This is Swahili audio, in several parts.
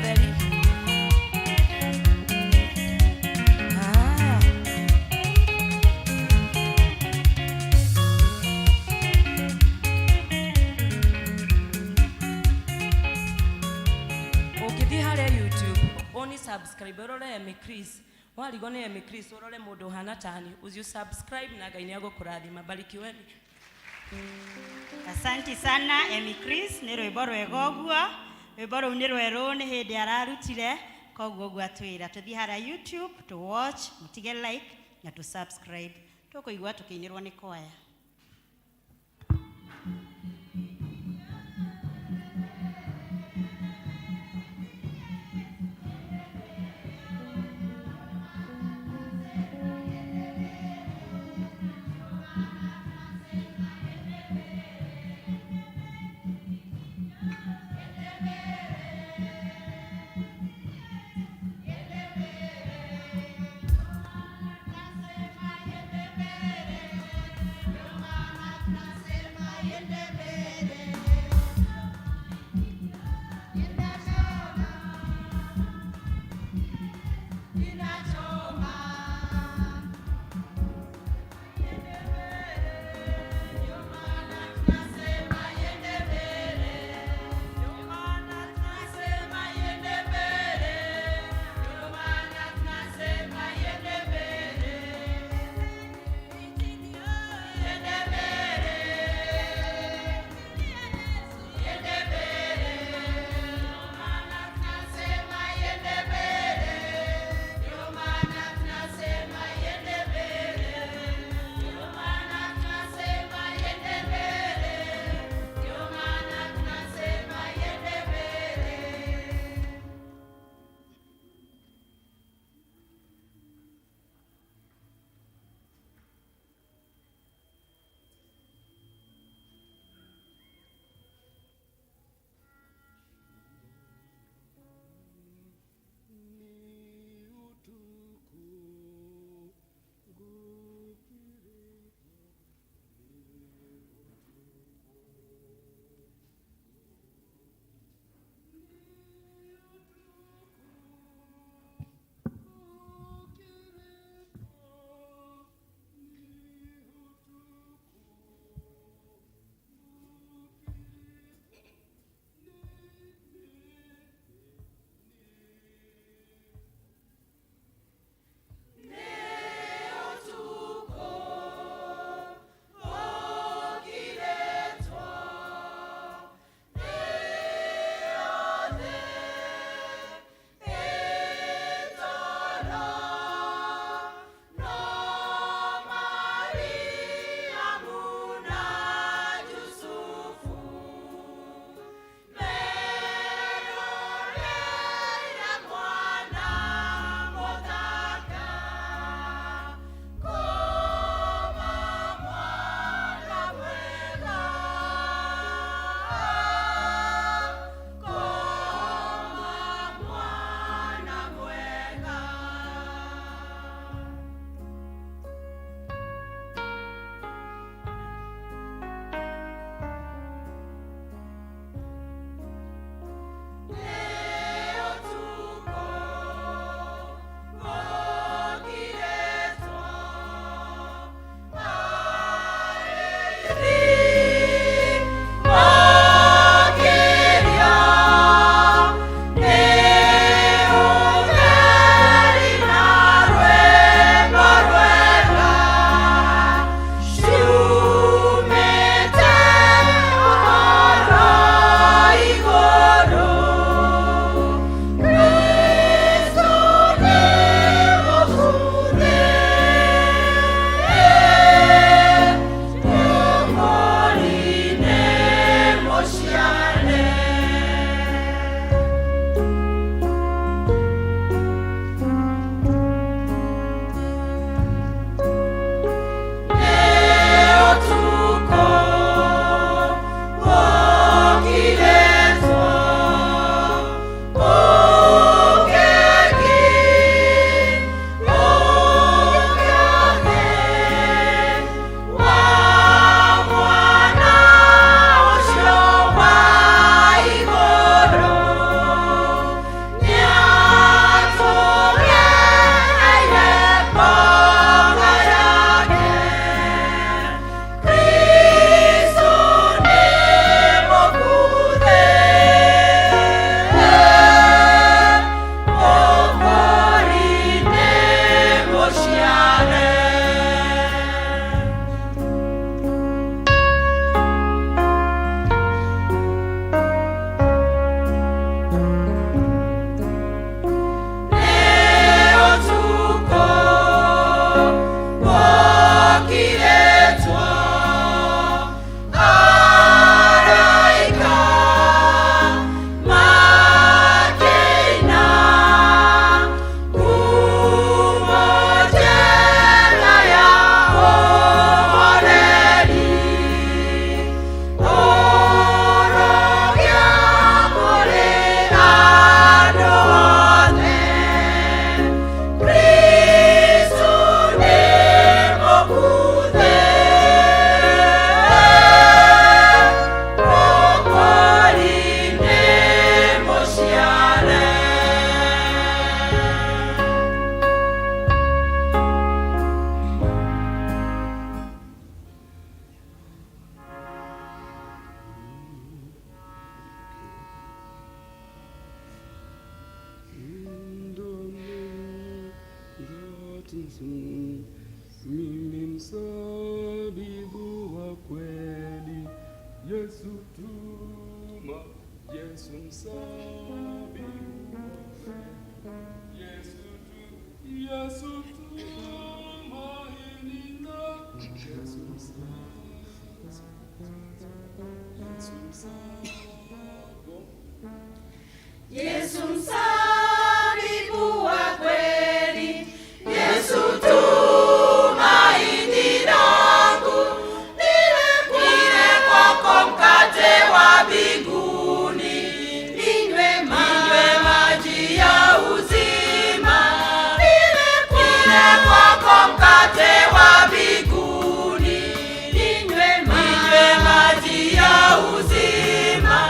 Odeli. Subscribe orole eme Chris waligone eme Chris orole modo hana tani uzi subscribe na gaini yako kurathima barikiweni. Asante sana eme Chris ni rwimbo rwegogua rwimbo ru ni rweru ni hindi ararutire koguo gwatwira tuthi hara YouTube to watch mutige like na to subscribe tukuigwa tukiinirwo ni kwaya. Yesu, mimi mzabibu wa kweli. Yesu tuma, Yesu mzabibu wa kweli. Yesu tuma inina, Yesu Yesu mzabibu wa kweli, Yesu tumaini langu, nile kwako mkate wa mbinguni, ninywe maji ya uzima, nile kwako mkate wa mbinguni, ninywe maji ya uzima.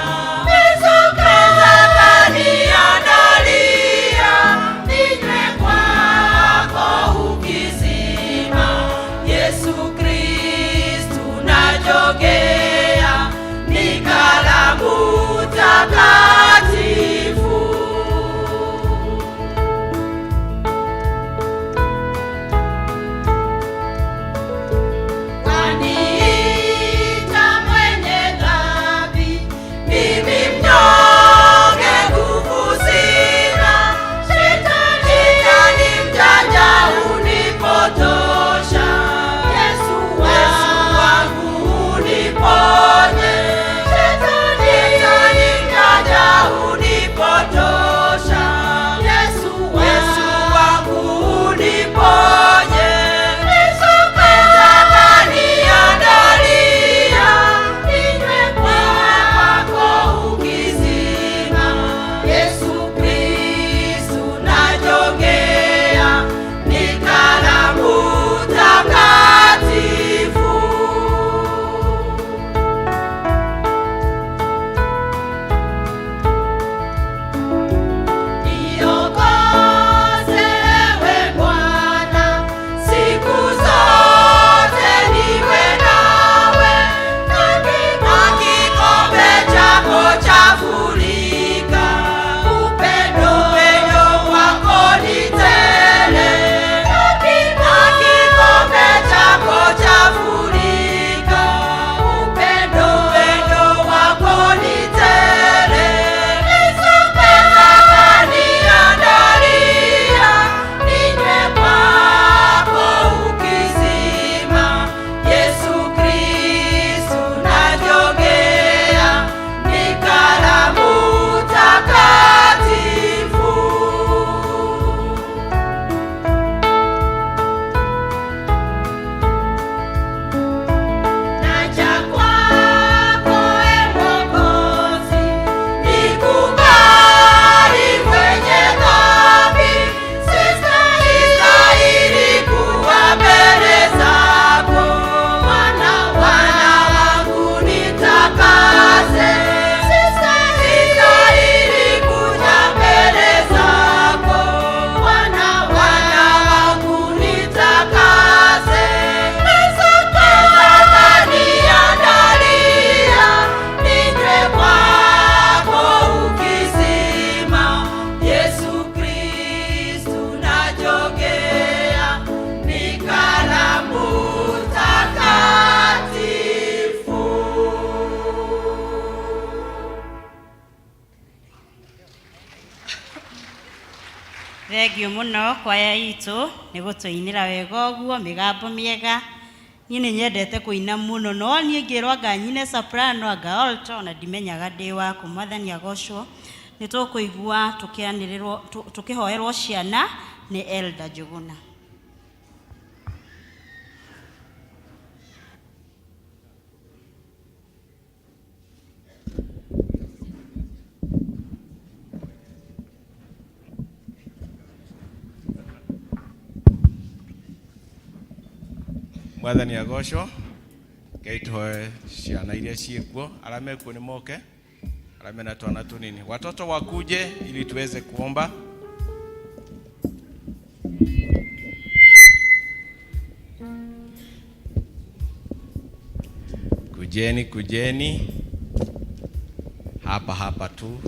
Thengio muno kwaya itu ni gutuinira wega uguo migambo miega. Ni nyendete kuina muno no ni ngirwa nganyine soprano anga alto na ndimenyaga ndi wa kumwathani agocwo. Ni tukuigua tukianirirwo tukihoerwo ciana ni Elder Juguna. Mwathani agocwo Ngai ciana iria ciekuo aramekuo ni moke aramena twana tunini watoto wakuje ili tuweze kuomba. Kujeni hapa tu.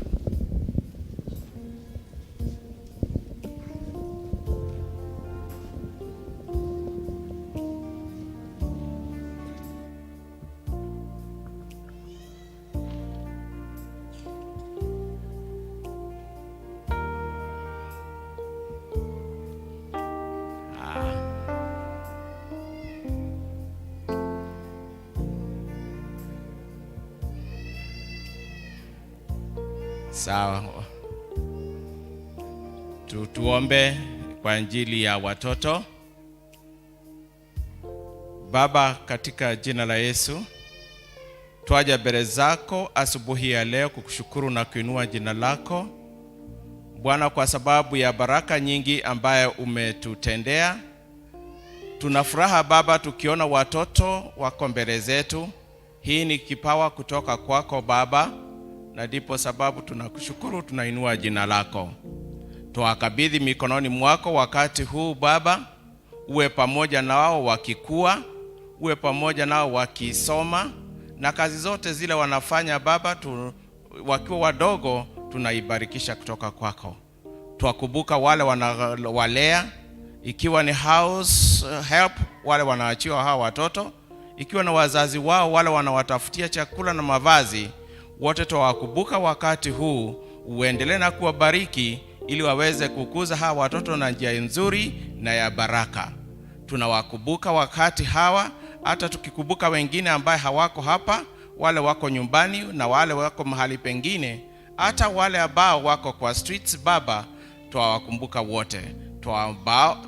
Sawa. Tuombe kwa ajili ya watoto. Baba, katika jina la Yesu, twaja mbele zako asubuhi ya leo kukushukuru na kuinua jina lako Bwana, kwa sababu ya baraka nyingi ambayo umetutendea. Tuna furaha Baba tukiona watoto wako mbele zetu. Hii ni kipawa kutoka kwako Baba, na ndipo sababu tunakushukuru, tunainua jina lako. Tuwakabidhi mikononi mwako wakati huu Baba, uwe pamoja na wao wakikua, uwe pamoja nao wakisoma, na kazi zote zile wanafanya Baba wakiwa wadogo tunaibarikisha kutoka kwako. Tuwakumbuka wale wanawalea, ikiwa ni house help wale wanaachiwa hawa watoto, ikiwa na wazazi wao wale wanawatafutia chakula na mavazi, wote tuwakumbuka wakati huu, uendelee na kuwabariki ili waweze kukuza hawa watoto na njia nzuri na ya baraka. Tunawakumbuka wakati hawa, hata tukikumbuka wengine ambaye hawako hapa, wale wako nyumbani na wale wako mahali pengine, hata wale ambao wako kwa streets Baba, tuwakumbuka wote.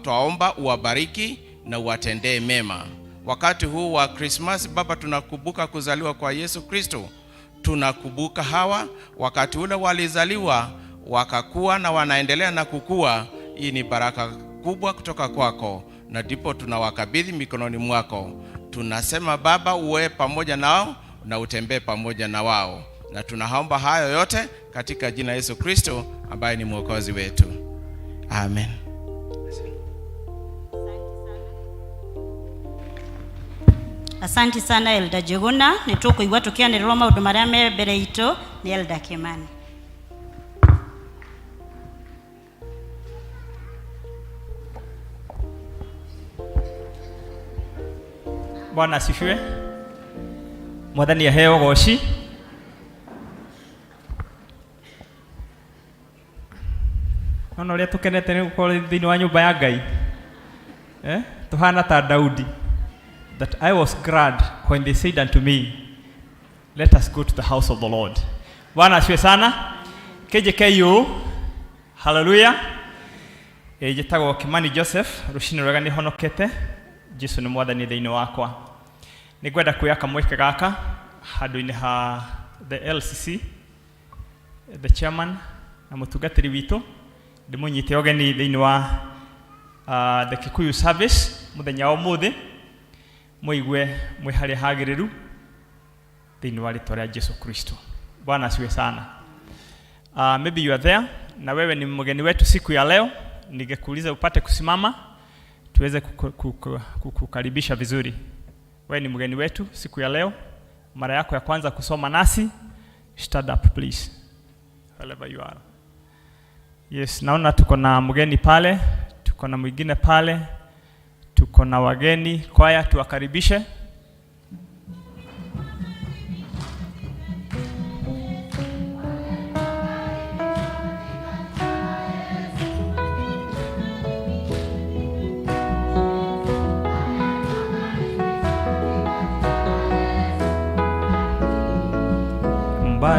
Tuwaomba uwabariki na uwatendee mema. Wakati huu wa Christmas Baba, tunakumbuka kuzaliwa kwa Yesu Kristo. Tunakumbuka hawa wakati ule walizaliwa wakakua na wanaendelea na kukua. Hii ni baraka kubwa kutoka kwako, na ndipo tunawakabidhi mikononi mwako. Tunasema Baba, uwe pamoja nao na utembee pamoja na wao, na tunaomba hayo yote katika jina Yesu Kristo ambaye ni mwokozi wetu. Amen. Asante sana Elda Juguna. Nitukuigwa tukianĩrĩrwo maũndũ marĩa me mbere itũ nĩ Elda Kimani. Bwana asifiwe. Mwathani aheo goci. Nono ria tukenete ni gukorwo thiini wa nyumba ya Ngai. Tuhana ta Daudi, that I was glad when they said unto me, let us go to the house of the Lord. Bwana asifiwe sana. KJKU. Hallelujah. Njĩtagwo Kimani Joseph, rucini rwega nĩ honokete. Jesu nĩ mwathani thĩinĩ wakwa. Nĩ ngwenda kuoya kamweke gaka handũ-inĩ ha the LCC, the chairman na mũtungatĩri witũ, ndĩmũnyite ũgeni thĩinĩ wa the Kikuyu service mũthenya wa ũmũthĩ, mũigue mwĩ harĩa hagĩrĩru thĩinĩ wa rĩĩtwa rĩa Jesu Kristo. Bwana asifiwe sana. Maybe you are there na wewe ni mgeni wetu siku ya leo, ningekuuliza upate kusimama tuweze kukaribisha vizuri. Wewe ni mgeni wetu siku ya leo, mara yako ya kwanza kusoma nasi, stand up please, wherever you are. Yes, naona tuko na mgeni pale, tuko na mwingine pale, tuko na wageni. Kwaya tuwakaribishe.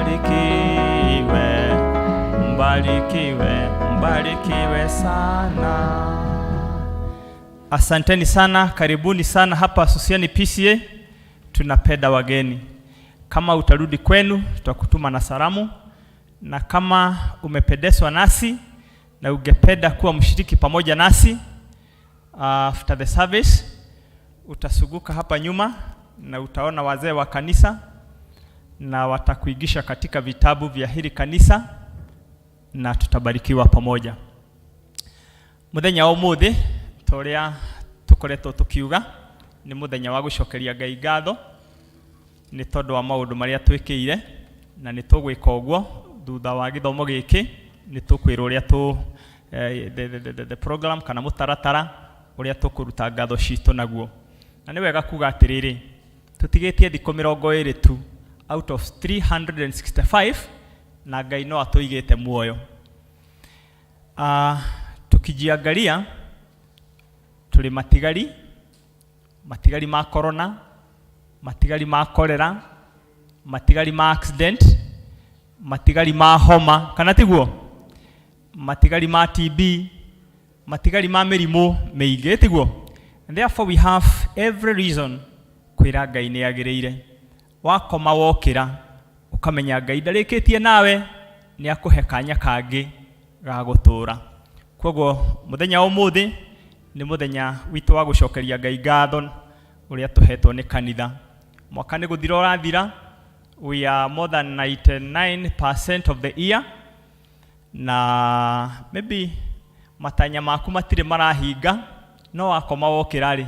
Mbarikiwe, mbarikiwe, mbarikiwe sana. Asanteni sana, karibuni sana hapa Asusiani P.C.E.A. Tunapenda wageni. Kama utarudi kwenu, tutakutuma na salamu, na kama umependezwa nasi na ungependa kuwa mshiriki pamoja nasi after the service, utasuguka hapa nyuma na utaona wazee wa kanisa na watakuigisha katika vitabu vya hili kanisa na tutabarikiwa pamoja. Muthenya wa umuthi toria tukoretwo tukiuga ni muthenya wa gucokeria Ngai ngatho ni tondu wa maundu maria twikire, na ni tugwika uguo thutha wa githomo giki. Ni tukwirwo uria the program kana mutaratara uria tukuruta ngatho citu naguo, na ni wega kuga atiriri tutigitie thikũ 20 tu out of 365, na Ngai no atuigite muoyo. Tukijiangalia tuli matigari ma corona, matigari ma cholera, matigari ma accident, matigari ma homa kana tiguo, matigari ma TB, matigari ma mĩrimũ mĩingĩ tiguo. And therefore we have every reason kwĩra Ngai nĩ agĩrĩire. Wakoma wokĩra ukamenya Ngai ndarĩkĩtie nawe, nĩ akũhe kanya kangĩ ga gũtũũra. Koguo mũthenya ũmũthĩ nĩ mũthenya witũ wa gũcokeria Ngai ngatho ũrĩa tũhetwo nĩ kanitha. Mwaka nĩ gũthira ũrathira, we are more than 99% of the year, na maybe matanya maku matirĩ marahinga, no wakoma wokĩra rĩ,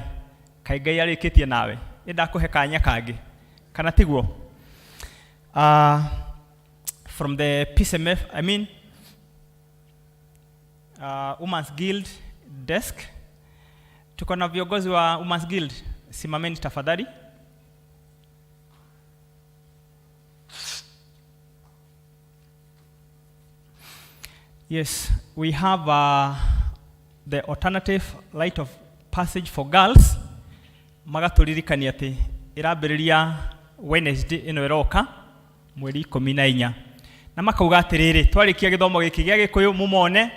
kaĩ Ngai arĩkĩtie nawe, ndakũhe kanya kangĩ kana tiguo. From the P.C.E.A, I mean Women's Guild desk, tuko na viongozi wa Women's Guild, simameni tafadhali. Yes, we have the alternative light of passage for girls. Magaturirikania ati irambĩrĩria Wednesday ino iroka mweri 14. Na makauga atiriri twarikia githomo giki gia Gikuyu mumone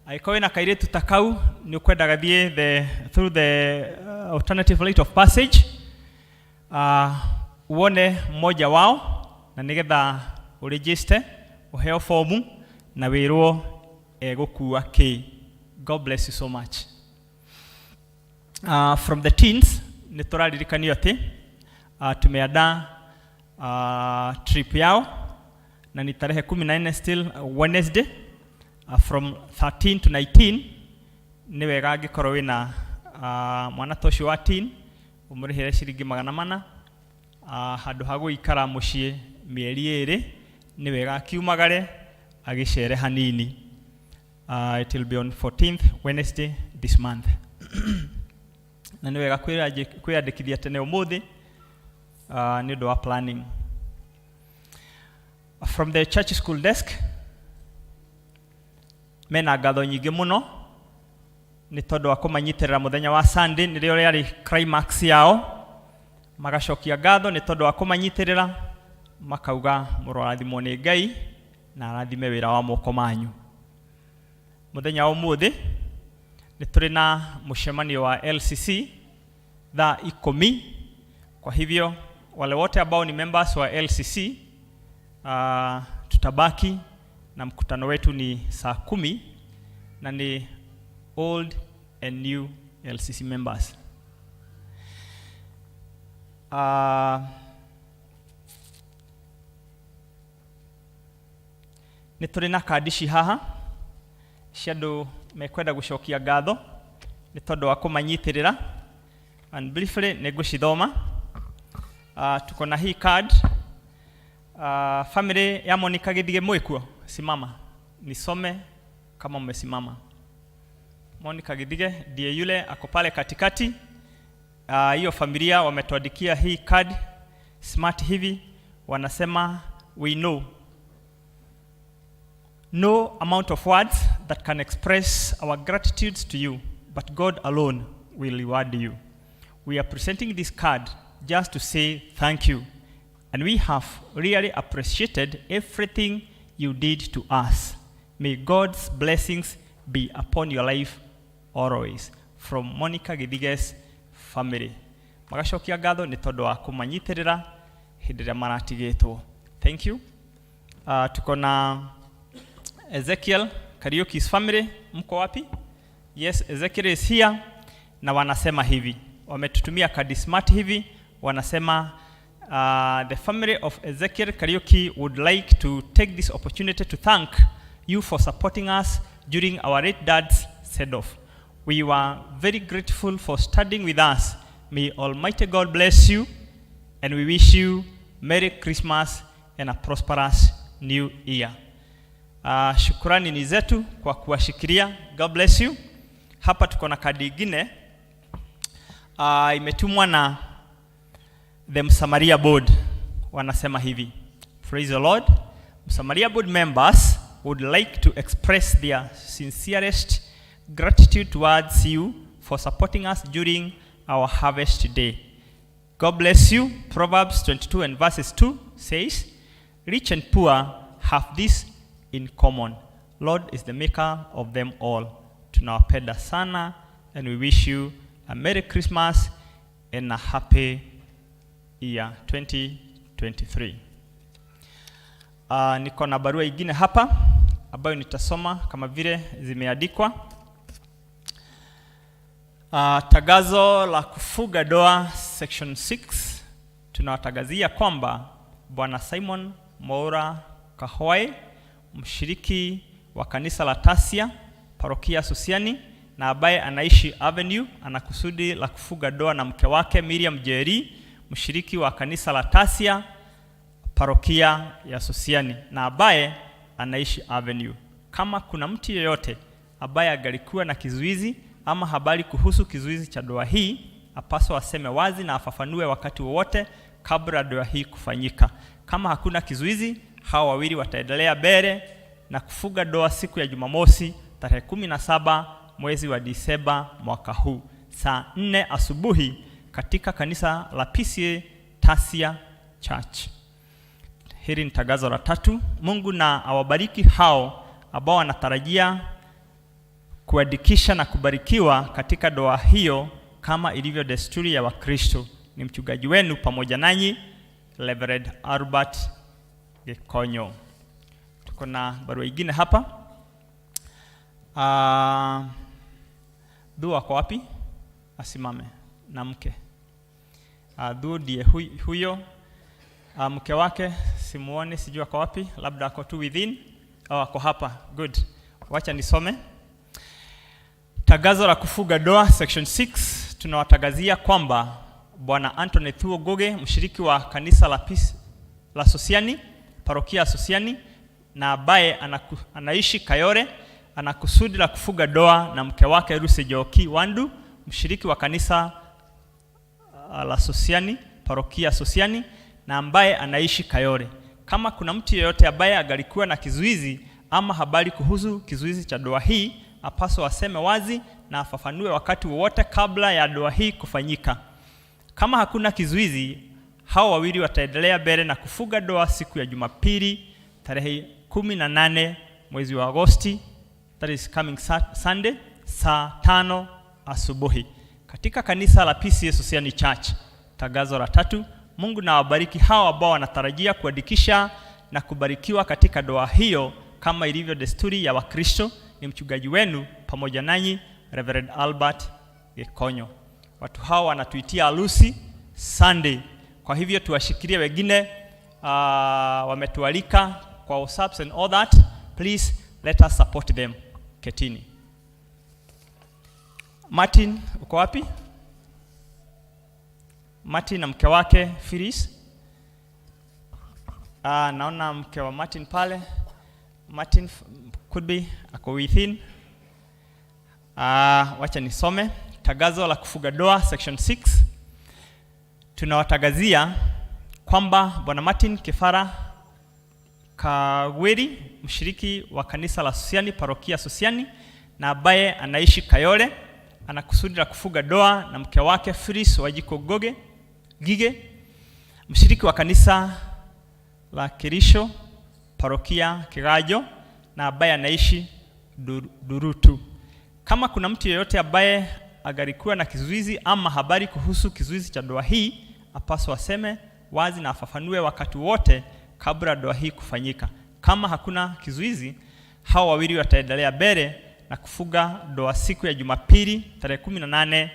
aikowe na kairitu takau ni ukwenda gathie through the alternative light of passage uone mmoja wao na nigetha uregister uheo fomu na wirwo egukua ki. God bless you so much. From the teens ni turaririkanio ati tumeandaa trip yao na ni tarehe 14 still Wednesday from 13 to 19. Ni wega angĩkorwo wĩna mwana ta ũcio wa teen ũmũrĩhĩre ciringi 400 handũ ha gũikara mũciĩ mĩeri 2. Ni wega akiumagare agĩcere hanini. It will be on 14th Wednesday this month. Na ni wega kwĩyandĩkithia tene ũmũthĩ nĩ ũndũ wa planning. From the church school desk, mena ngatho nyingĩ mũno nĩ tondũ wa kũmanyitĩrĩra mũthenya wa Sunday nĩrĩo rĩarĩ climax yao. Magacokia ngatho nĩ tondũ wa kũmanyitĩrĩra, makauga mũrathimwo nĩ Ngai na arathime wĩra wa moko manyu. Mũthenya ũmũthĩ nĩ tũrĩ na mũcemanio wa LCC thaa 10. Kwa hivyo wale wote ambao ni members wa LCC tutabaki na mkutano wetu ni saa 10 na ni old and new LCC members. Nĩ tũrĩ na kadi ici haha cia andũ mekwenda gũcokia ngatho nĩ tondũ wa kũmanyitĩrĩra, and briefly nĩ ngũcithoma. Tuko na hii card. Family ya Monica Githige mwekuo, simama nisome kama mmesimama. Monica Githige ndiye yule ako pale katikati. Hiyo familia wametuandikia hii card smart hivi, wanasema we know no amount of words that can express our gratitude to you, but God alone will reward you. We are presenting this card just to say thank you, and we have really appreciated everything you did to us. May God's blessings be upon your life always. From Monica Githige's family. Magacokia ngatho nĩ tondũ wa kũmanyitĩrĩra hĩndĩ ĩrĩa maratigĩtwo. Thank you. Tuko na Ezekiel Kariuki's family. Mko wapi? Yes, Ezekiel is here. Na wanasema hivi, wametutumia kadi smart hivi, wanasema the family of Ezekiel Kariuki would like to take this opportunity to thank you for supporting us during our late dad's send-off. We were very grateful for studying with us. May Almighty God bless you, and we wish you Merry Christmas and a prosperous New Year. Shukrani ni zetu kwa kuwashikilia. God bless you. Hapa tuko na kadi ingine imetumwa na the Msamaria Board. Wanasema hivi, praise the Lord. Msamaria Board members would like to express their sincerest gratitude towards you for supporting us during our harvest today. God bless you. Proverbs 22 and verses 2 says, rich and poor have this in common. Lord is the maker of them all. Tunawapenda sana, and we wish you a Merry Christmas and a happy year 2023. Niko na barua ingine hapa ambayo nitasoma kama vile zimeandikwa. Tagazo la kufuga doa section 6, tunawatangazia kwamba Bwana Simon Mwaura Kahwai, mshiriki wa kanisa la Tasia, parokia Susiani, na ambaye anaishi Avenue, ana kusudi la kufuga doa na mke wake Miriam Jerry, mshiriki wa kanisa la Tasia, parokia ya Susiani, na ambaye anaishi Avenue. Kama kuna mtu yeyote ambaye agalikuwa na kizuizi ama habari kuhusu kizuizi cha doa hii, apaswa aseme wazi na afafanue wakati wowote kabla doa hii kufanyika. Kama hakuna kizuizi, hao wawili wataendelea mbele na kufuga doa siku ya Jumamosi tarehe 17 mwezi wa Disemba mwaka huu saa 4 asubuhi katika kanisa la P.C.E.A Tasia Church. Hili ni tagazo la 3. Mungu na awabariki hao ambao wanatarajia kuandikisha na kubarikiwa katika doa hiyo kama ilivyo desturi ya Wakristo. Ni mchungaji wenu pamoja nanyi Reverend Albert Gekonyo. Tuko na barua nyingine hapa. Dua kwa wapi? Asimame na mke. Dua ndiye huyo. Mke wake simuone, sijua kwa wapi, labda ako tu within au ako hapa. Good. Wacha nisome. Tagazo la kufuga doa section 6, tunawatangazia kwamba Bwana Anthony Thuo Goge, mshiriki wa kanisa la Susiani, parokia Susiani, na ambaye anaishi Kayore, ana kusudi la kufuga doa na mke wake Rusi Joki Wandu, mshiriki wa kanisa la Susiani, parokia Susiani, na ambaye anaishi Kayore. Kama kuna mtu yeyote ambaye agalikuwa na kizuizi ama habari kuhusu kizuizi cha doa hii, apaswa aseme wazi na afafanue wakati wowote kabla ya doa hii kufanyika. Kama hakuna kizuizi, hao wawili wataendelea mbele na kufuga doa siku ya Jumapili tarehe 18 mwezi wa Agosti, that is coming Sunday, saa 5 asubuhi katika kanisa la P.C.E.A Susiani Church. Tagazo la 3, Mungu na wabariki hao ambao wanatarajia kuandikisha na kubarikiwa katika doa hiyo kama ilivyo desturi ya Wakristo. Ni mchungaji wenu pamoja nanyi Reverend Albert Gekonyo. Watu hao wanatuitia harusi Sunday. Kwa hivyo tuwashikilie wengine wametualika kwa WhatsApp and all that. Please let us support them. Ketini. Martin, uko wapi? Martin na mke wake Phyllis. Naona mke wa Martin pale. Martin could be ako within. Wacha nisome. Tagazo la kufuga doa section 6. Tunawatangazia kwamba Bwana Martin Kifara Kaweri, mshiriki wa kanisa la Susiani, parokia Susiani, na ambaye anaishi Kayole, ana kusudi la kufuga doa na mke wake Phyllis Wajiko Gige, mshiriki wa kanisa la Kirisho, parokia Kigajo, na ambaye anaishi Durutu. Kama kuna mtu yeyote ambaye agalikuwa na kizuizi ama habari kuhusu kizuizi cha doa hii, apaswa aseme wazi na afafanue wakati wote kabla doa hii kufanyika. Kama hakuna kizuizi, hao wawili wataendelea mbele na kufuga doa siku ya Jumapili tarehe 18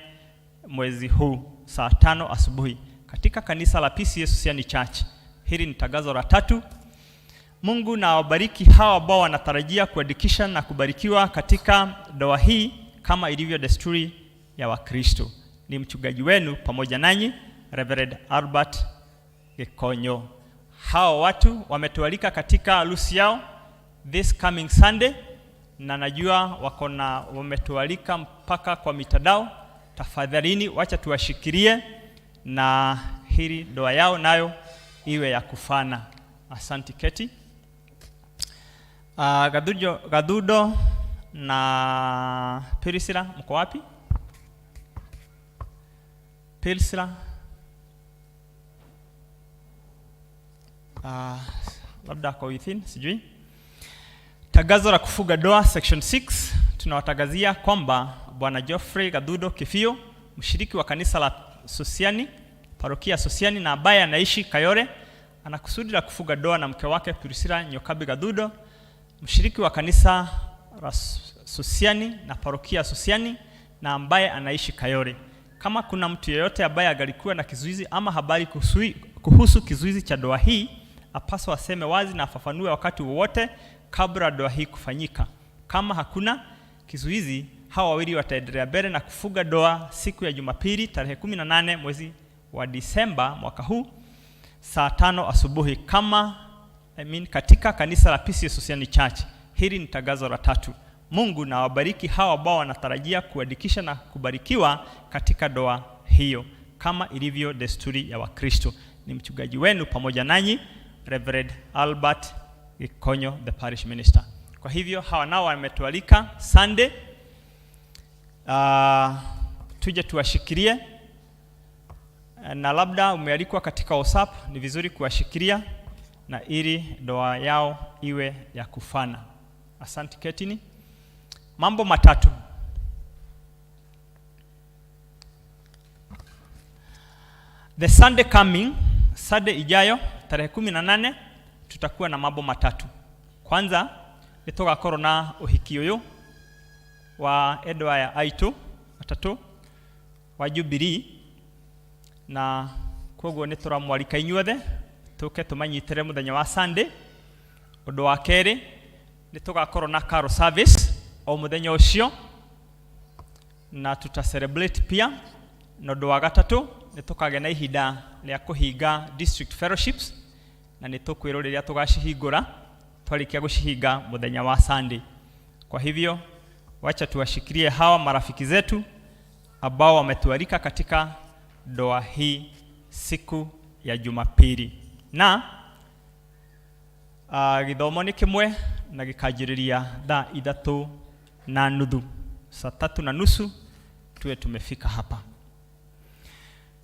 mwezi huu saa 5 asubuhi katika kanisa la P.C.E.A Susiani Church. Hili ni tagazo la 3. Mungu na wabariki hao ambao wanatarajia kuandikisha na kubarikiwa katika doa hii kama ilivyo desturi ya Wakristo. Ni mchungaji wenu pamoja nanyi Reverend Albert Gekonyo. Hao watu wametualika katika harusi yao this coming Sunday, na najua wametualika mpaka kwa mitandao. Tafadhalini wacha tuwashikilie na hili doa yao nayo iwe ya kufana. Asante Keti. Gadudo na P.C.E.A mko wapi? P.C.E.A labda kwa within, sijui. Tagazo la kufuga doa section 6, tunawatangazia kwamba Bwana Geoffrey Gadudo Kifio, mshiriki wa kanisa la Sosiani, parokia Sosiani na ambaye anaishi Kayore, anakusudi la kufuga doa na mke wake P.C.E.A Nyokabi Gadudo, mshiriki wa kanisa la Sosiani na parokia Sosiani na ambaye anaishi Kayore. Kama kuna mtu yeyote ambaye agalikuwa na kizuizi ama habari kuhusu kizuizi cha doa hii, apaswa aseme wazi na afafanue wakati wowote kabla doa hii kufanyika. Kama hakuna kizuizi, hawa wawili wataendelea mbele na kufuga doa siku ya Jumapili tarehe 18 mwezi wa Disemba mwaka huu saa 5 asubuhi katika kanisa la P.C.E.A Social Church. Hili ni tagazo la 3. Mungu na wabariki hawa ambao wanatarajia kuandikisha na kubarikiwa katika doa hiyo kama ilivyo desturi ya Wakristo. Ni mchungaji wenu pamoja nanyi Reverend Albert Ikonyo, the parish minister. Kwa hivyo hawa nao wametualika Sunday, tuje tuwashikirie, na labda umealikwa katika WhatsApp, ni vizuri kuwashikiria na ili doa yao iwe ya kufana. Asante ketini. Mambo matatu. The Sunday coming, Sunday ijayo tarehe 18 tutakuwa na mambo matatu. Kwanza nitogakorwo na uhiki uyu wa endwa ya aitu atatu wa Jubilee, na koguo nituramwarika inyuothe tuke tumanyitere muthenya wa Sunday. Undu wa keri nitugakorwo na carol service o muthenya ucio na tuta celebrate pia. Na undu wa gatatu nitukage na ihinda ria kuhinga district fellowships, na nitukwirwo riria tugacihingura twarikia gucihinga muthenya wa Sunday. Kwa hivyo wacha tuwashikirie hawa marafiki zetu ambao wametualika katika doa hii siku ya Jumapili. Na githomo ni kimwe na gikajiriria thaa 3:30, saa 3:30 tuwe tumefika hapa.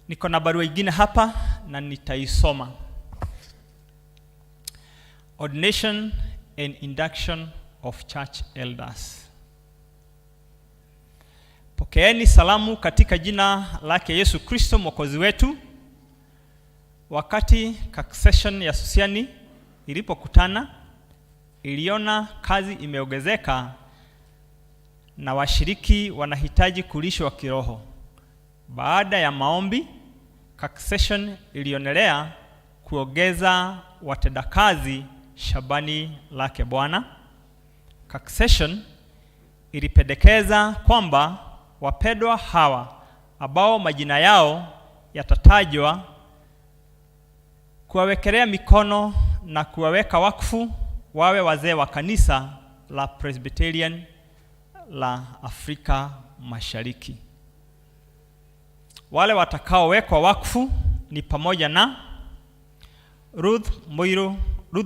Niko na barua nyingine hapa na nitaisoma. Ordination and induction of church elders. Pokeeni salamu katika jina lake Yesu Kristo Mwokozi wetu. Wakati succession ya Sosiani ilipokutana, iliona kazi imeongezeka na washiriki wanahitaji kulishwa kiroho. Baada ya maombi, succession ilionelea kuongeza watendakazi shabani lake Bwana. Succession ilipendekeza kwamba wapendwa hawa ambao majina yao yatatajwa kuwawekelea mikono na kuwaweka wakfu wawe wazee wa kanisa la Presbyterian la Afrika Mashariki. Wale watakaowekwa wakfu ni pamoja na Ruth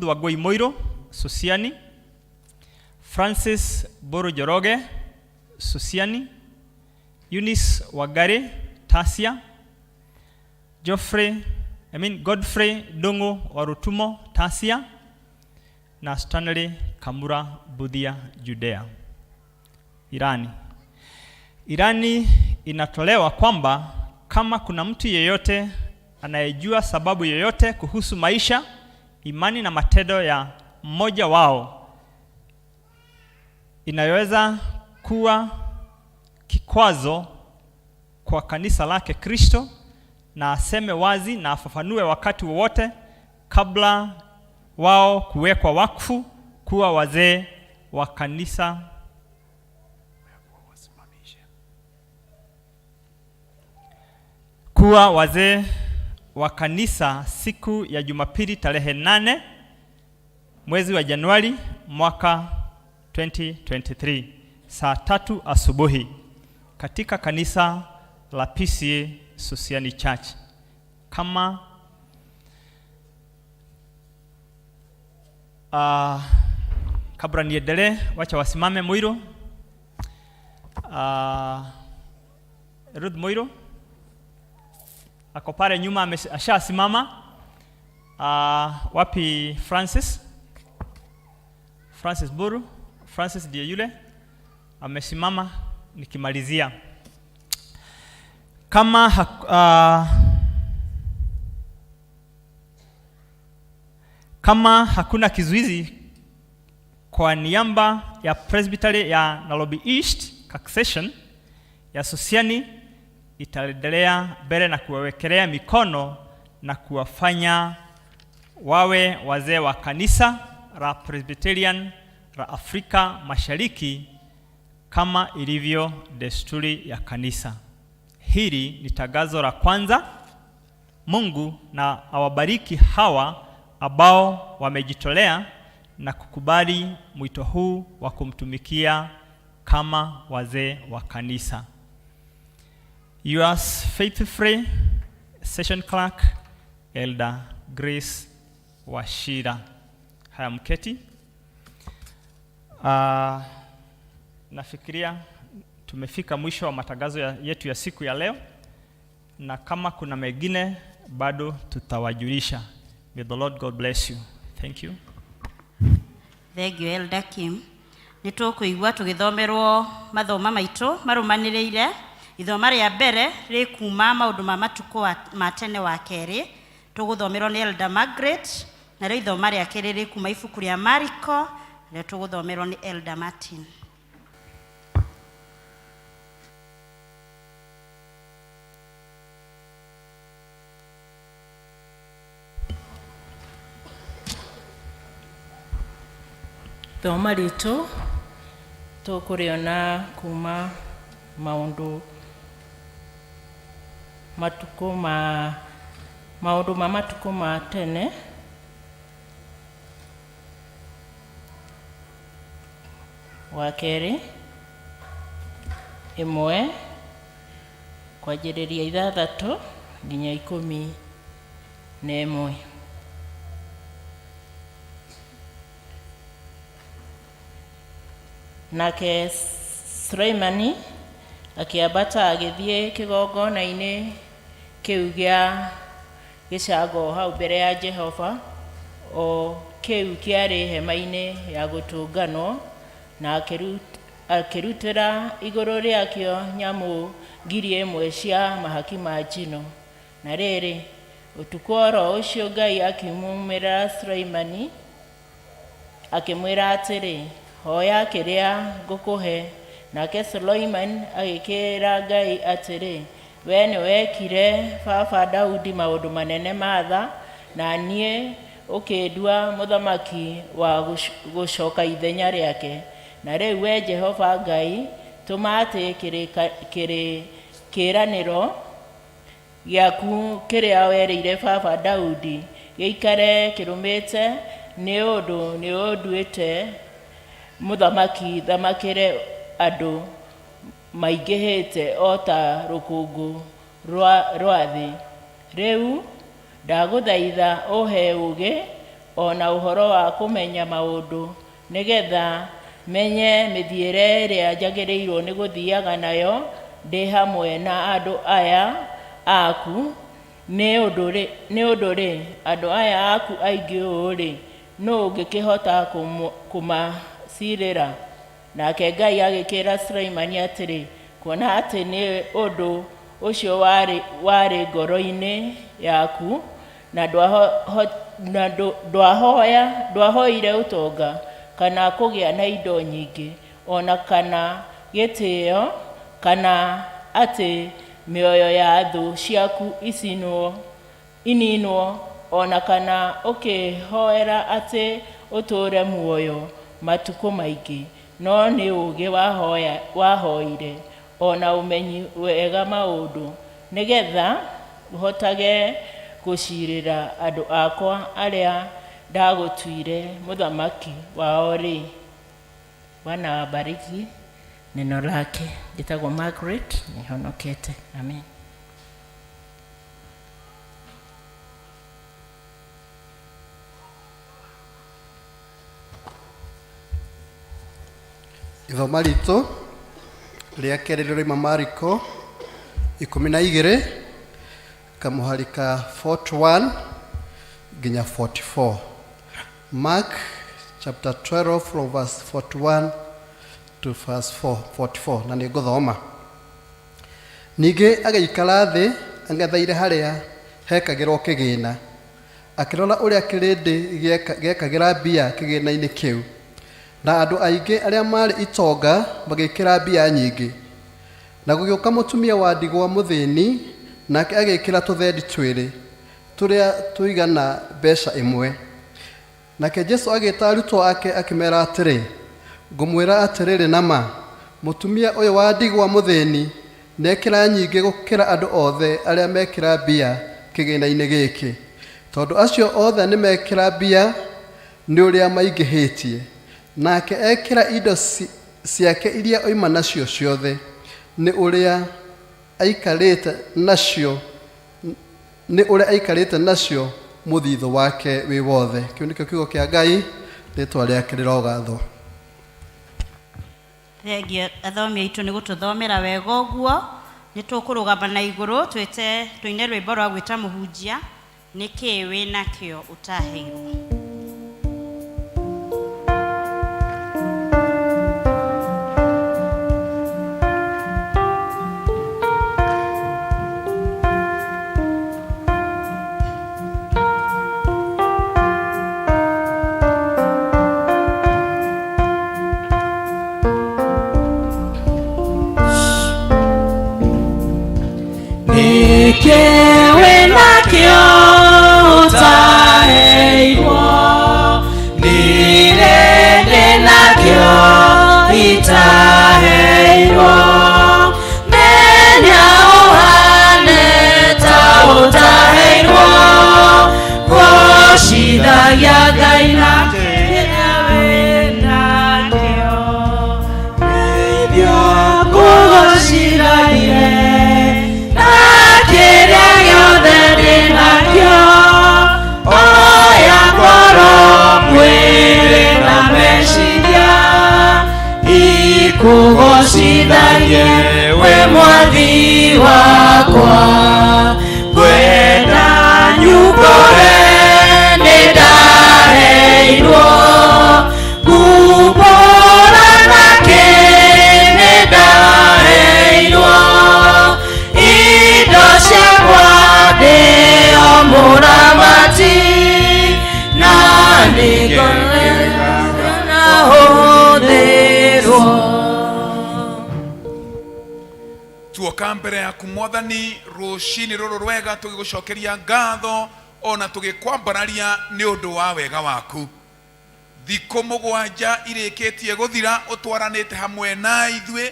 Wagoi Moiro Sosiani, Francis Boro Joroge Sosiani, Eunice Wagare Tasia, Godfrey Dongo Warutumo Tasia na Stanley Kamura Budia Judea. Irani inatolewa kwamba kama kuna mtu yeyote anayejua sababu yoyote kuhusu maisha, imani na matendo ya mmoja wao inaweza kuwa kikwazo kwa kanisa lake Kristo, na aseme wazi na afafanue wakati wowote kabla wao kuwekwa wakfu kuwa wazee wa kanisa. Kuwa wazee wa kanisa siku ya Jumapili tarehe 8 mwezi wa Januari mwaka 2023 saa 3 asubuhi katika kanisa la P.C.E.A Social Church. Kama kabla niendelee, wacha wasimame Moiro. Ruth Moiro ako pale nyuma ashasimama. Wapi Francis? Francis Buru. Francis ndiye yule amesimama nikimalizia. Kama hakuna kizuizi, kwa niaba ya Presbytery ya Nairobi East Caucasian ya Sosiani itaendelea mbele na kuwawekelea mikono na kuwafanya wawe wazee wa kanisa la Presbyterian la Afrika Mashariki kama ilivyo desturi ya kanisa. Hili ni tangazo la kwanza. Mungu na awabariki hawa ambao wamejitolea na kukubali mwito huu wa kumtumikia kama wazee wa kanisa. Yours faithfully, Session Clerk, Elder Grace Washira. Haya, mketi. Nafikiria tumefika mwisho wa matangazo yetu ya siku ya leo, na kama kuna mengine bado tutawajulisha. May the Lord God bless you. Thank you. Thank you, Elder Kim. Nitukuigua tugithomerwo mathoma maitu marumaniriire. Ithoma ria mbere rikuma maundu ma matuko ma tene wa keri, tuguthomerwo ni Elder Margaret, na rio ithoma ria keri rikuma ibuku ria Mariko, rio tuguthomerwo ni Elder Martin. Thoma ritu tukuriona kuma maundu matuko ma tene. Wa keri imwe kwanjĩrĩria 6 nginya 11. Nake Suleimani akiambata agithie kigongona-inĩ kĩu gĩa gĩcango hau mbere ya Jehova, o kĩu kĩarĩ hema-inĩ ya gũtũnganwo, na akĩrutĩra igũrũ rĩakĩo nyamũ 1,000 cia mahaki ma njino. Na rĩrĩ, ũtukũ oro ũcio Ngai akiumĩrĩra Suleimani akĩmwĩra atĩrĩ, hoya kĩrĩa ngũkũhe. Nake Suleiman agĩkĩra Ngai atĩrĩ, we nĩ wekire baba Daudi maũndũ manene ma tha, na niĩ ũkĩndua mũthamaki wa gũcoka ithenya rĩake. Na rĩu we Jehova Ngai, tũma atĩ kĩĩranĩro gĩaku kĩrĩa werĩire baba Daudi gĩikare kĩrũmĩte, nĩ ũndũ nĩ ũnduĩte mũthamaki thamakĩre andũ maingĩhĩte o ta rũkũngũ rwa thĩ. Rĩu ndagũthaitha ũhe ũũgĩ o na ũhoro wa kũmenya maũndũ, nĩgetha menye mĩthiĩre ĩrĩa njagĩrĩirwo nĩ gũthiaga nayo ndĩ hamwe na andũ aya aku. Nĩ ũndũ-rĩ, andũ aya aku aingĩ ũũ-rĩ, nũũ ũngĩkĩhota kũmacirĩra? Nake Ngai agĩkĩra Suleimani atĩrĩ, kuona atĩ nĩ ũndũ ũcio warĩ ngoro-inĩ yaku, na ndwahoire ũtonga kana kũgĩa na indo nyingĩ, ona kana gĩtĩĩo, kana atĩ mĩoyo ya thũ ciaku ininwo, ona kana ũkĩhoera atĩ ũtũũre muoyo matukũ maingĩ. No nĩ ũũgĩ wahoire, ona ũmenyi wega maũndũ, nĩgetha ũhotage gũcirĩra andũ akwa arĩa ndagũtuire mũthamaki wao-rĩ. Bwana wabariki neno lake. Njĩtagwo Margaret, nĩhonokete. Amen. Ithoma ritũ rĩa kerĩ rĩroima Mariko 12 kamũhari ka 41 nginya 44. Mark chapter 12 from verse 41 to verse 44 na nĩ ngũthoma. Ningĩ agĩikara thĩ ang'etheire harĩa hekagĩrwo kĩgĩĩna, akĩrora ũrĩa kĩrĩndĩ gĩekagĩra mbia kĩgĩĩna-inĩ kĩu, na andũ aingĩ arĩa marĩ itonga magĩkĩra mbia nyingĩ. Na gũgĩũka mũtumia wa ndigwa mũthĩni, nake agĩkĩra tũthendi twĩrĩ tũrĩa tũigana mbeca ĩmwe. Nake Jesũ agĩĩta arutwo ake akĩmera atĩrĩ, ngũmwĩra atĩrĩrĩ nama, mũtumia ũyũ wa ndigwa mũthĩni nekĩra nyingĩ gũkĩra andũ othe arĩa mekĩra mbia kĩgĩĩna-inĩ gĩkĩ, tondũ acio othe nĩ mekĩra mbia nĩ ũrĩa maingĩhĩtie, nake ekĩra indo ciake iria oima nacio ciothe nĩ ũrĩa aikarĩte nacio mũthithũ wake wĩ wothe. Kĩu nĩkĩo kiugo kĩa Ngai, rĩĩtwa rĩake rĩrogathwo. Thengio athomi aitũ nĩ gũtũthomera wega ũguo. Nĩ tũkũrũgama na igũrũ tũine rwĩmbo rwa gwĩta mũhunjia, nĩkĩ wĩ nakĩo ũtaheirwo. Nĩkĩĩ nakĩo ũtaheirwo, nĩrĩ ndĩ nakĩo itaheirwo. Menya ũhane ta ũtaheirwo, gũcithagia Ngai na kĩrĩa wĩ nakĩo. Nĩithio kũgũcithagie kugocithagie we mwathi wakwa, kwenda nyumbore nĩ ndaheirwo, kumbũra nake nĩ ndaheirwo, indo ciakwa ndĩ o mũramati, na nĩngorera na hũthĩrwo. Tuoka mbere yaku Mwathani rũcinĩ rũrũ rwega tũgĩgũcokeria ngatho ona tũgĩkwambararia nĩ ũndũ wa wega waku. Thikũ mũgwanja irĩkĩtie gũthira ũtwaranĩte hamwe na ithuĩ,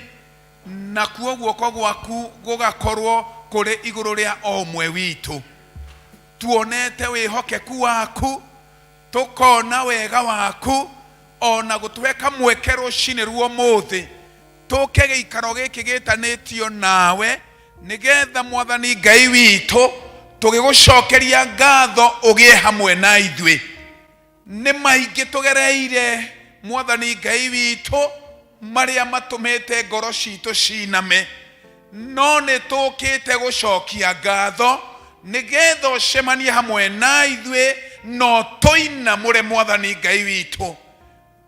na kuo guoko gwaku gũgakorwo kũrĩ igũrũ rĩa o ũmwe witũ. Tuonete wĩhokeku waku, tũkona wega waku, ona gũtweka mweke rũcinĩ ruo mũthĩ tũke gĩikaro gĩkĩ gĩtanĩtio nawe, nĩgetha Mwathani Ngai witũ tũgĩgũcokeria ngatho ũgĩe hamwe na ithuĩ. Nĩ maingĩ tũgereire Mwathani Ngai witũ marĩa matũmĩte ngoro citũ ciname, no nĩ tũkĩte gũcokia ngatho nĩgetha ũcemanie hamwe na ithuĩ no tũinamũre Mwathani Ngai witũ.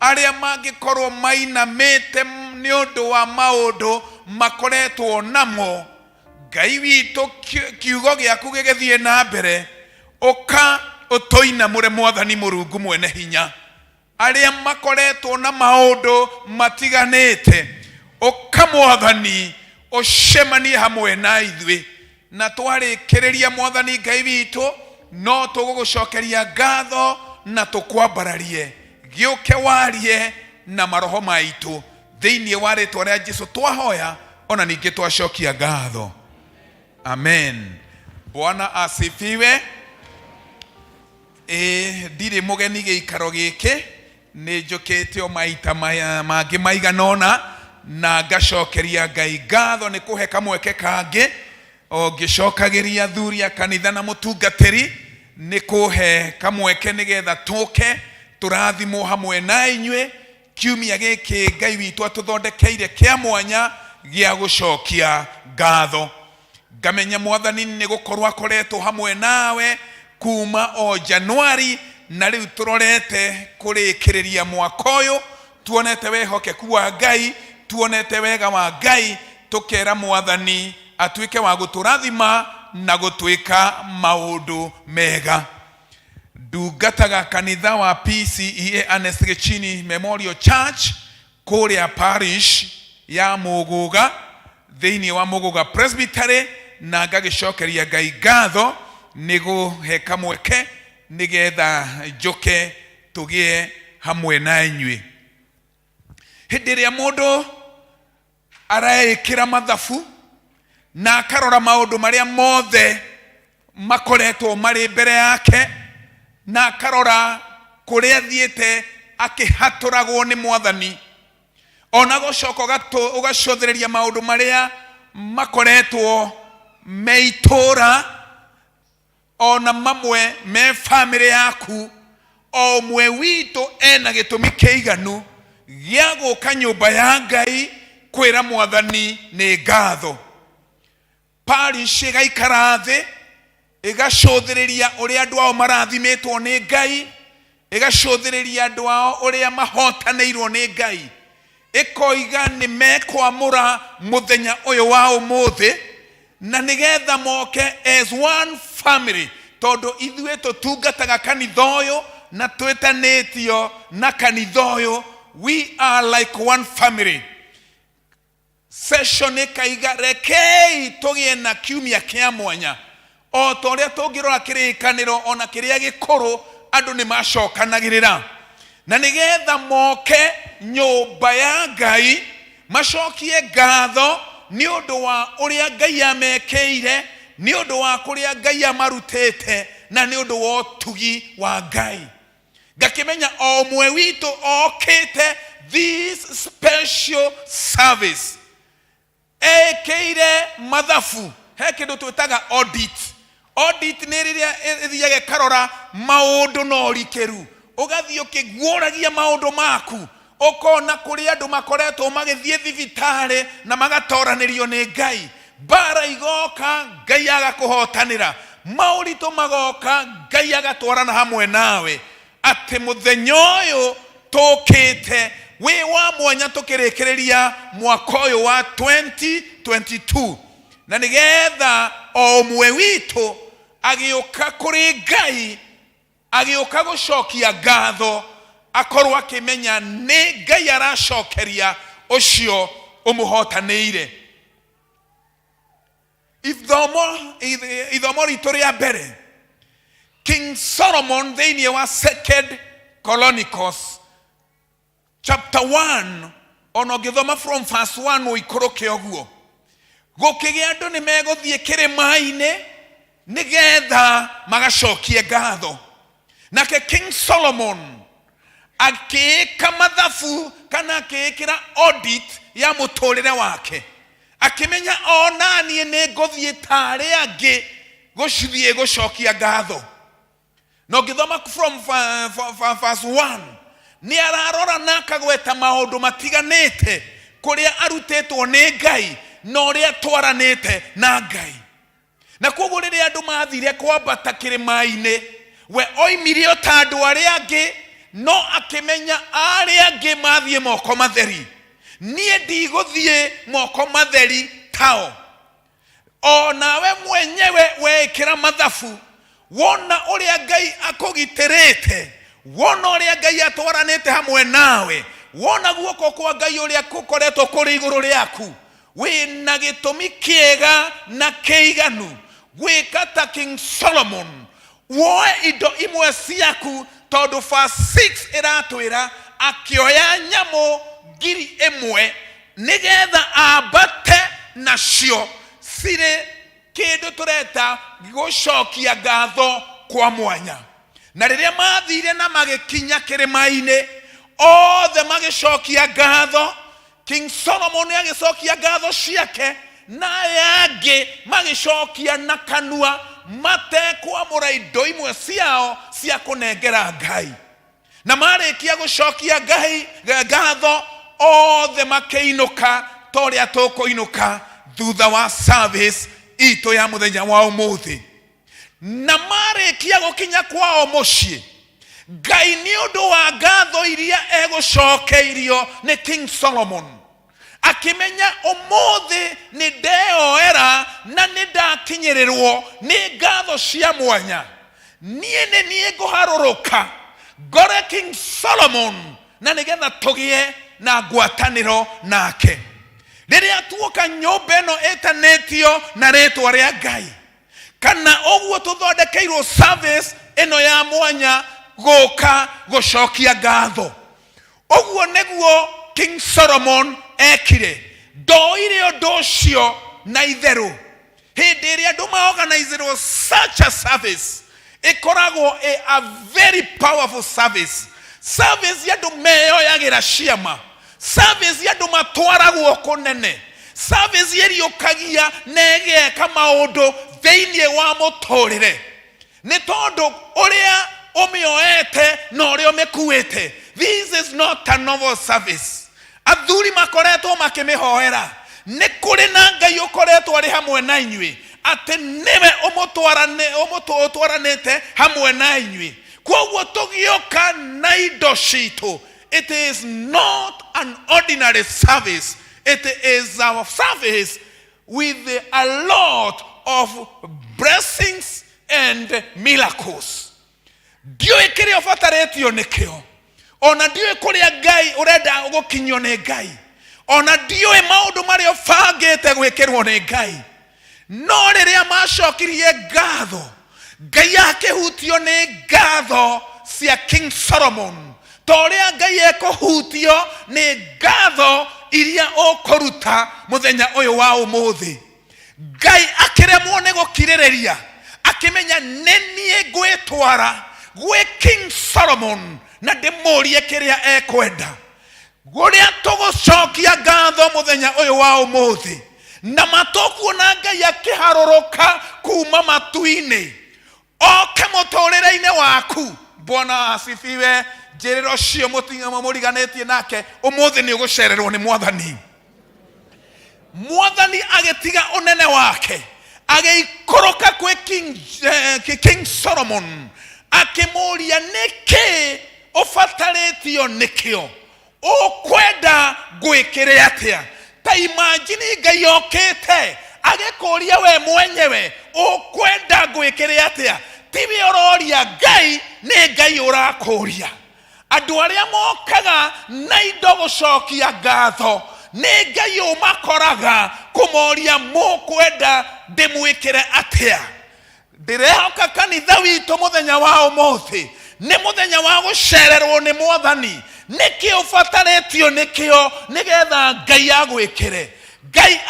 Arĩa mangĩkorwo mainamĩte nĩ ũndũ wa maũndũ makoretwo namo, Ngai witũ kiugo gĩaku gĩgĩthiĩ na mbere, ũka ũtũinamũre Mwathani Mũrungu mwene hinya. Arĩa makoretwo na maũndũ matiganĩte, ũka Mwathani ũcemanie hamwe na ithuĩ, na twarĩkĩrĩria Mwathani Ngai witũ no tũgũgũcokeria ngatho na tũkwambararie. Gĩũke warie na maroho maitũ thĩinĩ wa rĩĩtwa rĩa Jesũ twahoya ona ningĩ twacokia ngatho. Amen. Bwana asifiwe. Ndirĩ mũgeni gĩikaro gĩkĩ, nĩ njũkĩte o maita mangĩ maiganona na ngacokeria Ngai ngatho nĩ kũhe kamweke kangĩ o ngĩcokagĩria athuri a kanitha na mũtungatĩri, nĩ kũhe kamweke nĩgetha tũke tũrathimwo hamwe na inyuĩ kiumia gĩkĩ Ngai witũ atũthondekeire kĩa mwanya gĩa gũcokia ngatho. Ngamenya Mwathani nĩ gũkorwo akoretwo hamwe nawe kuma o Januari na riu turorete kurikireria mwaka uyu tuonete wehokeku wa Ngai tuonete wega wa Ngai tukera mwathani atuike wa guturathima na gutuika maundu mega. Ndungataga kanitha wa P.C.E.A Anestigichini Memorial Church kuria parish ya Muguga thiini wa Muguga Presbytery na ngagicokeria Ngai ngatho nigu heka mweke nigetha njoke tugie hamwe na inyui. Hindi ria mundu araikira mathafu na akarora maundu maria mothe makoretwo mari mbere yake na akarora kuria thiete akihaturagwo ni mwathani ona gucoka ugacothereria maundu maria makoretwo meitura ona mamwe me family yaku o mwe wito ena gitumi keiganu gia guka nyumba ya Ngai kwira mwathani ni ngatho. Parish igaikara thi igacothereria uria andu ao marathimetwo ni Ngai igacothereria andu ao uria mahotaneirwo ni Ngai ikoiga ni mekwamura muthenya uyu wa umuthi na nigetha moke as one family todo ithue tutungataga kanitha uyu na twitanitio na kanitha uyu. We are like one family. Session ikaiga rekei tugie na kiumia kia mwanya o toria tungirora kirikaniro ona kiria gikuru andu ni macokanagirira na nigetha moke nyumba ya Ngai macokie ngatho ni undu wa uria Ngai amekeire ni undu wa kuria Ngai amarutete na ni undu wa tugi wa Ngai. Ngakimenya o mwe witu okete this special service ekeire mathafu he kindu twitaga audit. Audit ni riria ethiage karora maundu no rikeru ugathio kiguuragia maundu maku ukona kuri andu makoretwo magithie thibitari na magatoranirio ni Ngai bara igoka Ngai agakuhotanira maurito magoka Ngai agatwarana hamwe nawe ati muthenya uyu tukite we wa mwanya tukirekereria mwaka uyu wa 2022 na nigetha o mwe witu agioka kuri Ngai agioka gucokia ngatho akorwo akimenya ni Ngai aracokeria ucio umuhotaneire. Ithomo ritu ria mbere King Solomon thiini wa 2 Chronicles chapter 1 ono githoma from verse 1 uikoroke oguo gukigia andu ni meguthie kirimaine nigetha magacokie ngatho nake King Solomon akiika mathafu kana akiikira audit ya muturire wake akimenya onanie ni nguthie tari angi gucithie gucokia ngatho. No githoma from verse 1 ni ararora nakagweta maundu matiganite kuria arutetwo ni Ngai no ria twaranite na Ngai na koguo riria andu mathire kwambata kirimaine we oimirio ta andu aria angi no akimenya aria angi mathie moko matheri nie ndiguthie moko matheri tao o nawe mwenyewe wekira mathafu wona uria Ngai akugitirite wona uria Ngai atwaranite hamwe nawe wona guoko kwa Ngai uria kukoretwo kuri iguru riaku wina gitumi kiega na keiganu gwikata King Solomon woe indo imwe ciaku tondu verse 6 iratwira akioya nyamo 1,000 nigetha ambate nacio cire kindu tureta gucokia ngatho kwa mwanya na riria mathire na magikinya kirimaine othe magicokia ngatho King Solomon agicokia ngatho ciake na yangi magicokia na kanua matekwamura indo imwe ciao cia kunengera Ngai na marikia gucokia Ngai ngatho othe makeinuka toria tukuinuka thutha wa service ito ya muthenya wa umuthi na marikia gukinya kwao mucii Ngai ni undu wa ngatho iria egucokeirio ni King Solomon akimenya umuthi ni ndeoera na ni ndakinyirirwo ni ngatho cia mwanya nie ne nie nguharuruka gore King Solomon na nigetha tugie na ngwataniro nake riria tuoka nyumba ino etanetio na ritwa ria Ngai kana oguo tuthondekeirwo service ino ya mwanya goka gucokia ngatho oguo niguo King Solomon ekire ndoire undu ucio na itheru hindi iria andu maorganizerwo such a service ikoragwo a very powerful service ya andu meyoyagira ciama service ya andu matwaragwo kunene service iriukagia negeka maundu theinie wa muturire ni tondu uria umioete no uria umekuite this is not a novel service athuri makoretwo makimihoera ni kuri na Ngai ukoretwo ari hamwe na inyui ati niwe umutwaranite hamwe na inyui kwoguo tugioka na indo citu it is not an ordinary service it is our service with a lot of blessings and miracles dio ikiri ofataretio nikio ona dio kuria Ngai urenda ugukinywo ni Ngai ona dio maundu mario fangite gwikirwo ni Ngai no riria macokirie ngatho Ngai akihutio ni ngatho cia King Solomon toria Ngai ekuhutio ni ngatho iria okuruta muthenya uyu wa umuthi Ngai akiremwo ni gukirireria akimenya nenie gwetwara gwe King Solomon na demorie kiria ekwenda guria tugucokia ngatho muthenya uyu wa umuthi na matoku na Ngai akiharuruka kuma matuini oke muturire-ine waku Bwana asifiwe njiriro cio mutingamo muriganetie nake umuthi ni ugucererwo ni mwathani agetiga unene wake ageikoroka kwe King Solomon akimuria niki ofataretio nikio ukwenda gwikire atia ta imagine Ngai okete agekuria we mwenyewe ukwenda gwikire atia tibi ororia Ngai ni Ngai urakuria andu aria mokaga na indo gucokia ngatho ni Ngai umakoraga kumoria mukwenda ndimwikire atia ndirehoka kanitha witu muthenya wa umuthi ni muthenya wa gucererwo ni mwathani niki ufataretio nikio nigetha Ngai agwikire Ngai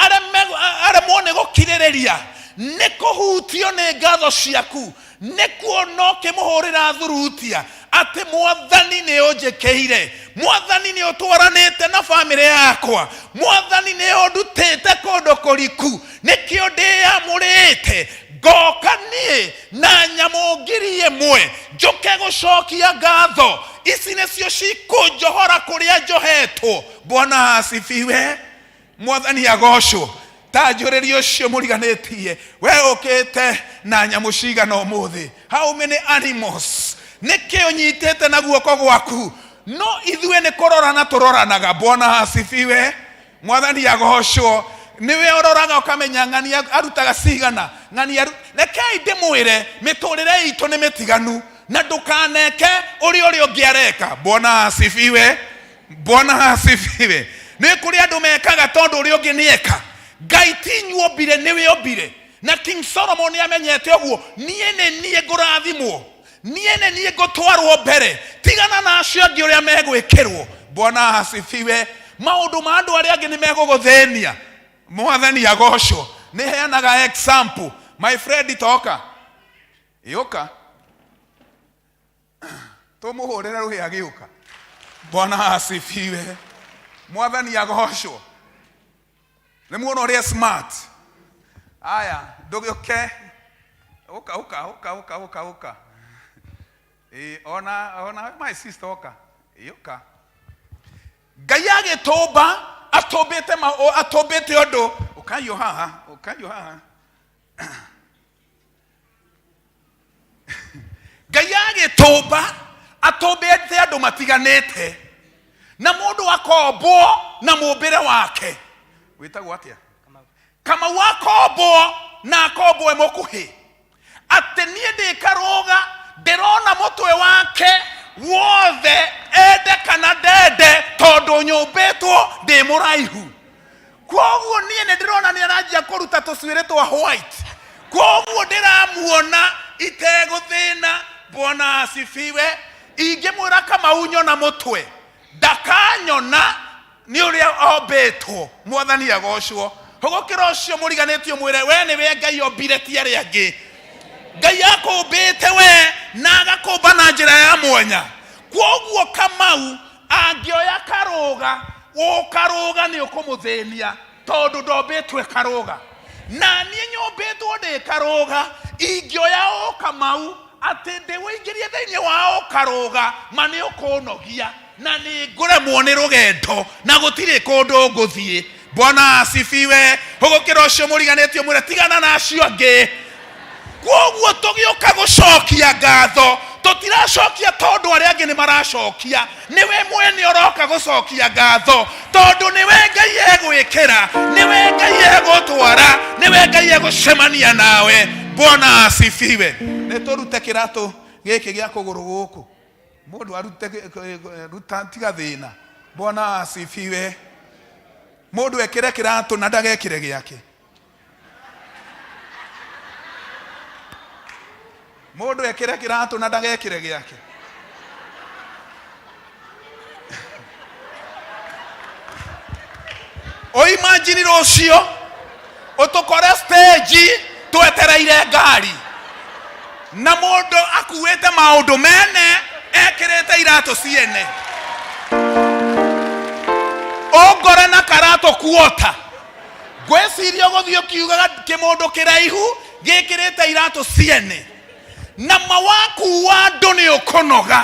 aremwo ni gukirireria nikuhutio ni ngatho ciaku nikuonoke muhurira thurutia ati mwathani ni unjikeire mwathani ni utwaranite na family yakwa mwathani ni undutite kundu kuriku nikio ndiamurite goka nie na nyamugiri imwe njuke gucokia ngatho ici nicio cikunjohora kuria njohetwo Bwana asifiwe mwathani agocwo ta njuririo cio muriganetie we ukite na nyamu cigana umuthi how many animals niki unyitete na guoko gwaku no ithue ni kurorana turoranaga Bwana asifiwe mwathani agocwo niwe ororaga ukamenya ngani arutaga cigana ngani rekei ndimwire miturire itu ni mitiganu na ndukaneke uri ungiareka Bwana asifiwe ni kuri andu mekaga tondu uri ungi nieka Ngai tinyu obire niwe obire na King Solomon amenyete oguo nie ngurathimwo nie ngutwarwo mbere tigana na acio angi uria megwikirwo Bwana asifiwe maundu ma andu aria angi ni meguguthenia mwathani agocwo ni heanaga example my friend toka yoka tumuhurira ruhi agiuka Bwana asifiwe mwathani agocwo ni muono ria smart aya ndugioke uka ona my sister oka yoka Ngai agitumba atombete undu ukayo haha gĩtũmba atũmbĩte andũ matiganĩte na mũndũ akombwo na mũmbĩre wake wĩtagwo atĩa Kamau akombwo na akombwo mũkuhĩ atĩ niĩ ndĩkarũga ndĩrona mũtwe wake wothe ende kana ndende tondũ nyũmbĩtwo ndĩ mũraihu koguo niĩ nĩndĩrona nĩaranjia kũruta tũcuĩrĩ twa white koguo ndĩramuona itegũthĩna. Bwana asifiwe. Ingĩmwĩra Kamau nyona mũtwe ndakanyona nĩ ũrĩa ombĩtwo. Mwathani agocwo. Hũgũkĩra ũcio mũriganĩtio mwĩre we nĩwe Ngai ombire ti arĩa angĩ. Ngai akũmbĩte we na agakũmba na njĩra ya mwanya. Koguo Kamau angĩoya karũga ũkarũga nĩ ũkũmũthĩnia tondũ ndombĩtwe karũga na niĩ nyũmbĩtwo ndĩ karũga. Ingĩoya Kamau atĩ ndĩwĩingĩrie thĩinĩ wa karũga ma nĩ ũkũnogia na nĩ ngũremwo nĩ rũgendo na gũtirĩ kũndũ ngũthiĩ. Bwana asifiwe. Hũgũkĩra ũcio mũriganĩtio mwĩre tigana na acio angĩ. Koguo tũgĩũka gũcokia ngatho tũtiracokia tondũ arĩa angĩ nĩ maracokia. Nĩwe mwene ũroka gũcokia ngatho tondũ nĩwe Ngai egwĩkĩra, nĩwe Ngai egũtwara, nĩwe Ngai egũcemania nawe. Bwana asifiwe. Nĩtũrute kĩratũ gĩkĩ gĩa kũgũrũ gũkũ mũndũ arute ruta tiga thĩna. Bwana asifiwe. Mũndũ ekĩre kĩratũ na ndagekĩre gĩake. Mũndũ ekĩre kĩratũ na ndagekĩre gĩake. Oimagine rũcio ũtũkore stage twetereire ngari na mũndũ akuĩte maũndũ mene ekĩrĩte iratũ ciene. Ongore na karato kuota gwĩciria gũthiĩ kiugaga kĩmũndũ kĩraihu gĩkĩrĩte iratũ ciene na mawaku wa andũ nĩ ũkũnoga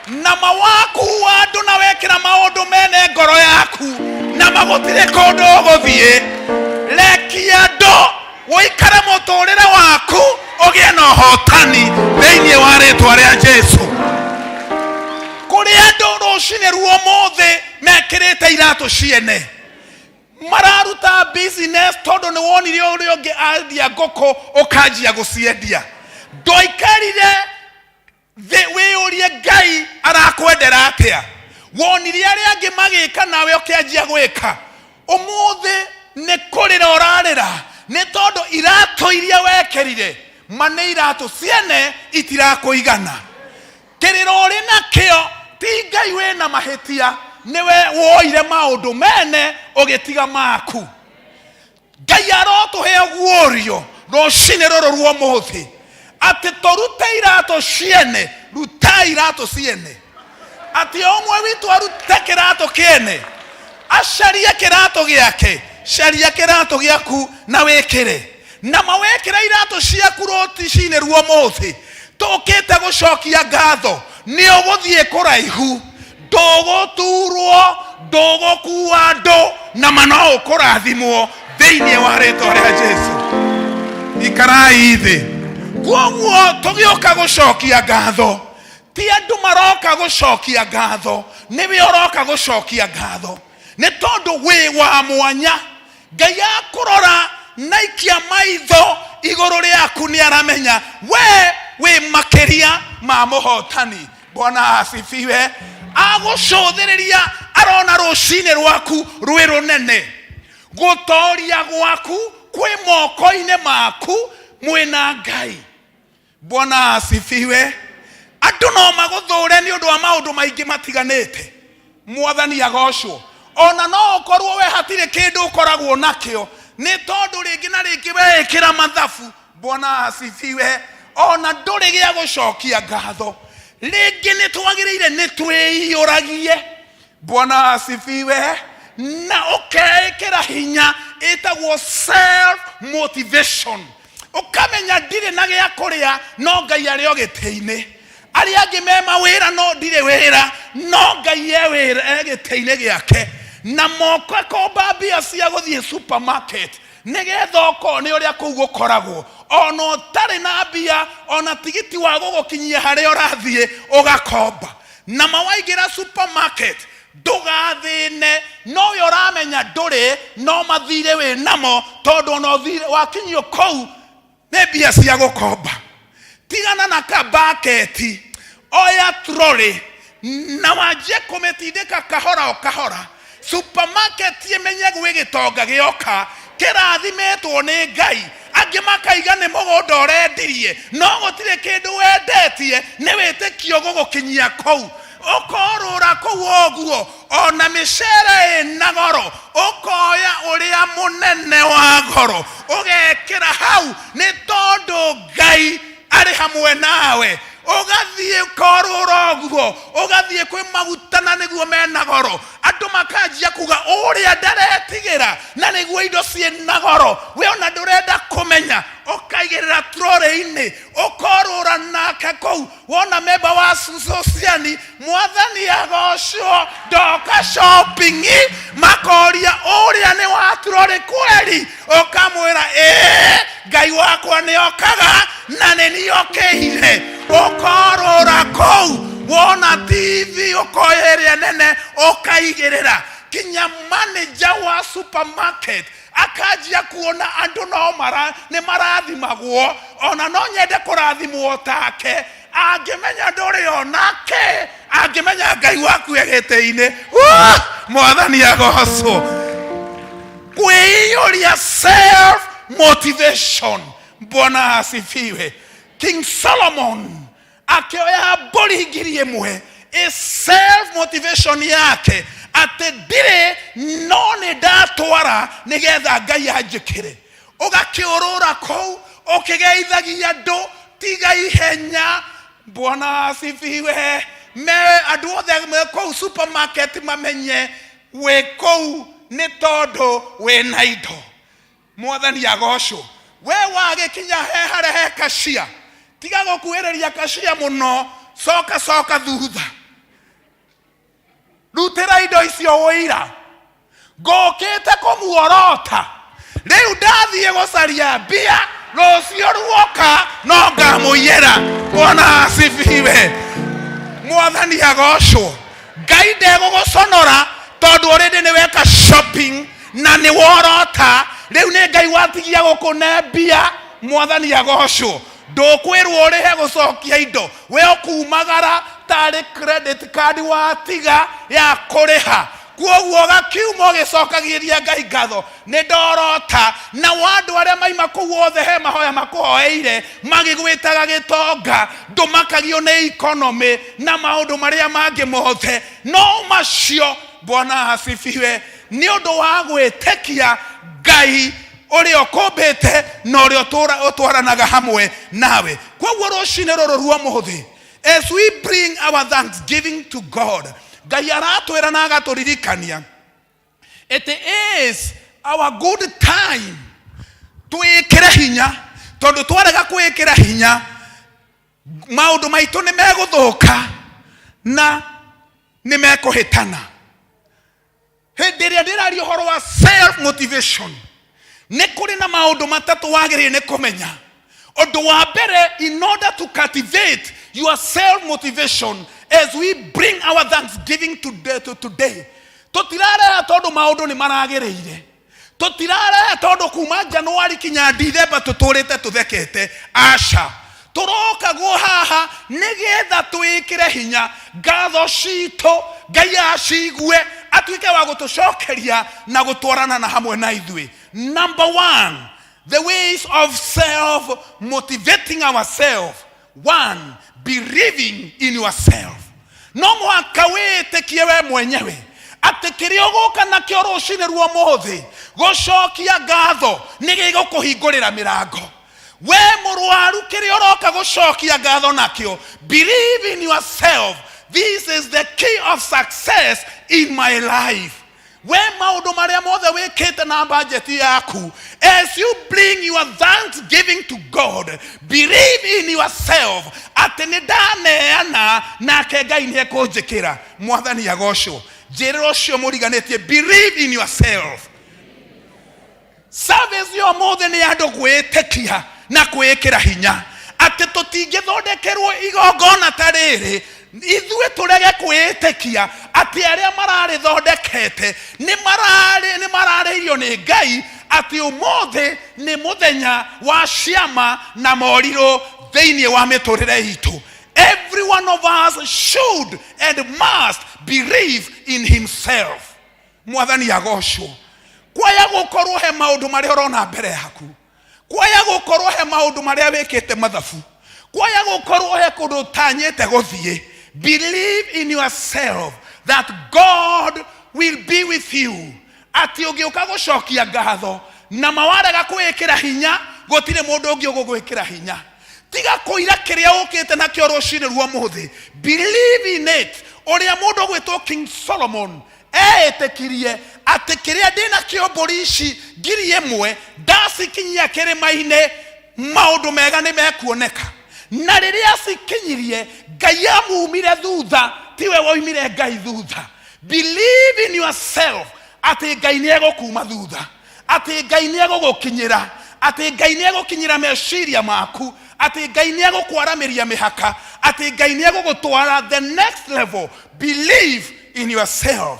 na mawaku wa andũ na wekĩra maũndũ mene ngoro yaku na magũtirĩ kũndũ ũgũthiĩ. Rekia andũ ũikare mũtũrĩre waku ũgĩe na ũhotani thĩinĩ wa rĩĩtwa rĩa Jesũ. Kũrĩ andũ rũcinĩ ruomũthĩ mekĩrĩte iratũ ciene mararuta business tondũ nĩ wonire ũrĩa ũngĩ andia ngũkũ ũkanjia gũciendia. Ndoikarire wĩyũrie Ngai arakwendera atĩa. Wonire arĩa angĩ magĩka nawe ũkĩanjia gwĩka. Ũmũthĩ nĩ kũrĩra ũrarĩra nĩ tondũ iratũ iria wekĩrire ma nĩ iratũ ciene itirakũigana. Kĩrĩra ũrĩ nakĩo ti Ngai wĩna mahĩtia, nĩwe woire maũndũ mene ũgĩtiga maku. Ngai arotũhe guorio rũcinĩ rũrũ ruomũthĩ atĩ tũrute iratũ ciene. Ruta iratũ ciene atĩ ũmwe witũ arute kĩratũ kĩene acarie kĩratũ gĩake. Caria kĩratũ gĩaku na wĩkĩre na mawĩkĩra iratũ ciaku rũcinĩ ruomũthĩ tũkĩte gũcokia ngatho nĩ ũgũthiĩ kũraihu. Ndũgũturwo ndũgũkua andũ na no ũkũrathimwo thĩinĩ wa rĩĩtwa rĩa Jesũ. Ikarai thĩ. Koguo tũgĩũka gũcokia ngatho ti andũ maroka gũcokia ngatho, nĩwe ũroka gũcokia ngatho nĩ tondũ wĩ wa mwanya. Ngai akũrora na ikia maitho igũrũ rĩaku nĩ aramenya we wĩ makĩria ma mũhotani. Bwana asifiwe. Agũcũthĩrĩria arona rũcinĩ rwaku rwĩ rũnene. Gũtoria gwaku kwĩ moko-inĩ maku mwĩna Ngai. Bwana asifiwe. Andũ no magũthũre nĩ ũndũ wa maũndũ maingĩ matiganĩte. Mwathani agocwo. Ona no ũkorwo we hatirĩ kĩndũ ũkoragwo nakĩo nĩ tondũ rĩngĩ na rĩngĩ wekĩra mathabu. Bwana asifiwe. Ona ndũrĩ gĩa gũcokia ngatho. Rĩngĩ nĩ twagĩrĩire nĩ twĩiyũragie. Bwana asifiwe. Na ũkeĩkĩra hinya ĩtagwo self motivation. Ũkamenya ndirĩ na gĩa kũrĩa no Ngai arĩ o gĩtĩ-inĩ. Arĩa angĩ me mawĩra no ndirĩ wĩra no Ngai e gĩtĩ-inĩ gĩake. Na moko akomba mbia cia gũthiĩ supermarket nĩgetha okorwo nĩ ũrĩa kũu gũkoragwo ona ũtarĩ na mbia ona tigiti wa gũgũkinyia harĩa ũrathiĩ ũgakomba. Na mawaingĩra supermarket ndũgathĩne, no ũyũ ũramenya ndũrĩ no mathire wĩ namo, tondũ ona wakinyio kũu nĩ mbia cia gũkomba. Tigana na kabaketi, oya trolley na wanjie kũmĩtindĩka kahora o kahora. Supermarket ĩmenye gwĩgĩtonga gĩoka kĩrathimetwo nĩ Ngai. Angĩ makaiga nĩ mũgũnda ũrendirie, no gũtirĩ kĩndũ wendetie, nĩ wĩtĩkio gũgũkinyia kũu. Ũkorũra kũu ũguo, ona mĩcere ĩna goro, ũkoya ũrĩa mũnene wa goro ũgekĩra hau, nĩ tondũ Ngai arĩ hamwe nawe. Ũgathiĩ korũra ũguo, ũgathiĩ kwĩ maguta na nĩguo mena goro. Andũ makanjia kuga ũrĩa ndaretigĩra na nĩguo indo ciĩna goro, we ona ndũrenda kũmenya. Ũkaigĩrĩra trolley-inĩ, ũkorũra nake kũu. Wona memba wa sociani, Mwathani agocwo, ndoka shopping, makoria ũrĩa nĩ wa trolley kweri. Ũkamwĩra Ngai wakwa nĩ okaga na nĩ niĩ okĩire. Ũkorũra kũu, wona TV ũkoya ĩrĩa nene ũkaigĩrĩra. Kinya manager wa supermarket akajia kuona andũ no nĩ marathimagwo, ona no nyende kũrathimwo take. Angĩmenya ndũrĩ onake, angĩmenya Ngai waku egĩtĩ-inĩ. Mwathani agocwo. Kwĩiyũria self motivation. Bwana asifiwe. King Solomon akioya mbũri ngiri ĩmwe self motivation yake atĩ ndirĩ no nĩ ndatwara nĩgetha Ngai anjĩkĩre. Ũgakĩũrũra kũu ũkĩgeithagia andũ, tiga ihenya. Bwana asifiwe. Andũ othe me kũu supermarket mamenye wĩ kũu nĩ tondũ wĩna indo. Mwathani agocwo. We wagĩkinya he harĩa he cashier, tiga gũkuhĩrĩria cashier mũno, coka thutha. Rutĩra indo icio wĩira. Ngũkĩte kũmuorota, rĩu ndathiĩ gũcaria mbia, rũciũ ruoka no ngamũiyĩra. Bwana asifiwe. Mwathani agocwo. Ngai ndegũgũconora tondũ already nĩ weka shopping na nĩ worota. Rĩu nĩ Ngai watigia gũkũne mbia. Mwathani agocwo. Ndũkwĩrwo ũrĩhe gũcokia indo, we ũkumagara tarĩ credit card watiga ya kũrĩha. Kuoguo gakiuma ũgĩcokagĩria Ngai ngatho, nĩ ndorota. Na andũ arĩa maima kũu othe he mahoya makũhoeire magĩgwĩtaga gĩtonga, ndũmakagio nĩ economy na maũndũ marĩa mangĩ mothe. No macio, Bwana asifiwe, nĩ ũndũ wa gwĩtĩkia Ngai ũrĩa ũkũmbĩte na ũrĩa ũtwaranaga hamwe nawe. Kuoguo rũcinĩ rũrũ rwa mũthĩ, as we bring our thanksgiving to God, Ngai aratwĩra na agatũririkania, it is our good time twĩkĩre hinya, tondũ twarega kwĩkĩra hinya maũndũ maitũ nĩ megũthũka na nĩ mekũhĩtana. Hĩndĩ ĩrĩa ndĩraria ũhoro wa self motivation, nĩ kũrĩ na maũndũ matatũ wagĩrĩire nĩ kũmenya. Ũndũ wa mbere, in order to cultivate your self motivation as we bring our thanksgiving today, tũtirarehe tondũ maũndũ nĩ maragĩrĩire, tũtirarehe tondũ kuma Januari kinya December tũtũrĩte tũthekete. Aca, tũrokagwo haha nĩgetha twĩkĩre hinya ngatho citũ, Ngai acigue, atuĩke wa gũtũcokeria na gũtwarana na hamwe na ithuĩ. Number one, the ways of self-motivating ourselves. One, believing in yourself. No mwaka wĩtĩkie we mwenyewe atĩ kĩrĩa ũgũka nakĩo rũcinĩ rwa mũthĩ gũcokia ngatho nĩ gĩgũkũhingũrĩra mĩrango. We mũrwaru, kĩrĩa ũroka gũcokia ngatho nakĩo, believe in yourself. This is the key of success in my life. We maũndũ marĩa mothe wĩkĩte na budget yaku, as you bring your thanksgiving to God, believe in yourself atĩ nĩ ndaneana nake Ngai nĩ ekũnjĩkĩra. Mwathani agocwo. Njĩrĩra ũcio mũriganĩtie, believe in yourself. Service yo mũthĩ nĩ andũ gwĩtĩkia na kwĩkĩra hinya atĩ tũtingĩthondekerwo igongona ta rĩrĩ ithuĩ tũrege kwĩĩtĩkia atĩ arĩa mararĩthondekete nĩ mararĩirio nĩ Ngai atĩ ũmũthĩ nĩ mũthenya wa ciama na morirũ thĩinĩ wa mĩtũrĩre itũ. Every one of us should and must believe in himself. Mwathani agocwo. Kwaya gũkorwo he maũndũ marĩa ũrona mbere yaku. Kwaya gũkorwo he maũndũ marĩa wĩkĩte mathabu. Kwaya gũkorwo he kũndũ ũtanyĩte gũthiĩ. Believe in yourself that God will be with you. Ati ũngĩũka gũcokia ngatho na mawarega kwĩkĩra hinya gũtirĩ mũndũ ũngĩ ũgũgwĩkĩra hinya. Tiga kũira kĩrĩa ũkĩte nakĩo rũcinĩ rwa mũthĩ. Believe in it. Ũrĩa mũndũ gwĩtwo King Solomon eĩtĩkirie atĩ kĩrĩa ndĩna kĩo mbũri ici 1,000 ndacikinyia kĩrĩma-inĩ maũndũ mega nĩ mekuoneka. Na rĩrĩa cikinyirie Ngai amumire thutha tiwe woimire Ngai thutha. Believe in yourself atĩ Ngai nĩ egũkuma thutha, atĩ Ngai nĩ egũgũkinyĩra, atĩ Ngai nĩ egũkinyĩra meciria maku, atĩ Ngai nĩ egũkwaramĩria mĩhaka, atĩ Ngai nĩ egũgũtwara the next level. Believe in yourself.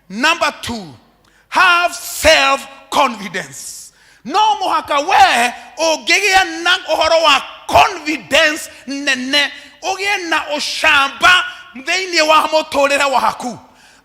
Number 2, have self-confidence. No mũhaka we ũngĩgĩa na ũhoro wa confidence nene, ũgĩe na ũcamba thĩinĩ wa mũtũrĩre waku.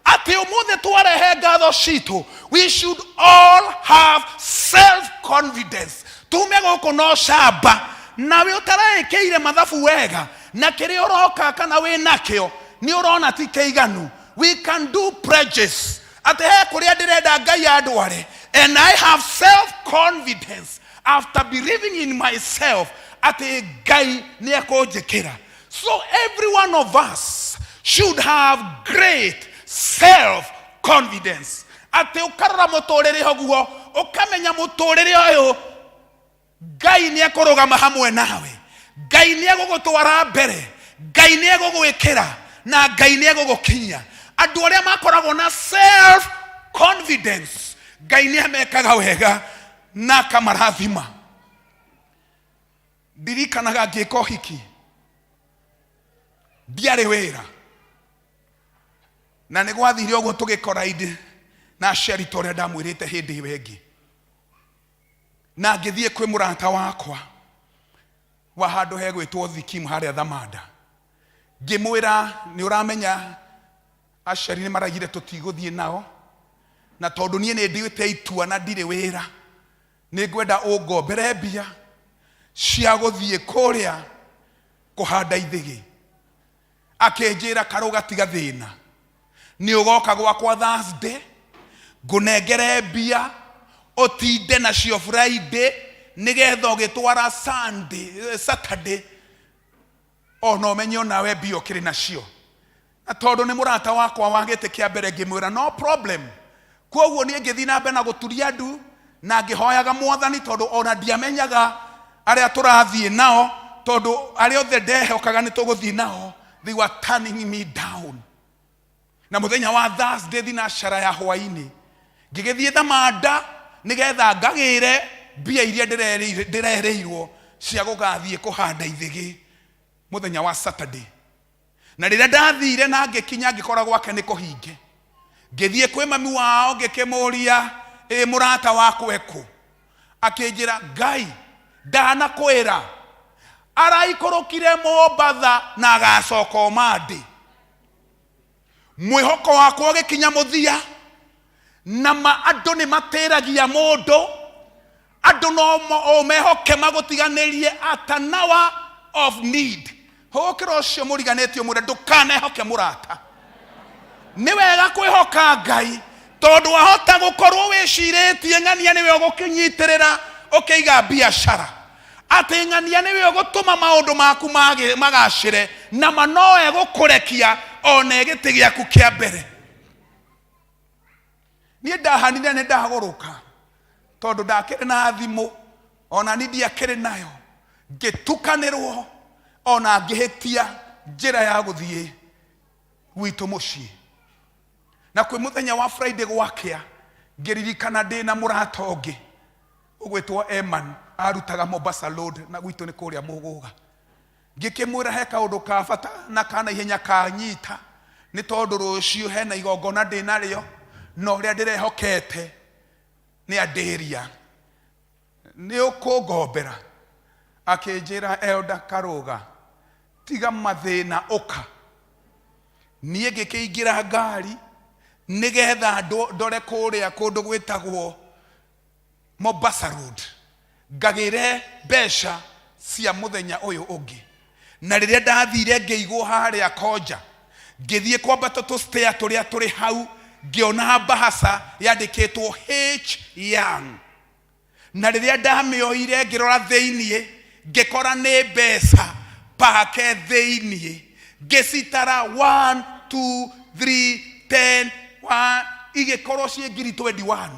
Ati ũmũthĩ twarehe ngatho citũ, we should all have self-confidence. Tume gũkũ no camba na we ũtareĩkĩire mathabu wega na kĩrĩa ũroka kana wĩ nakĩo nĩ ũrona ti kĩiganu. We can do prejudice. Ati he kũrĩa ndĩrenda Ngai andware, and I have self-confidence after believing in myself ati Ngai nĩ ekũnjĩkĩra. So every one of us should have great self-confidence. Ati ukarora mũtũrĩre ũguo ukamenya mũtũrĩre ũyũ Ngai nĩ ekũrũgama hamwe nawe, Ngai nĩ egũgũtwara mbere, Ngai nĩ egũgwĩkĩra na Ngai nĩ egũgũkinyia. Andũ arĩa makoragwo na self-confidence Ngai nĩ amekaga wega na kamarathima. Ndirikanaga ngĩka ũhiki ndiarĩ wĩra na nĩ gwathire ũguo tũgĩkora inde na aciari torĩa ndamwĩrĩte hĩndĩ ĩyo ĩngĩ, na ngĩthiĩ kwĩ mũrata wakwa wa handũ hegwĩtwo Thikim harĩa Thamanda. Ngĩmwĩra nĩ ũramenya aciari nĩ maragire tũtigũthiĩ nao, na tondũ niĩ nĩ ndĩte itua na ndirĩ wĩra nĩ ngwenda ũngombere mbia cia gũthiĩ kũrĩa kũhanda ithĩgĩ. Akĩnjĩra Karũga tiga thĩna, nĩ ũgoka gwakwa Thursday ngũnengere mbia ũtinde nacio Friday nĩgetha ũgĩtwara Saturday ona ũmenye onawe mbia ũkĩrĩ nacio. Na tondũ nĩ mũrata wakwa wa gĩtĩ kĩa mbere ngĩmwĩra no problem. Kwoguo niĩ ngĩthiĩ na mbere na gũturia ndu na ngĩhoyaga Mwathani tondũ ona ndiamenyaga arĩa tũrathiĩ nao, tondũ arĩa othe ndehokaga nĩ tũgũthiĩ nao they were turning me down. Na mũthenya wa Thursday thinacara ya hwainĩ ngĩgĩthiĩ Thamanda nĩgetha ngagĩre mbia iria ndĩrereirwo cia gũgathiĩ kũhanda ithĩgĩ mũthenya wa Saturday. Na rĩrĩa ndathire na ngĩkinya ngĩkora gwake nĩ kũhinge, ngĩthiĩ kwĩ mami wao ngĩkĩmũria mũrata wakwa ekũ, akĩnjĩra Ngai ndanakwĩra araikũrũkire Mombatha na agacoka ũmandĩ. Mwĩhoko wakwa ũgĩkinya mũthia na andũ nĩ matĩragia mũndũ, andũ no mehoke magũtiganĩrie at an hour of need. Hũkĩra ũcio mũriganĩtio mũndũ ndũkanehoke mũrata. Nĩ wega kwĩhoka Ngai tondũ wahota gũkorwo wĩcirĩtie ng'ania nĩwe ũgũkĩnyitĩrĩra ũkĩiga biacara, atĩ ng'ania nĩwe ũgũtũma maũndũ maku magacĩre na no egũkũrekia ona gĩtĩ gĩaku kĩa mbere. Niĩ ndahanire nĩ ndagũrũka tondũ ndakĩrĩ na thimũ ona niĩ ndiakĩrĩ nayo, ngĩtukanĩrwo ona ngĩhĩtia njĩra ya gũthiĩ gwitũ mũciĩ. Na kwĩ mũthenya wa Friday gwakĩa ngĩririkana ndĩ na mũrata ũngĩ ũgwĩtwo Eman arutaga Mombasa Road na gwitũ nĩ kũrĩa Mũgũga. Ngĩkĩmwĩra he kaũndũ ka bata na kana ihenya kanyita nĩ tondũ rũciũ hena igongona ndĩ narĩo na ũrĩa ndĩrehokete nĩ andĩria nĩ ũkũngombera. Akĩnjĩra Elder Karũga, tiga mathĩna ũka. Niĩ ngĩkĩingĩra ngari nĩgetha ndore kũrĩa kũndũ gwĩtagwo Mombasa Road, ngagĩre mbeca cia mũthenya ũyũ ũngĩ. Na rĩrĩa ndathire ngĩigwo harĩa Koja, ngĩthiĩ kwambata tũstair tũrĩa tũrĩ hau, ngĩona mbahaca yandĩkĩtwo H Young. Na rĩrĩa ndamĩoire ngĩrora thĩiniĩ, ngĩkora nĩ mbeca pake thĩiniĩ. Ngĩcitara 1 2 3 10 1 igĩkorwo ciĩ ngiri 21.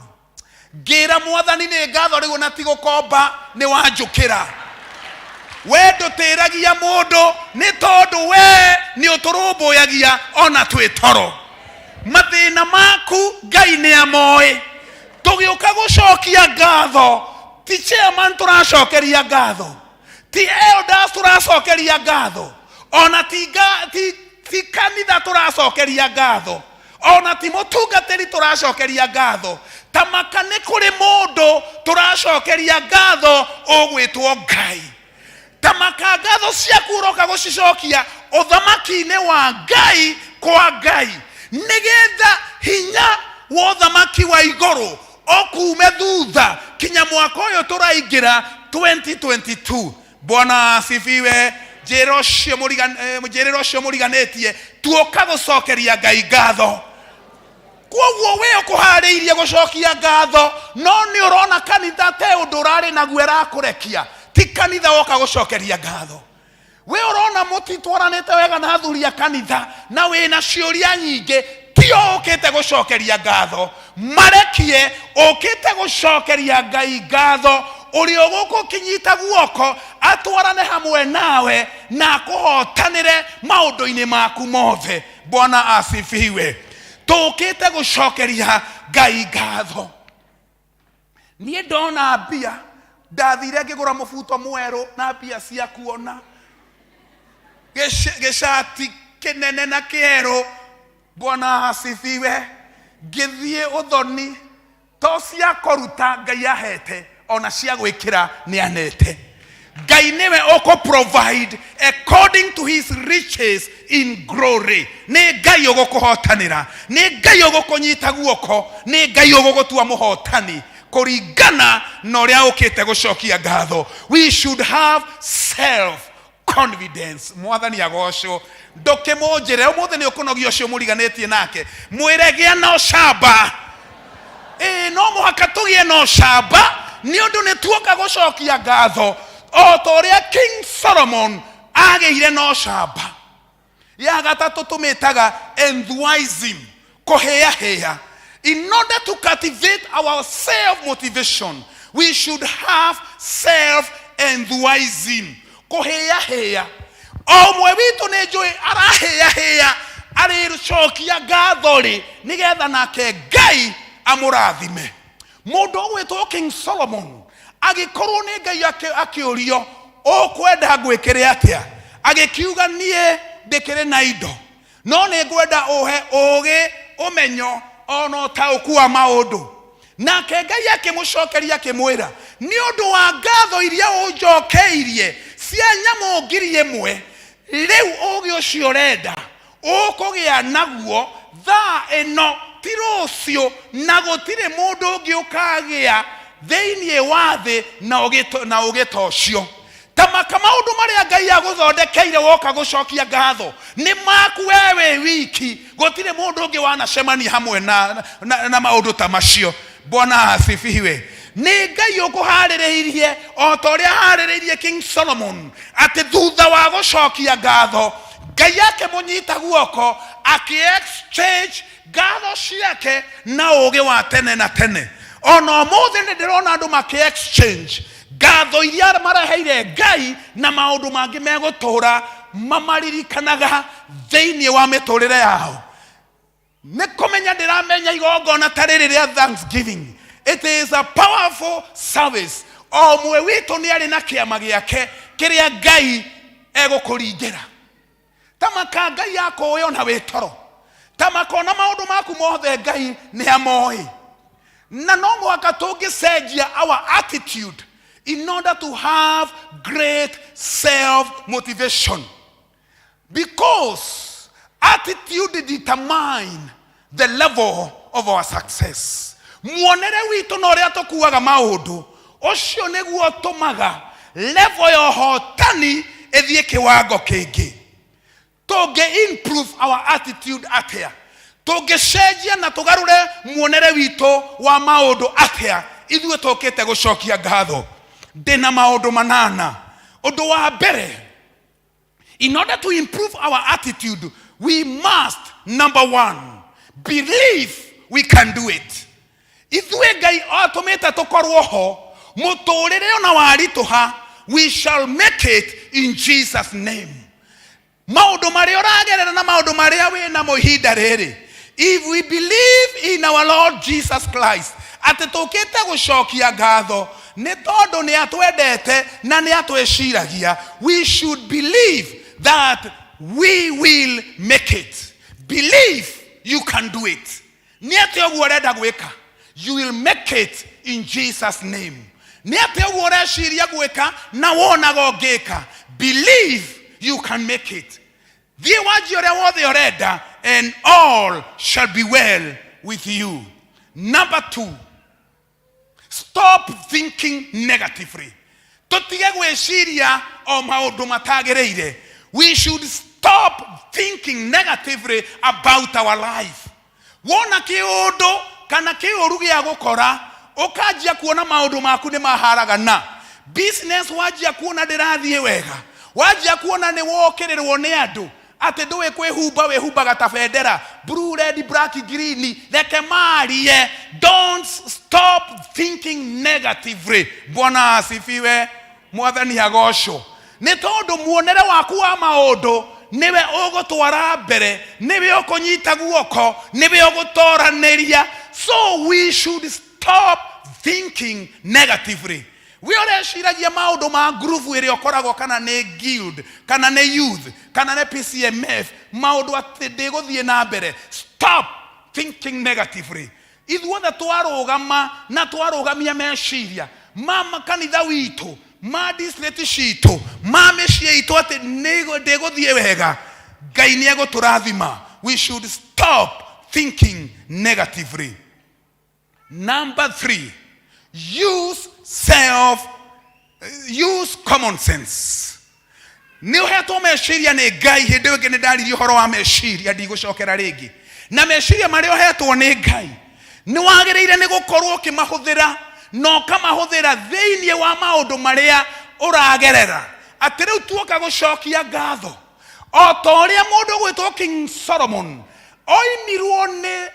Ngĩra Mwathani nĩ ngatho rĩu na ti gũkomba nĩ wanjũkĩra. We ndũtĩragia mũndũ nĩ tondũ we nĩ ũtũrũmbũyagia ona twĩ toro. Mathĩna maku Ngai nĩ amoĩ. Tũgĩũka gũcokia ngatho, ti chairman tũracokeria ngatho, ti elders tũracokeria ngatho, ona ti kanitha tũracokeria ngatho, ona ti mũtungatĩri tũracokeria ngatho. Tamaka nĩ kũrĩ mũndũ tũracokeria ngatho ũgwĩtwo Ngai. Tamaka ngatho ciaku ũroka gũcicokia ũthamaki-inĩ wa Ngai kwa Ngai, nĩgetha hinya wa ũthamaki wa igũrũ okume thutha kinya mwaka ũyũ tũraingĩra 2022. Bwana asifiwe. Njĩra ũcio mũriganĩtie tuoka gũcokeria Ngai ngatho. Kwoguo we ũkũharĩirie gũcokia ngatho, no nĩ ũrona kanitha te ũndũ ũrarĩ naguo arakũrekia, ti kanitha woka gũcokeria ngatho. We ũrona mũtitwaranĩte wega na athuri a kanitha na wĩna ciũria nyingĩ, ti ũkĩte gũcokeria ngatho. Marekie ũkĩte gũcokeria Ngai ngatho, ũrĩa ũgũkũkinyita guoko atwarane hamwe nawe na kũhotanĩre maũndũ-inĩ maku mothe. Bwana asifiwe. Tũkĩte gũcokeria Ngai ngatho. Niĩ ndona mbia, ndathire ngĩgũra mũbuto mwerũ na mbia cia kuona, gĩcati kĩnene na kĩerũ. Bwana asifiwe. Ngĩthiĩ ũthoni, to cia kũruta Ngai ahete, ona cia gwĩkĩra nĩ anete. Ngai nĩwe ũkũ provide according to his riches in glory. Nĩ Ngai ũgũkũhotanĩra, nĩ Ngai ũgũkũnyita guoko, nĩ Ngai ũgũgũtua mũhotani kũringana na ũrĩa ũkĩte gũcokia ngatho. We should have self confidence. Mwathani agocwo. Ndũkĩmũnjĩre ũmũthĩ nĩ ũkũnogia ũcio mũriganĩtie nake, mwĩre gĩa na ũcamba. No mũhaka tũgĩe na ũcamba nĩ ũndũ nĩ tuoka gũcokia ngatho o ta ũrĩa King Solomon agĩire na ũcamba. Ya gatatũ tũmĩtaga enthusiasm, kũhĩahĩa. In order to cultivate our self motivation, we should have self enthusiasm, kũhĩahĩa. O mwe witũ nĩ njũĩ arahĩahĩa, arĩcokia ngatho rĩ nĩgetha nake Ngai amũrathime. Mũndũ ũgwĩtwo King Solomon agĩkorwo nĩ Ngai akĩũrio, ũkwenda ngwĩkĩre atĩa? Agĩkiuga niĩ ndĩkĩrĩ na indo, no nĩ ngwenda ũhe ũgĩ, ũmenyo ona ũtaũku wa maũndũ. Nake Ngai akĩmũcokeria akĩmwĩra, nĩ ũndũ wa ngatho iria ũnjokeirie cia nyamũ ngiri ĩmwe, rĩu ũgĩ ũcio ũrenda ũkũgĩa naguo thaa ĩno ti rũciũ, na gũtirĩ mũndũ ũngĩ ũkagĩa thĩiniĩ wa thĩ na ũgĩ ta ũcio. Tamaka maũndũ marĩa Ngai agũthondekeire woka gũcokia ngatho nĩ maku wewe wiki, gũtirĩ mũndũ ũngĩ wanacemania hamwe na maũndũ ta macio. Bwana asifiwe. Nĩ Ngai ũkũharĩrĩirie o ta ũrĩa harĩrĩirie King Solomon, atĩ thutha wa gũcokia ngatho Ngai akĩmũnyita guoko akĩ-exchange ngatho ciake na ũgĩ wa tene na tene. Ona ũmũthĩ nĩ ndĩrona andũ makĩ-exchange ngatho iria mareheire Ngai na maũndũ mangĩ megũtũũra mamaririkanaga thĩiniĩ wa mĩtũrĩre yao. Nĩ kũmenya ndĩramenya igongona ta rĩrĩ rĩa Thanksgiving. It is a powerful service. o mwe witũ nĩ arĩ na kĩama gĩake kĩrĩa Ngai egũkũringĩra. Tamaka Ngai akũũĩ na wĩ toro. Tamaka na maũndũ maku mothe Ngai nĩ amoĩ. Na no mũhaka tũngĩcenjia our attitude in order to have great self-motivation. Because attitude determines the level of our success. Muonere witũ na ũrĩa tũkuaga maũndũ, ũcio nĩguo ũtũmaga level ya ũhotani ĩthiĩ kĩwango kĩngĩ. Tũngĩ improve our attitude atĩa, tũngĩcenjia na tũgarũre muonere witũ wa maũndũ atĩa, ithuĩ tũkĩte gũcokia ngatho. Ndĩna maũndũ manana. Ũndũ wa mbere, in order to improve our attitude, we must, number one, believe we can do it. Ithuĩ Ngai atũmĩte tũkorwo ho, mũtũũrĩre ona waritũha, we shall make it in Jesus' name. Maũndũ marĩa ũragerera na maũndũ marĩa wĩna mo ihinda rĩrĩ, if we believe in our Lord Jesus Christ, atĩ tũkĩte gũcokia ngatho nĩ tondũ nĩ atwendete na nĩ atwĩciragia, we should believe that we will make it. Believe you can do it. Nĩ atĩ ũguo ũrenda gwĩka, you will make it in Jesus' name. Nĩ atĩ ũguo ũreciria gwĩka na wonaga ũngĩka, believe you can make it. Thiĩ wanjie ũrĩa wothe ũrenda, and all shall be well with you. Number two, stop thinking negatively. Tũtige gwĩciria o maũndũ matagĩrĩire. We should stop thinking negatively about our life. Wona kĩũndũ kana kĩũru gĩa gũkora, ũkanjia kuona maũndũ maku nĩ maharagana. Business wanjia kuona ndĩrathiĩ wega, wanjia kuona nĩ wokĩrĩrwo nĩ andũ, atĩ ndũĩ kwĩhumba wĩhumbaga ta bendera, blue, red, black, green, reke marie. Don't stop thinking negatively. Bwana asifiwe, mwathani agocwo. Nĩ tondũ muonere waku wa maũndũ niwe ũgũtwara mbere, niwe ũkũnyita guoko, niwe ũgũtoranĩria. So we should stop thinking negatively. We ũreciragia maũndũ ma group ĩrĩa ũkoragwo, kana nĩ guild, kana nĩ youth, kana nĩ P.C.E.A, maũndũ atĩ ndĩgũthiĩ na mbere. Stop thinking negatively. Ithuothe twarũgama na twarũgamia meciria ma makanitha witũ, ma district citũ, ma mĩciĩ itũ atĩ ndĩgũthiĩ wega, Ngai nĩ egũtũrathima. We should stop thinking negatively. Number three, use common sense. Nĩ ũhetwo meciria nĩ Ngai. Hĩndĩ ĩngĩ nĩ ndaririe ũhoro wa meciria, ndigũcokera rĩngĩ. Na meciria marĩa ũhetwo nĩ Ngai, nĩ wagĩrĩire nĩ gũkorwo ũkĩmahũthĩra, na ũkamahũthĩra thĩinĩ wa maũndũ marĩa ũragerera. Atĩ rĩu tuoka gũcokia ngatho, o ta ũrĩa mũndũ gwĩtwo King Solomon oimirwo nĩ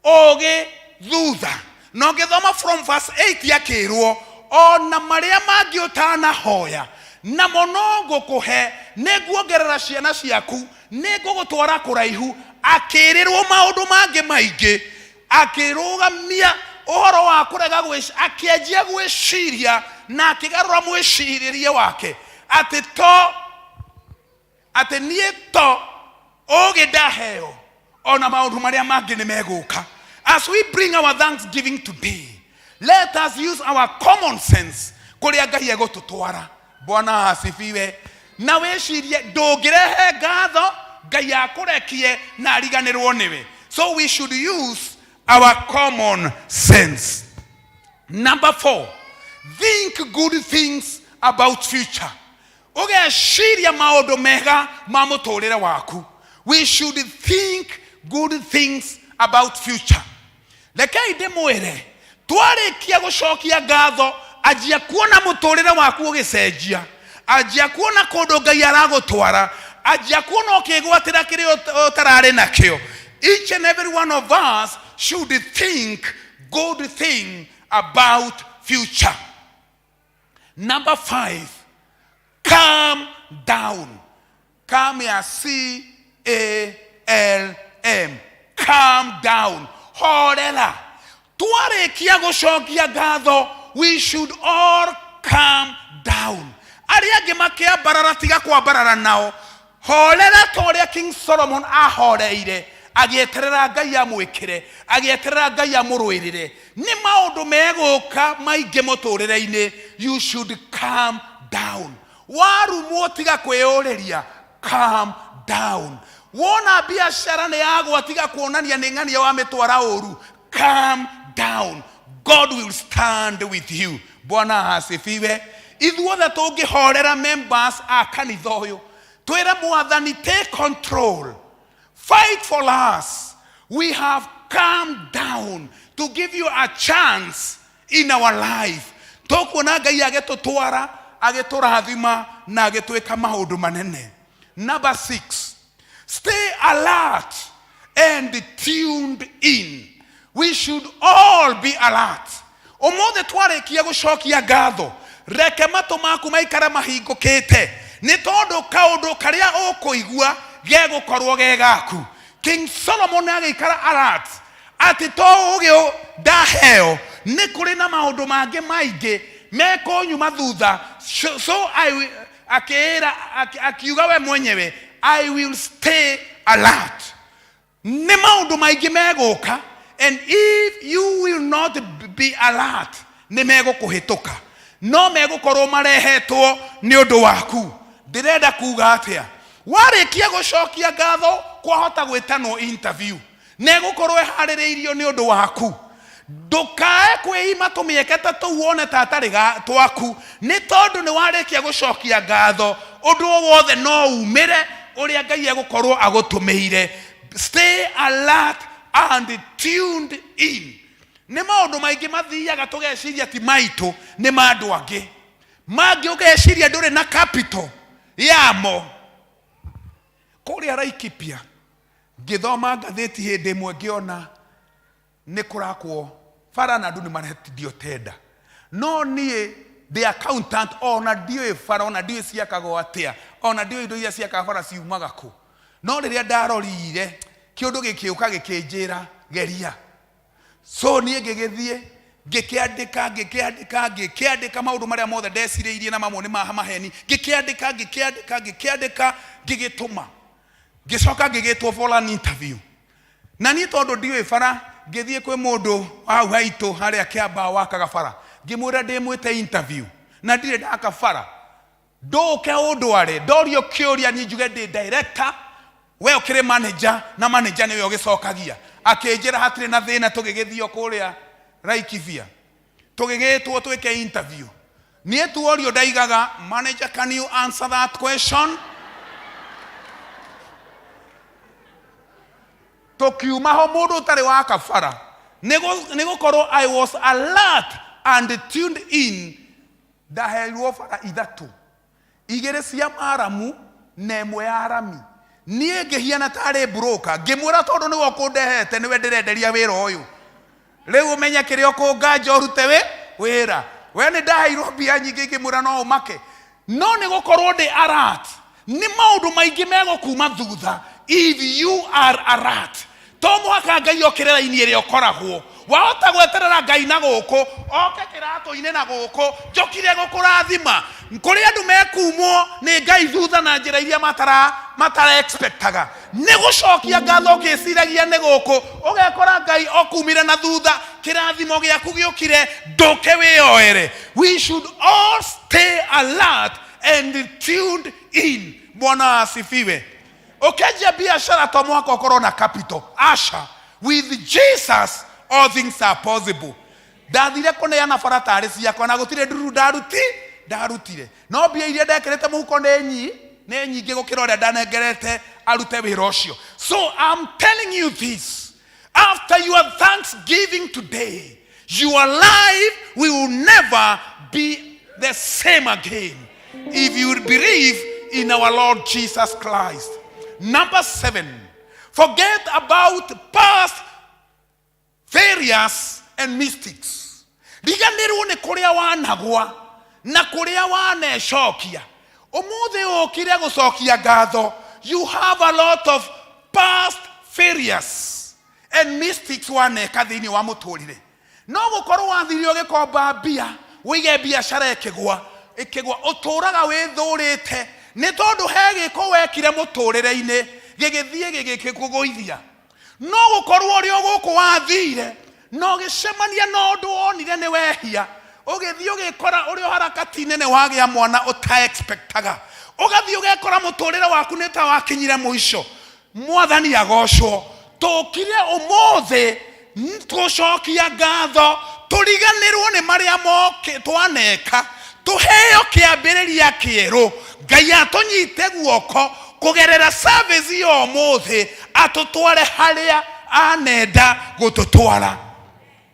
ũgĩ thutha, na ũngĩthoma from verse 8 akĩrwo ona marĩa mangĩ ũtanahoya namo no ngũkũhe, nĩnguongerera ciana ciaku, nĩngũgũtwara kũraihu. Akĩrĩrwo maũndũ mangĩ maingĩ, akĩrũgamia ũhoro wa kũrega akĩanjia gwĩciria na akĩgarũra mwĩcirĩrie wake atĩ niĩ to ũgĩ ndaheo, ona maũndũ marĩa mangĩ nĩ megũka. As we bring our thanksgiving today, let us use our common sense kũrĩa Ngai egũtũtwara. Bwana asifiwe. Na wĩcirie ndũngĩrehe ngatho Ngai akũrekie na ariganĩrwo nĩwe. So we should use our common sense. Number four, think good things about future. Ũgeciria maũndũ mega ma mũtũũrĩre waku. We should think good things about future. Rekei ndĩmwĩre, twarĩkia gũcokia ngatho, anjia kuona mũtũũrĩre waku ũgĩcenjia, anjia kuona kũndũ Ngai aragũtwara, anjia kuona ũkĩgwatĩra kĩrĩa ũtararĩ nakĩo. Each and every one of us should think good thing about future. Number five, calm down. Calm ya C-A-L-M. Calm down. Horela. Twarĩkia gũcokia ngatho, we should all calm down. Aria gemakia barara tiga kwa barara nao. Horera toria King Solomon ahoreire. Agieterera Ngai amwikire, agieterera Ngai amurwirire. Ni maundu meguka maingi muturire-ini. You should calm down. Warumwo tiga kwiyuriria, calm down. Wona biashara ni yagwa tiga kuonania ni ng'ania wa mitwara uru, calm down. God will stand with you. Bwana asifiwe. Ithuothe tungihorera members a kanitha uyu, twire Mwathani take control, fight for us. We have calmed down to give you a chance in our life. Tokuona Ngai agitutwara, agiturathima na agitwika maundu manene. Number 6, stay alert and tuned in. We should all be alert. Omothe twarekia gucokia ngatho, reke matu maku maikara mahingukite, ni tondu kaundu karia ukuigua gegukorwo gegaku. King Solomon agikara alert ati to ugio ndaheo ni kuri na maundu mangi maingi meko nyuma thutha. So akiuga we mwenyewe, I will stay alert. Ni maundu maingi meguka, and if you will not be alert, ni megukuhituka, no megukorwo marehetwo ni undu waku. Ndirenda kuga atia, warikia gucokia ngatho kwahota gwitanwo interview, negukorwo haririirio ni undu waku. Ndukae kwima tumiekete tuwone tatari twaku, ni tondu ni warikia gucokia ngatho undu wothe no umire uria Ngai egukorwo agutumiire. Stay alert and tuned in. Ni maundu maingi mathiaga tugeciria ti maitu, ni mandu angi mangi ugeciria nduri na capital yamo. Kuria Laikipia ngithoma ngatheti hindi imwe ngiona ni kurakwo fara na andu ni maretidio tenda, no nie the accountant ona dio fara ona dio ciakagwo atia, ona dio indo iria ciakaga fara ciumaga ku. No riria ndarorire kiundu gikiuka gikinjira geria, so nie ngigithie ngikiandika maundu maria mothe ndeciriirie na mamwe ni maheni, ngikiandika ngigituma, ngicoka ngigitwo for an interview. Na ni tondu ndiwe fara ngithie kwi mundu au haitu haria kiamba wakaga fara, ngimwira ndimwite interview na ndire ndaka fara, nduke undware ndorio kiuria ni njuge ndi director, we ukire manager na manager niwe ugicokagia. Akinjira hatire na thina, tugigithio kuria Laikipia, tugigitwo twike interview. Nie tuorio ndaigaga, manager, can you answer that question? Tukiuma ho mundu utari wa kafara, nigukorwo I was alert and tuned in. Ndaheirwo fara ithatu, igiri cia maramu na emwe ya arami. Nie ngihiana tari broker, ngimwira tondu ni wakundehete niwe ndirenderia wira uyu, riu umenya kiri okunganja urute wira. We ni ndaheirwo mbia nyingi ngimwira no umake, no ni gukorwo ndi alert. Ni maundu maingi megukuma thutha. If you are alert, to mwaka Ngai okire raini iri okoragwo, wahota gweterera Ngai na guku oke kiratu-ini na guku njokire gukurathima. Kuri andu mekumwo ni Ngai thutha na njira iria matara expectaga, ni gucokia ngatho ngiciragia ni guku ugekora Ngai okumire na thutha, kirathimo giaku giukire, nduke wioere. We should all stay alert and tuned in. Bwana asifiwe. Ukeja biashara to mwaka ukorwo na capital, asha, with Jesus all things are possible. Ndathire kuneana faratari ciakwa na gutire nduru ndarutire, no bia iria ndekerete muhuko ni nyingi gukira uria ndanengerete arute wira ucio. So I'm telling you this, after your thanksgiving today, your life will never be the same again if you believe in our Lord Jesus Christ. Number 7, forget about past failures and mistakes. Riganirwo ni kuria wanagwa na kuria wanecokia. Umuthe ukire gucokia ngatho, you have a lot of past failures and mistakes waneka thiini wa muturire. No gukorwo wathirio gikomba mbia wige biashara ikigwa uturaga withurite ni tondu he giko wekire muturire-ini gigithie gigikugoithia no gukorwo uri guku wathire no gicemania no ndu onire ni wehia ugithie ugikora uri harakati-ini ni wagia mwana uta expectaga ugathie ugekora muturire waku ni ta wakinyire muico. Mwathani agocwo tukire umuthi tucokia ngatho turiganirwo ni maria moke twaneka tuheo kiambiriria kieru Ngai atunyite guoko kugerera service yo muthi atutware haria anenda gututwara.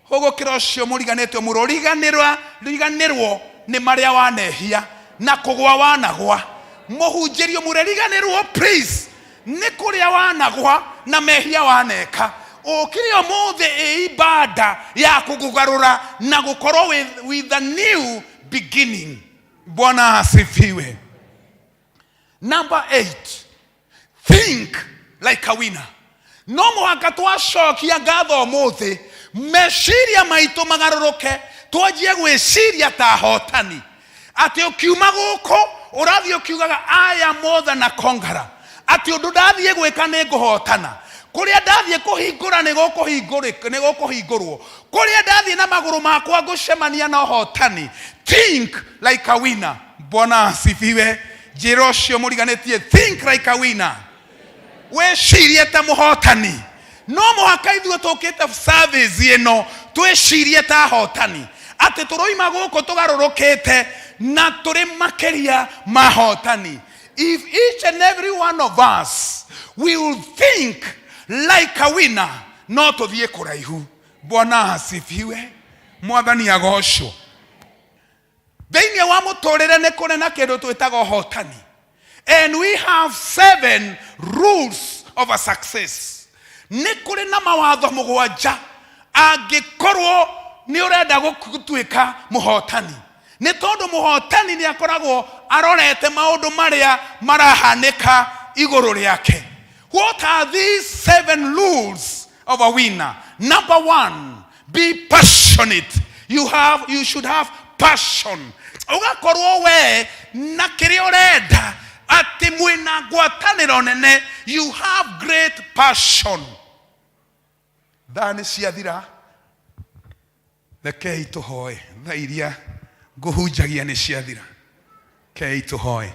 Hugukira ucio muriganitwe muroriganirwo ni maria wanehia na kugwa wanagwa muhunjirio mureriganirwo please ni kuria wanagwa na mehia waneka ukirio muthi ibada ya kugugarura na gukorwo with a new beginning. Bwana asifiwe. Number 8, think like a winner. No muhaka twacokia ngatho muthi meciria maitu magaruruke twanjie gwiciria ta hotani ati ukiuma guku urathie ukiugaga I am more than a conqueror ati undu ndathie gwika ni nguhotana kuria ndathie kuhingura ni gukuhingurwo kuria ndathie na maguru makwa ngucemania na hotani. Think like a winner. Bwana asifiwe. Jirocio muriganetie think like a winner. Wecirie ta muhotani. No muhaka ithuĩ tukite service ino twicirie ta hotani ati turoima guku tugarurukite na turi makeria mahotani. If each and every one of us will think like a winner, no tuthie kuraihu. Bwana asifiwe. Mwathani agocwo. Thĩinĩ wa mũtũrĩre nĩ kũrĩ na kĩndũ twĩtaga ũhotani. And we have 7 rules of a success. Nĩ kũrĩ na mawatho mũgwanja angĩkorwo nĩ ũrenda gũtuĩka mũhotani. Nĩ tondũ mũhotani nĩ akoragwo arorete maũndũ marĩa marahanĩka igũrũ rĩake. What are these 7 rules of a winner? Number 1, be passionate. You should have passion. Ugakorwo we na kiri urenda ati mwina ngwataniro nene. You have great passion. Thani ciathira rekei tuhoe tha iria nguhunjagia ni ciathira. Kei tuhoe.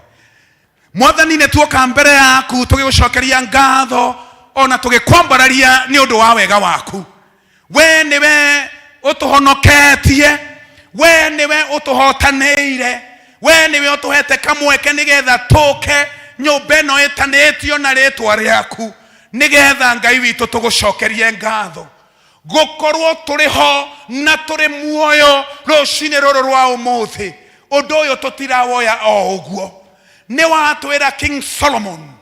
Mwathani nĩ tuoka mbere yaku tugigucokeria ngatho ona tugikwambararia ni undu wa wega waku. We niwe utuhonoketie, we niwe utuhotanĩire, we niwe utuhete kamweke nigetha tuke nyũmba ĩno ĩtanĩtio na rĩtwa rĩaku nigetha Ngai witũ tugucokerie ngatho gukorwo turi ho na turi muoyo rũcinĩ rũrũ rwa ũmũthĩ. Ũndũ ũyũ tũtirawoya o ũguo. Nĩ watwĩra King Solomon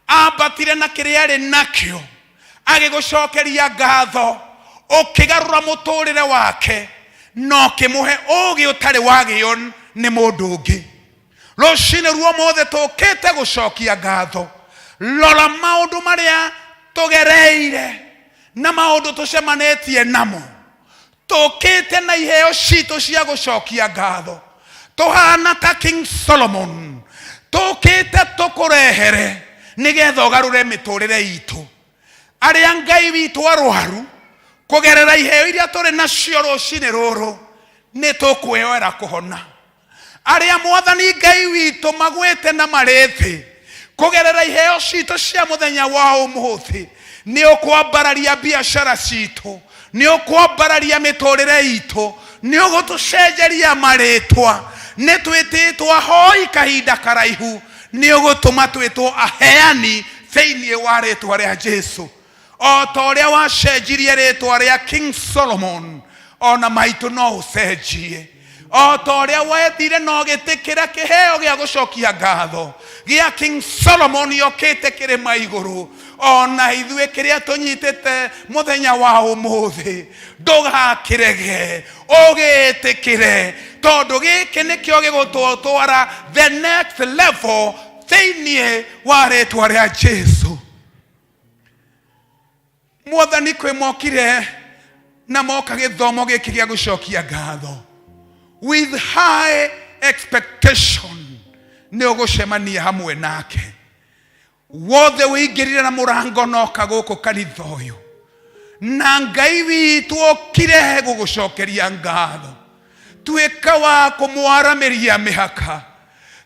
ambatire na kĩrĩa arĩ nakĩo agĩgũcokeria ngatho ũkĩgarũra mũtũrĩre wake no kĩmũhe ũũgĩ ũtarĩ wagĩo nĩ mũndũ ũngĩ. Rũcinĩ ruo mothe tũkĩte gũcokia ngatho. Rora maũndũ marĩa tũgereire na maũndũ tũcemanĩtie namo. Tũkĩte na iheo citũ cia gũcokia ngatho. Tũhana ta King Solomon. Tũkĩte tũkũrehere nigetha ũgarũre mĩtũrĩre itũ. Arĩa Ngai witũ arwaru kugerera iheo iria tũrĩ nacio rũcinĩ rũrũ nĩ tũkwĩyoera kũhona. Arĩa Mwathani Ngai witũ magwĩte na marĩ thĩ kugerera iheo citũ cia mũthenya wa ũmũthĩ nĩ ũkwambararia biacara citũ, nĩ ũkwambararia mĩtũrĩre itũ, nĩ ũgũtũcenjeria marĩtwa. Nĩ twĩtĩtwo ahoi kahinda karaihu, nĩ ũgũtũma twĩtwo aheani thĩinĩ wa rĩtwa rĩa Jesũ. O ta ũrĩa wacenjirie rĩtwa rĩa King Solomon, ona maitũ no ũcenjie. O ta ũrĩa wethire na ũgĩtĩkĩra kĩheo gĩa gũcokia ngatho gĩa King Solomon yokĩte kĩrĩma igũrũ, ona ithuĩ kĩrĩa tũnyitĩte mũthenya wa ũmũthĩ ndũgakĩrege, ũgĩtĩkĩre, tondũ gĩkĩ nĩkĩo gĩgũtwara the next level thĩinĩ wa rĩtwa rĩa Jesũ. Mwathani kwĩ mokire na moka gĩthomo gĩkĩ gĩa gũcokia ngatho. with high expectation nĩ ũgũcemania hamwe nake. Wothe wĩingĩrire na mũrango noka gũkũ kanitha ũyũ, na Ngai witũ okire gũgũcokeria ngatho. Tuĩka wa kũmwaramĩria mĩhaka,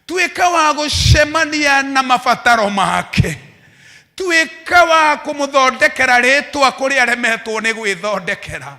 tuĩka wa gũcemania na mabataro make, tuĩka wa kũmũthondekera rĩtwa kũrĩa aremetwo nĩ gwĩthondekera.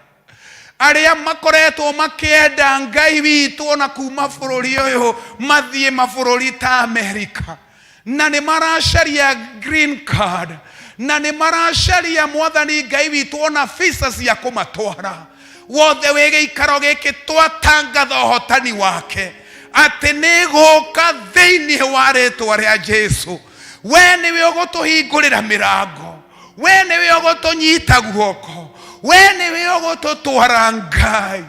Arĩa makoretwo makĩenda Ngai witũ na kuma bũrũri ũyũ mathiĩ mabũrũri ta Amerika, na nĩ maracaria green card, na nĩ maracaria Mwathani Ngai witũ na visa cia kũmatwara. Wothe wĩ gĩikaro gĩkĩ twatangatha ũhotani wake atĩ nĩ gũka thĩinĩ wa rĩtwa rĩa Jesũ. We nĩwe ũgũtũhingũrĩra mĩrango, we nĩwe ũgũtũnyita guoko, we nĩwe ũgũtũtwara Ngai.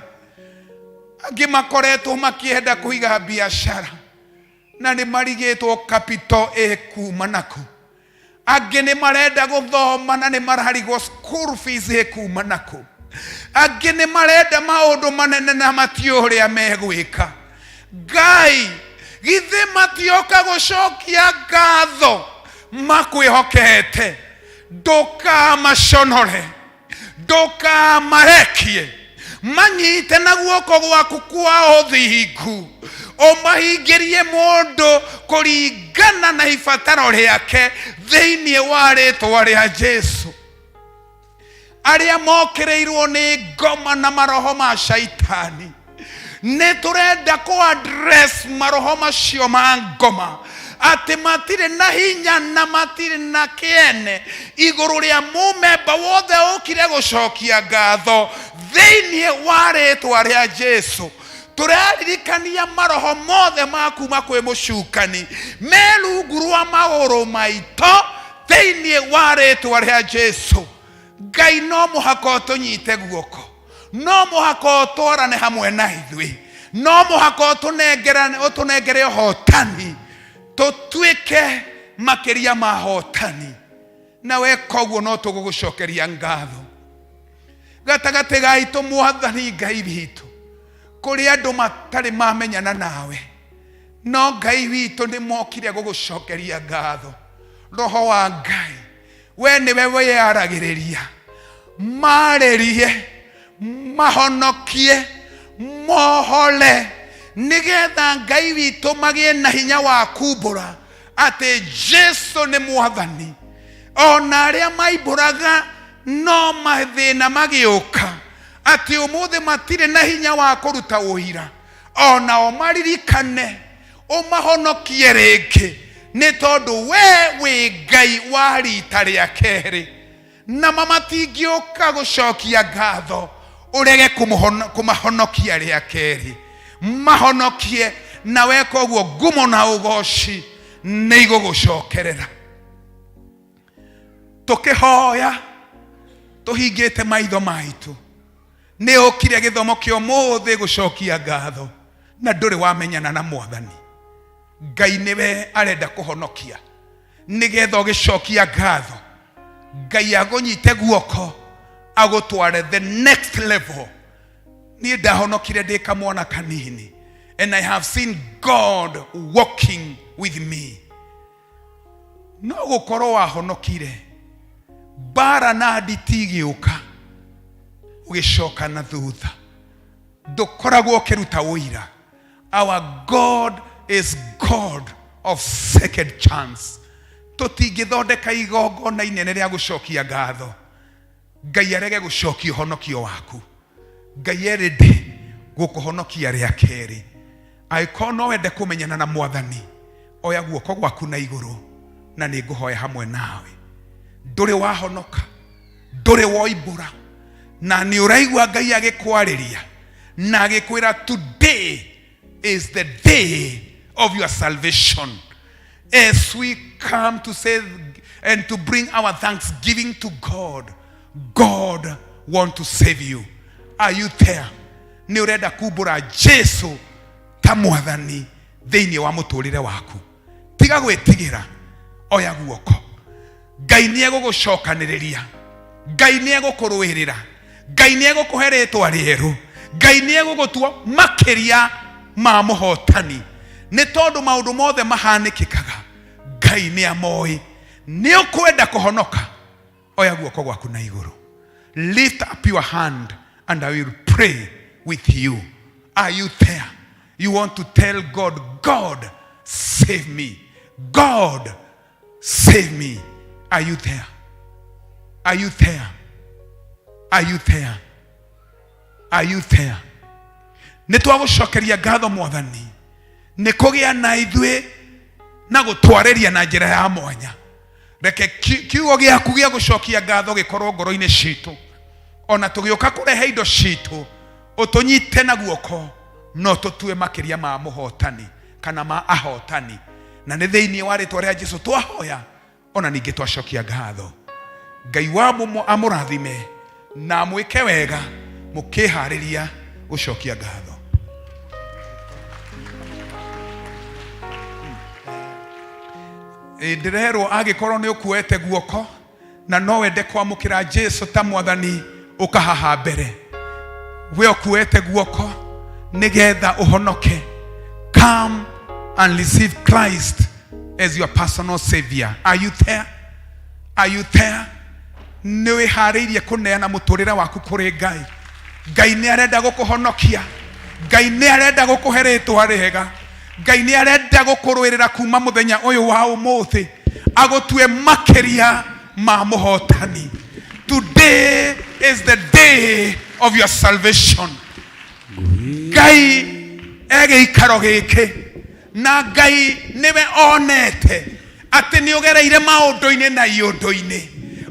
Angĩ makoretwo makĩenda kũiga biacara na nĩ marigĩtwo capital kuma naku. Angĩ nĩ marenda gũthoma na nĩ mararigwo school fees kuma naku. Angĩ nĩ marenda maũndũ manene na matiũ ũrĩa megwĩka. Ngai, githĩ matioka gũcokia ngatho makwĩhokete? Ndũkamaconore, ndũkamarekie, manyite na guoko gwaku kwa ũthingu, ũmahingĩrie mũndũ kũringana na ibataro rĩake thĩinĩ wa rĩtwa rĩa Jesũ. Arĩa mokĩrĩirwo nĩ ngoma na maroho ma shaitani, nĩ tũrenda kũ-address maroho macio ma ngoma atĩ matirĩ na hinya na matirĩ na kĩene igũrũ rĩa mũmemba wothe ũkire gũcokia ngatho thĩinĩ wa rĩtwa rĩa Jesũ. Tũraririkania maroho mothe ma kuma kwĩ mũcukani me rungu rwa magũrũ maitũ thĩinĩ wa rĩtwa rĩa Jesũ. Ngai no mũhaka ũtũnyite guoko, no mũhaka ũtwarane hamwe na ithuĩ, no mũhaka ũtũnengere ũhotani, tũtuĩke makĩria ma hotani. Na weka ũguo no tũgũgũcokeria ngatho. Gatagatĩ gaitũ Mwathani Ngai witũ, kũrĩ andũ matarĩ mamenyana nawe, no Ngai witũ nĩ mokire gũgũcokeria ngatho. Roho wa Ngai, we nĩwe wĩyaragĩrĩria, marĩrie, mahonokie, mohole, nĩgetha Ngai witũ magĩe na hinya wa kumbũra atĩ Jesũ nĩ Mwathani. Ona arĩa maimbũraga no mathĩna magĩũka atĩ ũmũthĩ matirĩ na hinya wa kũruta ũira, ona o maririkane ũmahonokie rĩngĩ, nĩ tondũ we wĩ Ngai wa rita rĩa kerĩ, na matingĩũka gũcokia ngatho ũrege kũmahonokia rĩa kerĩ. Mahonokie, na weka ũguo ngumo na ũgoci nĩ igũgũcokerera. Tũkĩhoya tũhingĩte maitho maitũ, nĩ ũkire gĩthomo kĩa ũmũthĩ gũcokia ngatho na ndũrĩ wamenyana na Mwathani. Ngai nĩwe arenda kũhonokia, nĩgetha ũgĩcokia ngatho Ngai agũnyite guoko agũtware the next level. Niĩ ndahonokire ndĩ kamwana kanini, and I have seen God walking with me. No gũkorwo wahonokire, bara na nditi igĩũka ũgĩcoka na thutha, ndũkoragwo ũkĩruta ũira. Our God is God of second chance. Tũtingĩthondeka igongona inene rĩa gũcokia ngatho Ngai arege gũcokia ũhonokio waku. Ngai erĩndĩ gũkũhonokia rĩa kerĩ. Angĩkorwo no wende kũmenyana na Mwathani, oya guoko gwaku na igũrũ na nĩ ngũhoya hamwe nawe. Ndũrĩ wahonoka, ndũrĩ woimbũra, na nĩ ũraigua Ngai agĩkwarĩria na agĩkwĩra today is the day of your salvation. As we come to say and to bring our thanksgiving to God, God wants to save you. Are you there? Nĩ ũrenda kumbũra Jesũ ta Mwathani thĩinĩ wa mũtũrĩre waku. Tiga gwĩtigĩra, oya guoko. Ngai nĩ egũgũcokanĩrĩria, Ngai nĩ egũkũrũĩrĩra, Ngai nĩ egũkũhe rĩtwa rĩerũ, Ngai nĩ egũgũtua makĩria ma mũhotani. Nĩ tondũ maũndũ mothe mahanĩkĩkaga Ngai nĩ amoĩ. Nĩ ũkwenda kũhonoka, oya guoko gwaku na igũrũ. Lift up your hand and I will pray with you. Are you there? You want to tell God, God, save me. God, save me. Are you there? Are you there? Are you there? Are you there? Nĩtwagũcokeria ngatho Mwathani nĩ kũgĩa na ithuĩ na gũtwarĩria na njĩra ya mwanya. Reke kiugo gĩaku gĩa gũcokia ngatho gĩkorwo ngoro-inĩ citũ. Ona tũgĩũka kũrehe indo citũ, ũtũnyite na guoko, no tũtue makĩria ma mũhotani kana ma ahotani. Na nĩ thĩinĩ wa rĩĩtwa rĩa Jesũ twahoya, ona ningĩ twacokia ngatho. Ngai wa amũrathime na mwĩke wega mũkĩharĩria gũcokia ngatho. Ndĩrerwo angĩkorwo nĩ ũkuĩte guoko na no wende kwamũkĩra Jesũ ta Mwathani, ũkahaha mbere. We ũkuĩte guoko nĩgetha ũhonoke, come and receive Christ as your personal savior. Are you there? Are you there? Nĩ wĩharĩirie kũneana mũtũrĩre waku kũrĩ Ngai. Ngai nĩ arenda gũkũhonokia. Ngai nĩ arenda gũkũhe rĩĩtwa rĩega. Ngai nĩ arenda gũkũrũĩrĩra kuma mũthenya ũyũ wa ũmũthĩ, agũtue makĩria ma mũhotani. Today is the day of your salvation. Ngai egĩikaro gĩkĩ, na Ngai nĩwe onete atĩ nĩ ũgereire maũndũ-inĩ na iũndũ-inĩ.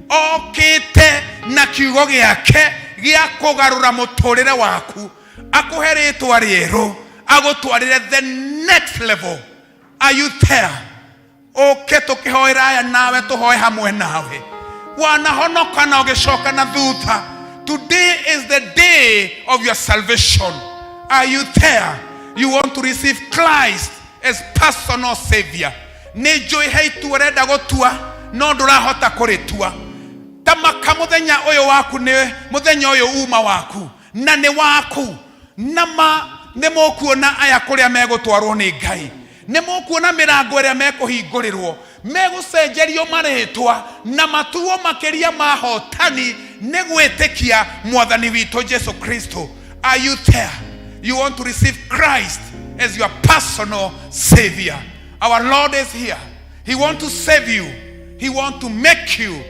Okĩte na kiugo gĩake gĩa kũgarũra mũtũrĩre waku, akũhe rĩĩtwa rĩerũ, agũtwarĩre the next level. Are you there? Oke tũkĩhoera aya nawe, tũhoe hamwe nawe. Wanahonoka na ũgĩcoka na thutha. Today is the day of your salvation. Are you there? You want to receive Christ as personal savior. Nĩ njũĩ he itua ũrenda gũtua, no ndũrahota kũrĩtua. Tamaka mũthenya ũyũ waku nĩ mũthenya ũyũ uma waku, na nĩ waku. Nama nĩ mũkuona aya kũrĩa megũtwarwo nĩ Ngai. Nĩ mũkuona mĩrango ĩrĩa mekũhingũrĩrwo, megũcenjerio marĩtwa na matuo makĩria mahotani nĩ gwĩtĩkia Mwathani witũ Jesu Kristo. Are you there? You want to receive Christ as your personal savior. Our Lord is here. He wants to save you. He wants to make you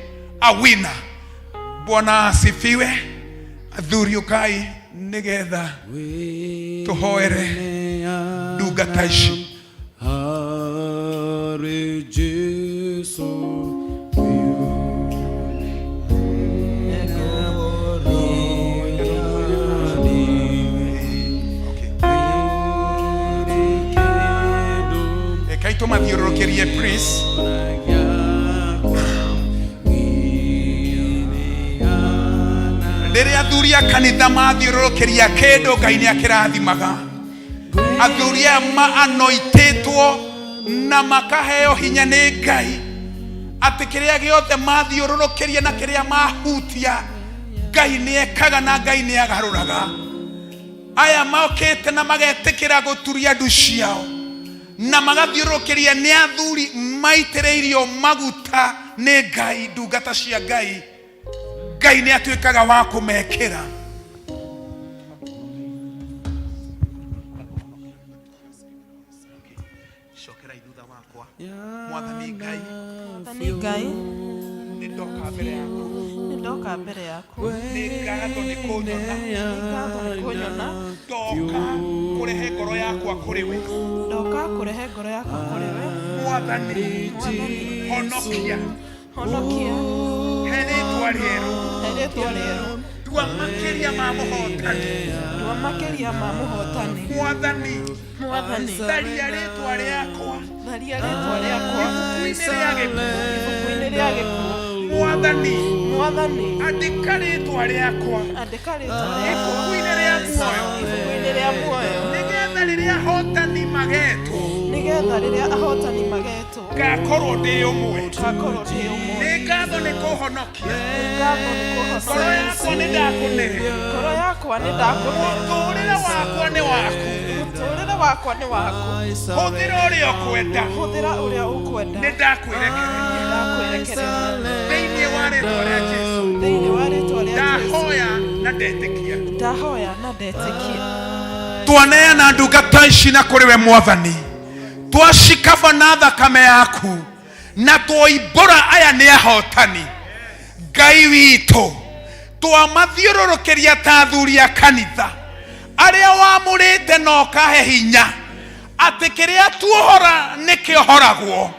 a winner. Bwana asifiwe. Athuri ukai nĩgetha tũhoere ndungata ici. Hare Jesu. Kaito mathiũrũrũkĩrie please. Rĩrĩa athuri a kanitha mathiũrũrũkĩria kĩndũ, Ngai nĩ akĩrathimaga. Athuri aya anoitĩtwo na makaheo hinya nĩ Ngai atĩ kĩrĩa gĩothe mathiũrũrũkĩria na kĩrĩa mahutia, Ngai nĩ ekaga na Ngai nĩ agarũraga. Aya mokĩte na magetĩkĩra gũturia ndu ciao na magathiũrũrũkĩria nĩ athuri maitĩrĩirio maguta nĩ Ngai, ndungata cia Ngai. Ngai nĩ atuĩkaga wa kũmekĩra. Cokera ithutha wakwa. Mwathani Ngai, nĩ ndoka mbere yaku. Ndoka mbere yaku. Nĩ ngatho nĩ kũnyona. Ndoka kũrehe ngoro yakwa kũrĩ we. Ndoka kũrehe ngoro yakwa kũrĩ we. Mwathani, honokia. Honokia. He rĩĩtwa rĩerũ. He rĩĩtwa rĩerũ. Tua makĩria ma mũhotani. Tua makĩria ma mũhotani. Mwathani. Mwathani. Tharia rĩĩtwa rĩakwa. Tharia rĩĩtwa rĩakwa. Ibuku-inĩ rĩa gĩkuũ. Ibuku-inĩ rĩa gĩkuũ. Mwathani. Mwathani. Andĩka rĩĩtwa rĩakwa. Andĩka rĩĩtwa rĩakwa. Ibuku-inĩ rĩa muoyo. Ibuku-inĩ rĩa muoyo. Nĩgetha rĩrĩa ahotani magetwo. nigetha riria ahotani magetwo ngakorwo ndi umwe ngakorwo ndi umwe nĩ ngatho nĩ kũhonokia ngatho nĩ kũhonokia ngoro yakwa nĩ ndakũne mũtũũrĩre wakwa nĩ waku mũtũũrĩre wakwa nĩ waku hũthĩra ũrĩa ũkwenda hũthĩra ũrĩa ũkwenda nĩ ndakwĩrekereria thĩinĩ wa rĩĩtwa rĩa Jesũ ndahoya na ndetĩkia twaneana ndungata ici na kũrĩ we Mwathani twacikaba na thakame yaku na twoimbũra aya nĩ ahotani Ngai witũ twamathiũrũrũkĩria ta athuri a kanitha arĩa wamũrĩte na ũkahe hinya atĩ kĩrĩa tuohora nĩ kĩohoragwo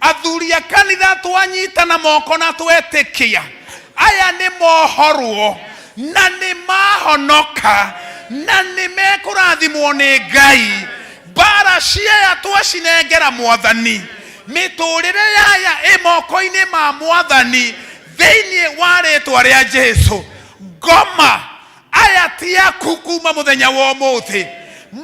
athuri a kanitha twanyitana moko na twetĩkia aya nĩ mohorwo na nĩ mahonoka na nĩ mekũrathimwo nĩ Ngai mbara ciaya twacinengera Mwathani mĩtũũrĩre yaya ĩ moko-inĩ ma Mwathani thĩinĩ wa rĩĩtwa rĩa Jesũ ngoma aya ti aku kuma mũthenya wa ũmũthĩ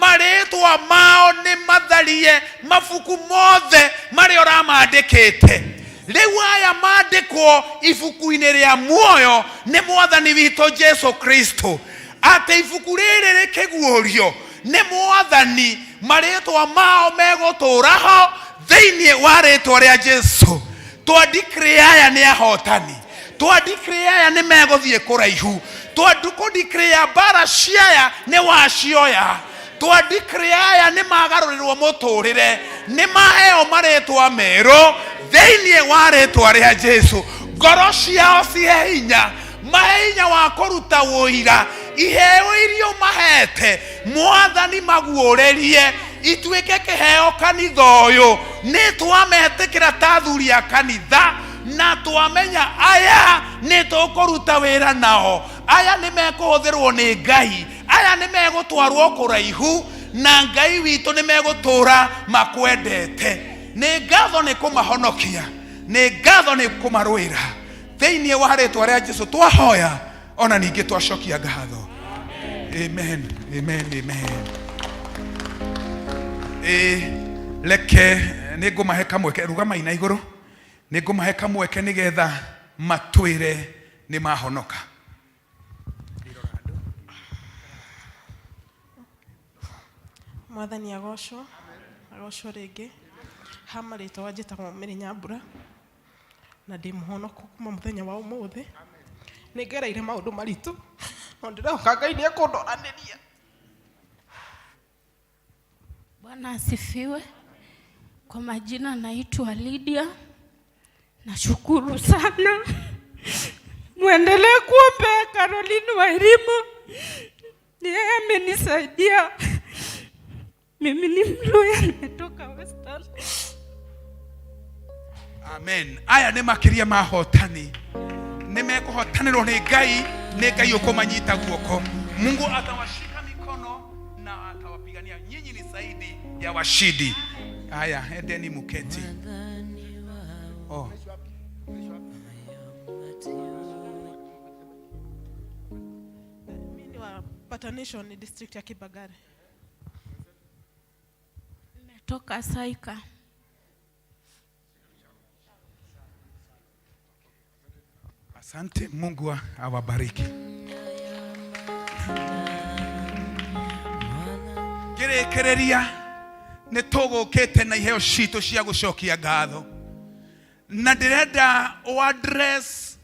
marĩĩtwa mao nĩ matharie mabuku mothe marĩa ũramandĩkĩte rĩu aya mandĩkwo ibuku-inĩ rĩa muoyo nĩ Mwathani witũ Jesũ Kristo atĩ ibuku rĩrĩ rĩkĩguũrio nĩ Mwathani marĩĩtwa mao megũtũũra ho thĩinĩ wa rĩĩtwa rĩa Jesũ twandiclare aya nĩ ahotani twandiclare aya nĩ megũthiĩ kũraihu twandiclare mbara ciaya nĩ wacioya twandiclare aya nĩ magarũrĩrwo mũtũũrĩre nĩ maheo marĩĩtwa merũ thĩinĩ wa rĩĩtwa rĩa Jesũ ngoro ciao cihe hinya mahe hinya wa kũruta wũira iheo irio mahete Mwathani maguũrĩrie ituĩke kĩheo kanitha ũyũ nĩ twametĩkĩra ta athuri a kanitha na twamenya aya nĩ tũkũruta wĩra nao aya nĩ mekũhũthĩrwo nĩ Ngai aya nĩ megũtwarwo kũraihu na Ngai witũ nĩ megũtũũra makwendete nĩ ngatho nĩ kũmahonokia nĩ ngatho nĩ kũmarũĩra thĩinĩ wa rĩĩtwa rĩa Jesũ twahoya ona ningĩ twacokia ngatho amen amen amen leke nĩ ngũmahe kamweke rugama na igũrũ nĩ ngũmahe kamweke nĩgetha matwĩre nĩ mahonoka Mwathani agocwo rĩngĩ ha marĩtwa njĩtagwo Mary Nyambura na ndĩ mũhonoku kuma mũthenya wa ũmũthĩ nĩ ngereire maũndũ maritũ no ndĩrehoka Ngai nĩ ekũndoranĩria. Bwana asifiwe. Kwa majina naitwa Lydia. Nashukuru sana. Muendelee kuombea Caroline Wairimu. Yeye amenisaidia. Mimi ni Mluya nimetoka Western. Amen. Aya nĩ makĩria mahotani. Nĩ mekũhotanĩrwo nĩ Ngai, nĩ Ngai ũkũmanyita guoko. Mungu atawashika mikono na atawapigania. Nyinyi ni zaidi ya washindi. Haya, endeni muketi. Oh. Mimi ni wa Patanisho ni district ya Kibagare. Nimetoka Saika. Asante, Mungu awabariki. Gerekereria nĩ tũgũkĩte na iheo citũ cia gũcokia ngatho na ndĩrenda o address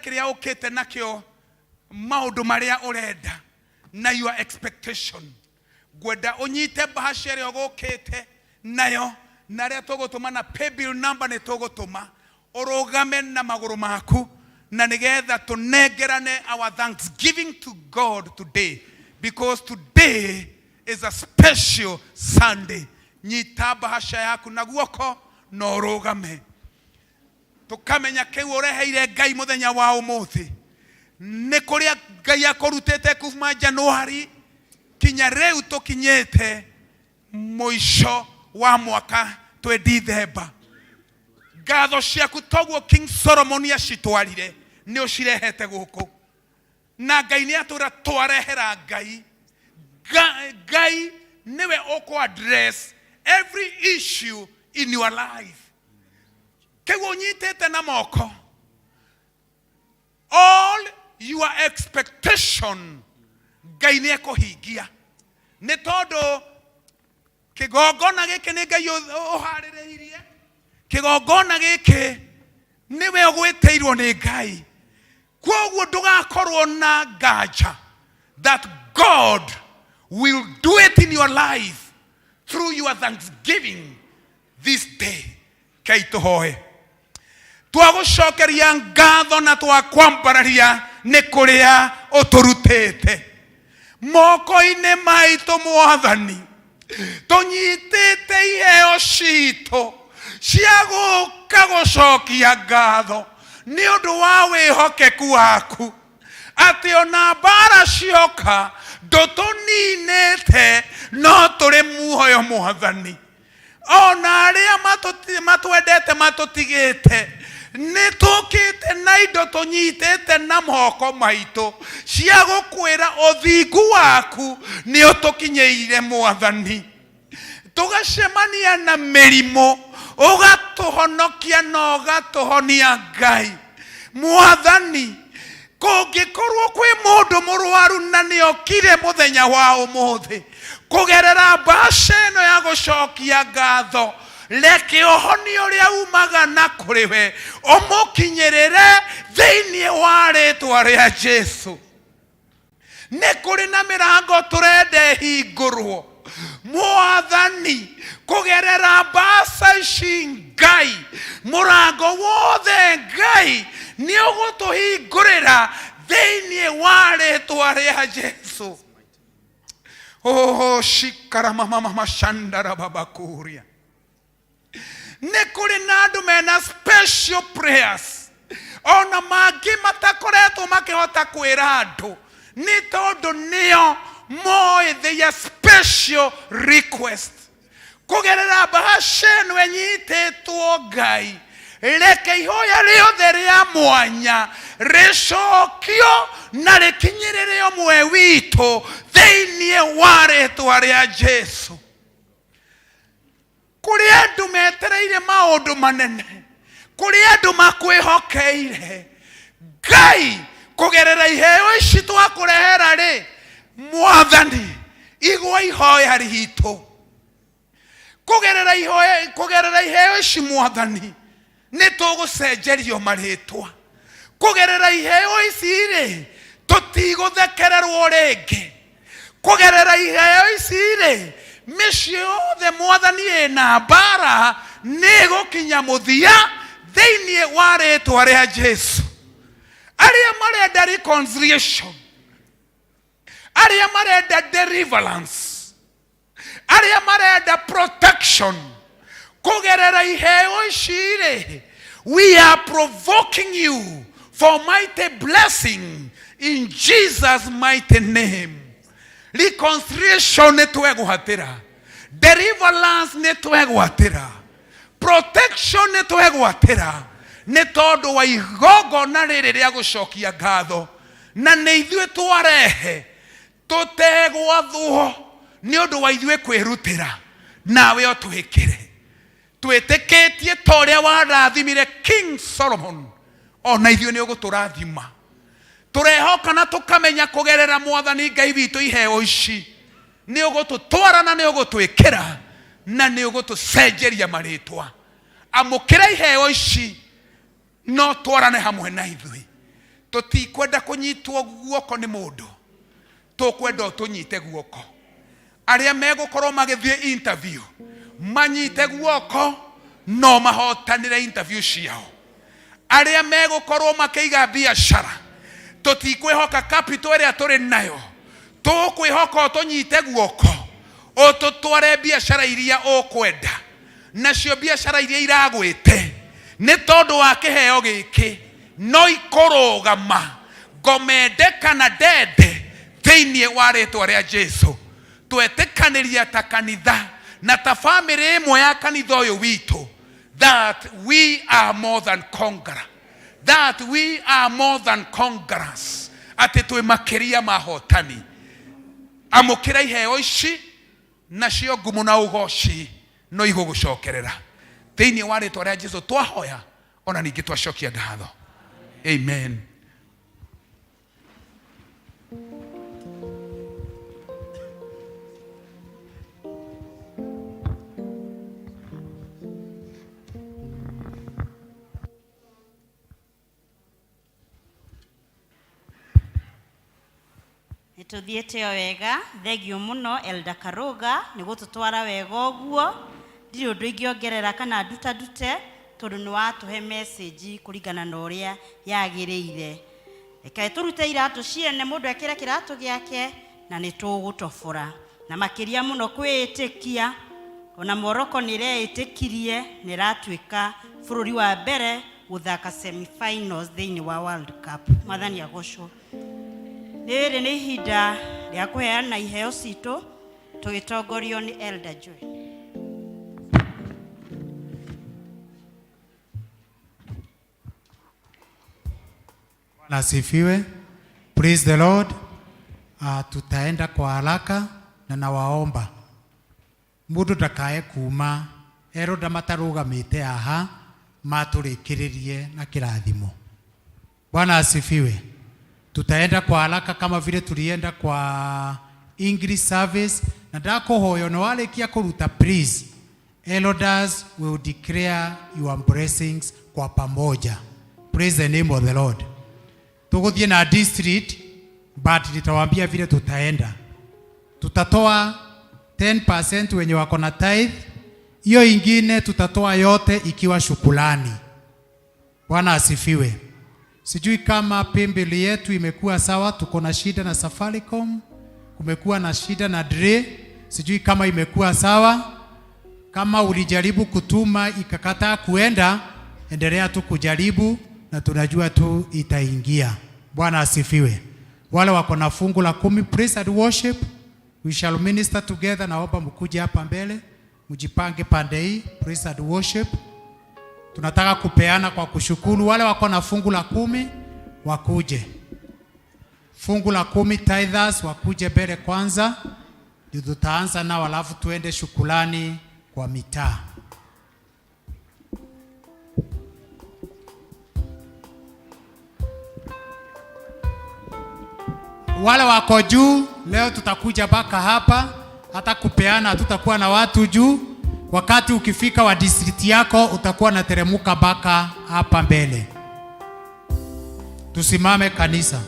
kĩrĩa ũkĩte nakĩo maũndũ marĩa ũrenda na your expectation ngwenda ũnyite bahasha ĩrĩa ũgũkĩte nayo na rĩa tũgũtũma na pay bill number nĩ tũgũtũma ũrũgame na magũrũ maku na nĩgetha tũnengerane our thanksgiving to God today because today is a special Sunday. Nyita bahasha yaku na guoko na ũrũgame tũkamenya kĩu ũreheire Ngai mũthenya wa ũmũthĩ nĩ kũrĩa Ngai akũrutĩte kuma Januari kinya rĩu tũkinyĩte mũico wa mwaka twĩ December. Ngatho ciaku toguo King Solomon acitwarire nĩ ũcirehete gũkũ na Ngai nĩ atũra twarehera Ngai niwe ũkũ address every issue in your life. Kewonyitete na moko. All your expectation gaine kuhingia. Ni tondu kigongona giki ni Ngai uhaririirie. Kigongona giki niwe ugwitiirwo ni Ngai. Kwoguo ndugakorwo na nganja that God will do it in your life through your thanksgiving this day. Kaituhoe. Twagucokeria ngatho na twakwambararia ni kuria uturutete. Moko-ini maitu Mwathani. Tunyitite iheo citu cia guka gucokia ngatho ni undu wa wihokeku waku. Ati ona mbara cioka ndutuninite no turi muoyo Mwathani. Ona aria matwendete matutigite ni tukite na indo tunyitite na moko maitu cia gukwira uthingu waku ni utukinyeire Mwathani. Tugacemania na mirimo ugatuhonokia na ugatuhonia Ngai. Mwathani, kungikorwo kwi mundu murwaru na niokire muthenya wa umuthi kugerera mbaca ino ya gucokia ngatho, reke uhonio uria umaga na kuri we umukinyirire thiini wa ritwa ria Jesu. Ni kuri na mirango turende hingurwo Mwathani kugerera mbaca ici Ngai. Murango wothe Ngai ni ugutuhingurira thiini wa ritwa ria Jesu. Oh, shikara mama shandara babakuria. Ni kuri na andu mena special prayers ona mangi matakoretwo makihota kwira andu ni tondu nio moe their special request. Kugerera mbaca ino enyitetwo Ngai, reke ihoya riothe ria mwanya ricokio na rikinyirire umwe witu thiini wa ritwa ria Jesu. Kuri andu metereire maundu manene, kuri andu makwihokeire Ngai, kugerera iheo ici twakurehera ri Mwathani, igwa ihoya ritu. Kugerera iheo ici Mwathani ni tugucenjerio maritwa. Kugerera iheo ici ri tutiguthekererwo ringi. Kugerera iheo ici ri mĩciĩ yothe Mwathani ina mbara ni gukinya muthia thiini wa ritwa ria Jesu. Aria marenda reconciliation, aria marenda deliverance, aria marenda protection, kugerera iheo ici ri, we are provoking you for mighty blessing in Jesus' mighty name. Reconciliation ni tweguhatira, deliverance ni tweguhatira, protection ni tweguhatira, ni tondu wa igongona riri ria gucokia ngatho na ni ithuĩ twarehe tutegwathwo ni undu wa ithuĩ kwirutira nawe otuhikire. Twitikitie ta uria warathimire King Solomon, ona ithuĩ ni uguturathima. Turehoka na tukamenya kugerera Mwathani Ngai witu iheo ici ni ugututwara na ni ugutwikira na ni ugutucenjeria maritwa. Amukira iheo ici no twarane hamwe na ithuĩ. Tutikwenda kunyitwo guoko ni mundu, tukwenda tunyite guoko. Aria megukorwo magithie interview manyite guoko no mahotanire interview ciao. Aria megukorwo makiiga biashara, tutikwihoka capital ria turi nayo, tukwihoka tunyite guoko ututware biashara iria ukwenda nacio. Biashara iria iragwite ni tondu wa kiheo giki no ikorogama ngomendeka na dede thiini wa ritwa ria Jesu. Twetikaniria ta kanitha na ta family imwe ya kanitha uyu witu that we are more than conquerors, that we are more than conquerors, ati twi makiria mahotani. Amukira iheo ici nacio ngumu na ugoci no igũgũcokerera thĩinĩ wa rĩtwa rĩa Jesũ twahoya ona ningĩ twacokia ngatho. Amen. Nituthiete wega, thegio muno Elda Karuga ni gututwara wega uguo. Ndiri undu ingiongerera kana dute tondu ni watuhe message kuringana na uria yagiriire. Reke turute iratu ciene mundu ekire kiratu giake na nitugutobora na makiria muno kwitikia ona Morocco nireitikirie niratuika bururi wa mbere guthaka semi-finals thiini wa World Cup. Mwathani agocwo. Nere ni hida ya kuheana iheo cito tugitongorio ni Elder Joy. Nasifiwe. Praise the Lord. Tutaenda kwa haraka na nawaomba mundu ndakae kuma eroda matarugamite aha maturikirie na kirathimo. Bwana asifiwe. Tutaenda kwa haraka kama vile tulienda kwa English service na ndakuhoyo no walekia kuruta please elders will declare your blessings kwa pamoja. Praise the name of the Lord. Tuguthie na district but nitawaambia vile tutaenda. Tutatoa 10% wenye wako na tithe, hiyo ingine tutatoa yote ikiwa shukrani. Bwana asifiwe. Sijui kama pembele yetu imekuwa sawa, tuko na shida na Safaricom, kumekuwa na shida na Dre, sijui kama imekuwa sawa. Kama ulijaribu kutuma ikakataa kuenda, endelea tu kujaribu na tunajua tu itaingia. Bwana asifiwe. Wale wako na fungu la 10 praise and worship, we shall minister together. Naomba mkuje hapa mbele, mjipange pande hii praise and worship. Tunataka kupeana kwa kushukuru. Wale wako na fungu la 10 wakuje. Fungu la 10 tithers wakuje mbele kwanza. Ndio tutaanza nao alafu tuende shukrani kwa mitaa. Wale wako juu leo tutakuja baka hapa, hata kupeana tutakuwa na watu juu. Wakati ukifika wa district yako utakuwa na teremuka baka hapa mbele. Tusimame kanisa.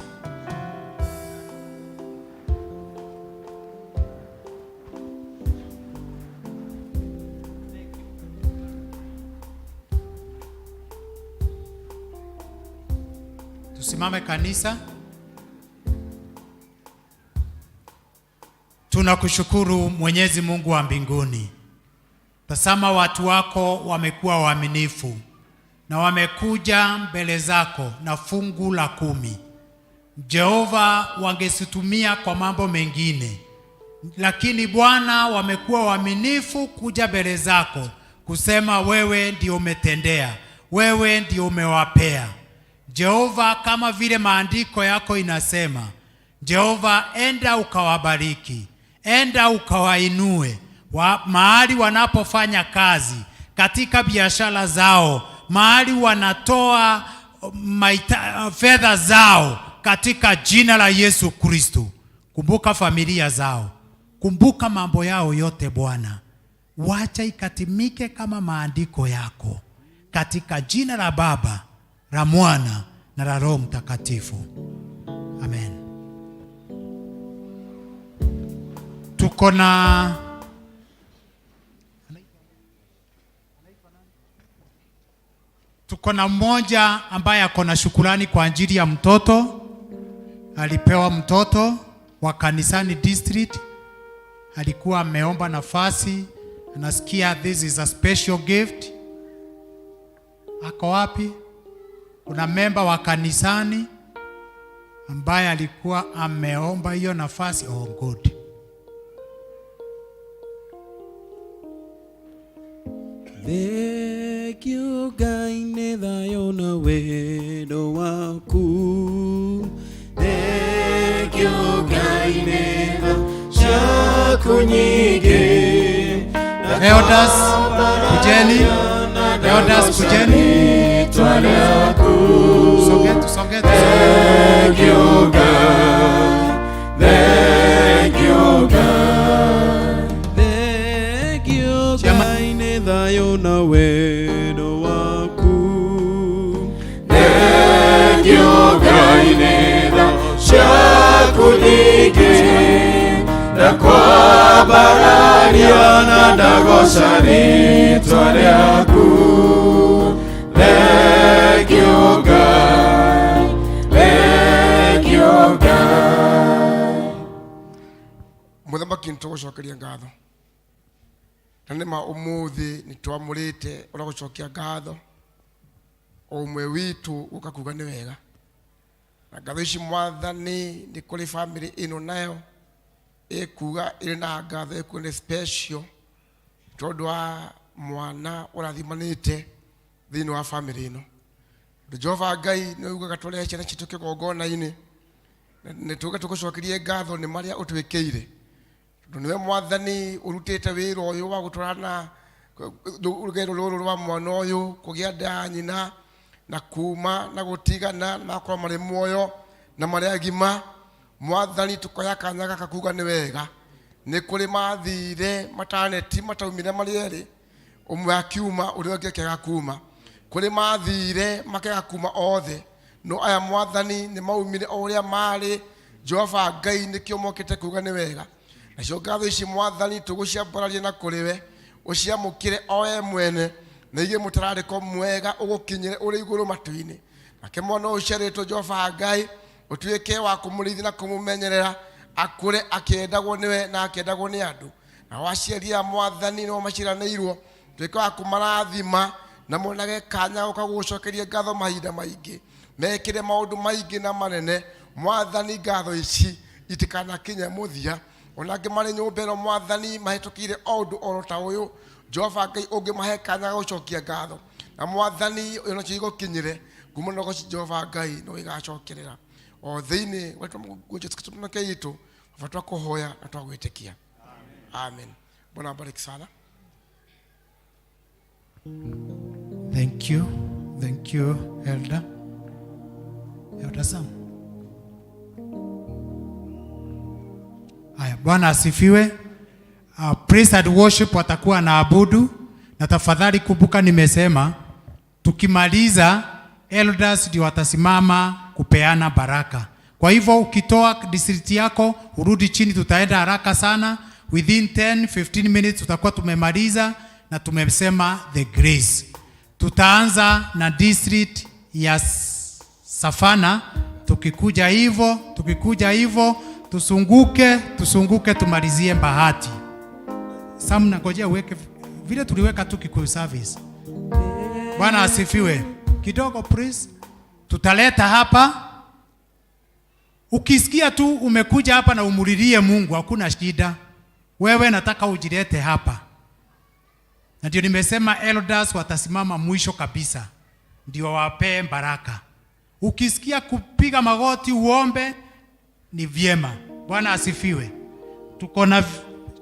Tusimame kanisa. Tunakushukuru Mwenyezi Mungu wa mbinguni. Tazama watu wako wamekuwa waaminifu na wamekuja mbele zako na fungu la 10. Jehova, wangesitumia kwa mambo mengine, lakini Bwana wamekuwa waaminifu kuja mbele zako kusema wewe ndio umetendea, wewe ndio umewapea. Jehova, kama vile maandiko yako inasema, Jehova, enda ukawabariki, enda ukawainue mahali wanapofanya kazi, katika biashara zao, mahali wanatoa fedha zao, katika jina la Yesu Kristo. Kumbuka familia zao, kumbuka mambo yao yote Bwana, wacha ikatimike kama maandiko yako, katika jina la Baba, la Mwana na la Roho Mtakatifu. Amen. Tuko na mmoja ambaye ako na shukrani kwa ajili ya mtoto. Alipewa mtoto wa kanisani district, alikuwa ameomba nafasi, anasikia this is a special gift. Ako wapi? Kuna member wa kanisani ambaye alikuwa ameomba hiyo nafasi. Oh good. Thegio Ngai nĩ thayũ na wendo waku. Thegio Ngai nĩ tha ciaku nyingĩ, na Elders kujeni, elders kujeni. Sogetu. Thank you God, thank you God, thank you God, ni thayo na wendo waku. Thank you God, ni thayo shaku nyingi, na kwa bararia na ndagoca ritwa rĩaku. Thank you God, thank you God. Muthamaki nitugucokeria ngatho na nĩ ma ũmũthĩ nĩtwamũrĩte ũrĩa gũcokia ngatho o ũmwe witũ gũka kuga nĩ wega, na ngatho ici Mwathani nĩ kũrĩ family ĩno nayo ĩkuga ĩrĩ na ngatho ĩkuga nĩ special tondũ wa mwana ũrathimanĩte thĩinĩ wa family ĩno. Jehova Ngai nĩ ugaga tũrehe ciana citũ kĩgongona-inĩ, nĩ tuga tũgũcokerie ngatho nĩ marĩa ũtwĩkĩire, tondũ nĩwe Mwathani ũrutĩte wĩra ũyũ wa gũtwarana rũgendo rũrũ rwa mwana ũyũ kũgĩa nda nyina na kuma na gũtigana na kwa marĩ muoyo na marĩ agima. Mwathani tukoya kanya gaka kuga nĩ wega, nĩ kũrĩ mathire mataneti mataumire marĩ erĩ, ũmwe akiuma ũrĩa ũngĩ akĩaga kuma, kũrĩ mathire makĩaga kuma othe, no aya Mwathani nĩ maumire o ũrĩa marĩ. Jehova Ngai nĩkĩo mokĩte kuga nĩ wega, nacio ngatho ici Mwathani tũgũciambararia na kũrĩ we, ũciamũkĩre o we mwene, na igĩ mũtararĩko mwega ũgũkinyĩre ũrĩ igũrũ matu-inĩ. Nake mwana ũyũ ũciarĩtwo Jehova Ngai ũtuĩke wa kũmũrĩithia na kũmũmenyerera, akũre akĩendagwo nĩwe na akĩendagwo nĩ andũ, na waciaria Mwathani no maciranĩirwo tuĩke wa kũmarathima na monage kanya gũka gũgũcokeria ngatho mahinda maingĩ, mekĩre maũndũ maingĩ na manene. Mwathani ngatho ici itikanakinye mũthia, onake marĩ nyũmba ĩno Mwathani mahĩtũkĩire o ũndũ oro ta ũyũ. Jehova Ngai ũngĩmahe kanya gũcokia ngatho, na Mwathani ũyũ nocio igũkinyĩre kumana na Jehova Ngai no igacokerera o thĩinĩ wa tũmũke itũ baba twakũhoya na twagwĩtĩkia. Amen. Bwana abariki sana. Thank you Elder Sam. Haya, Bwana asifiwe. Praise and worship watakuwa na abudu, na tafadhali kumbuka nimesema tukimaliza elders ndio watasimama kupeana baraka. Kwa hivyo ukitoa district yako urudi chini, tutaenda haraka sana, within 10-15 minutes tutakuwa tumemaliza na tumesema the grace. Tutaanza na district ya Safana, tukikuja hivyo tusunguke tumalizie Bahati. Sam nangojea uweke vile tuliweka tu Kikuyu service. Bwana asifiwe. Kidogo please. Tutaleta hapa. Ukisikia tu umekuja hapa na umulilie Mungu, hakuna shida. Wewe nataka ujilete hapa. Na ndio nimesema elders watasimama mwisho kabisa, ndio wapee baraka. Ukisikia kupiga magoti uombe ni vyema. Bwana asifiwe. Tuko na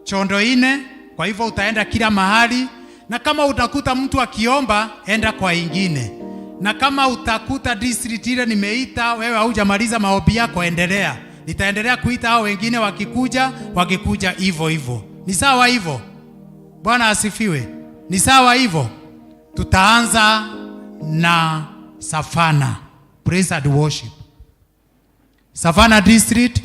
chondo 4, kwa hivyo utaenda kila mahali, na kama utakuta mtu akiomba enda kwa ingine, na kama utakuta district ile nimeita wewe haujamaliza maombi yako endelea. Nitaendelea kuita hao wengine wakikuja hivyo. Ni sawa hivyo? Bwana asifiwe. Ni sawa hivyo? Tutaanza na Safana. Praise and worship. Safana district.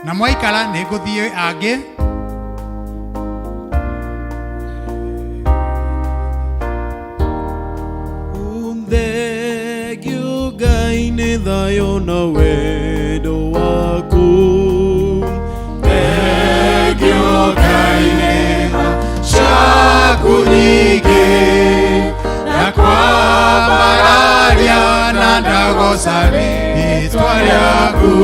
Na mwaikala neguthie age. Thegio Ngai nĩ thayo na wendo waku. Thegio Ngai nĩ shaku nyingi, na kwa bararia na ndagoca ritwa rĩaku.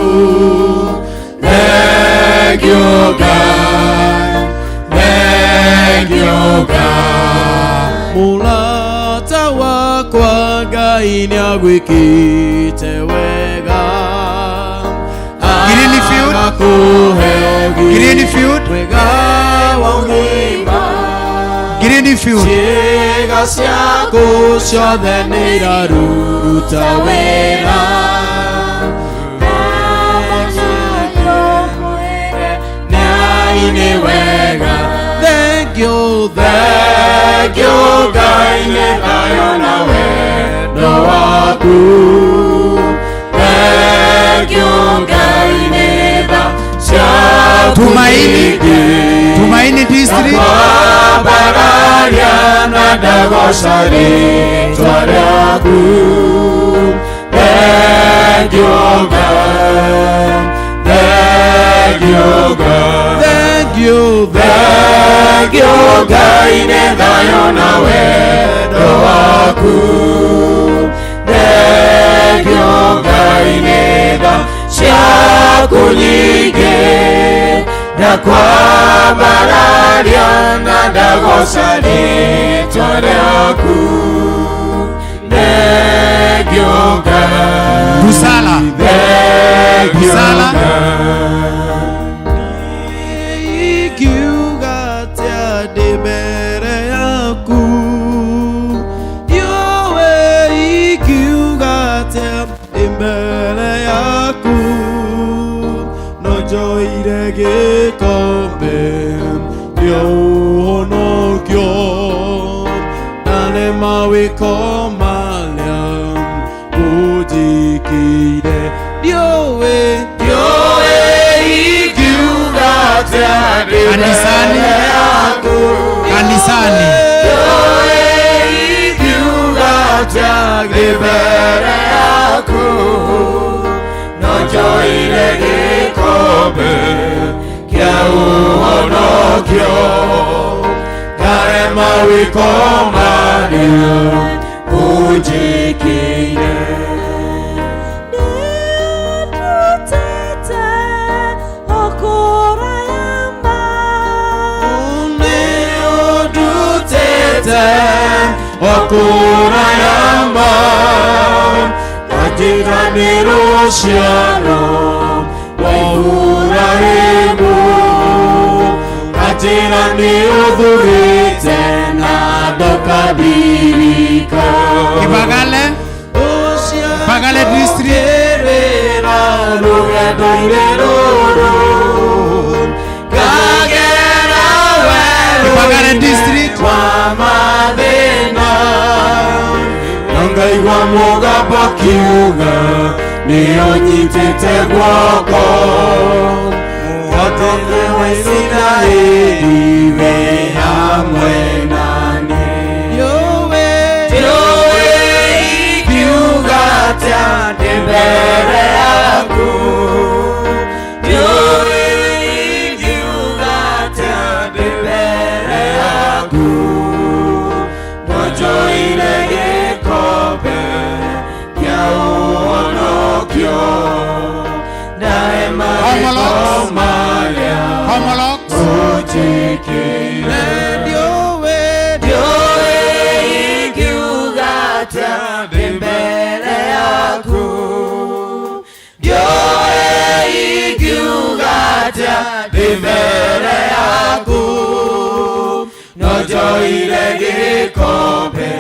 Thegio Ngai, thegio Ngai, mũrata wakwa Ngai nĩagwĩkĩte wega. Greenfield Greenfield. Greenfield. Ciega ciaku ciothe nĩiraruta wĩra. Ngai nĩ wega. Thank you, thank you, Ngai nĩ thayũ na wendo waku. Thank you, Ngai nĩ tha ciaku. Tumaini District. Bararia na ndagoca rĩĩtwa rĩaku. Thank you, God. Thank you, God. Thank you, thank you, Ngai nĩ thayũ na wendo waku. Thank you, Ngai nĩ tha ciaku nyingĩ. Ndakwambararia na ndagoca rĩĩtwa rĩaku. Thank you, God. Busala. Thank you, Busala. God. Ikiuga atĩa ndĩ mbere yaku. Yowe ikiuga atĩa ndĩ mbere yaku. No njoire gĩkombe gĩa ũhonokio. Na nĩ mawĩko marĩa ũnjĩkĩire. Ndiũĩ ikiuga atĩa ndĩ mbere yaku. Kanisani. Ndiũĩ ikiuga atĩa ndĩ mbere yaku. No njoire gĩkombe kĩa ũhonokio. Ndarĩ mawĩko marĩa ũnjĩkĩire. Okurayamba Kajiraniro Shiano Waihurahimu Kajiraniro Durite Nadokabirika Ibagale. Ibagale District. Ibagale District. Ngaigua mũgambo akiuga nĩũnyitĩte guoko. Mũhoteku wa Isiraeli wĩ hamwe naniĩ. Ndiũĩ ikiuga atĩa ndĩ mbere yaku. Ndiũĩ ikiuga atĩa ndĩ mbere yaku. No njoire gĩkombe kĩa ũhonokio. Ndarĩ mawĩko marĩa ũnjĩkĩire. Ndiũĩ ikiuga atĩa ndĩ mbere yaku. Ndiũĩ ikiuga atĩa ndĩ mbere yaku. No njoire gĩkombe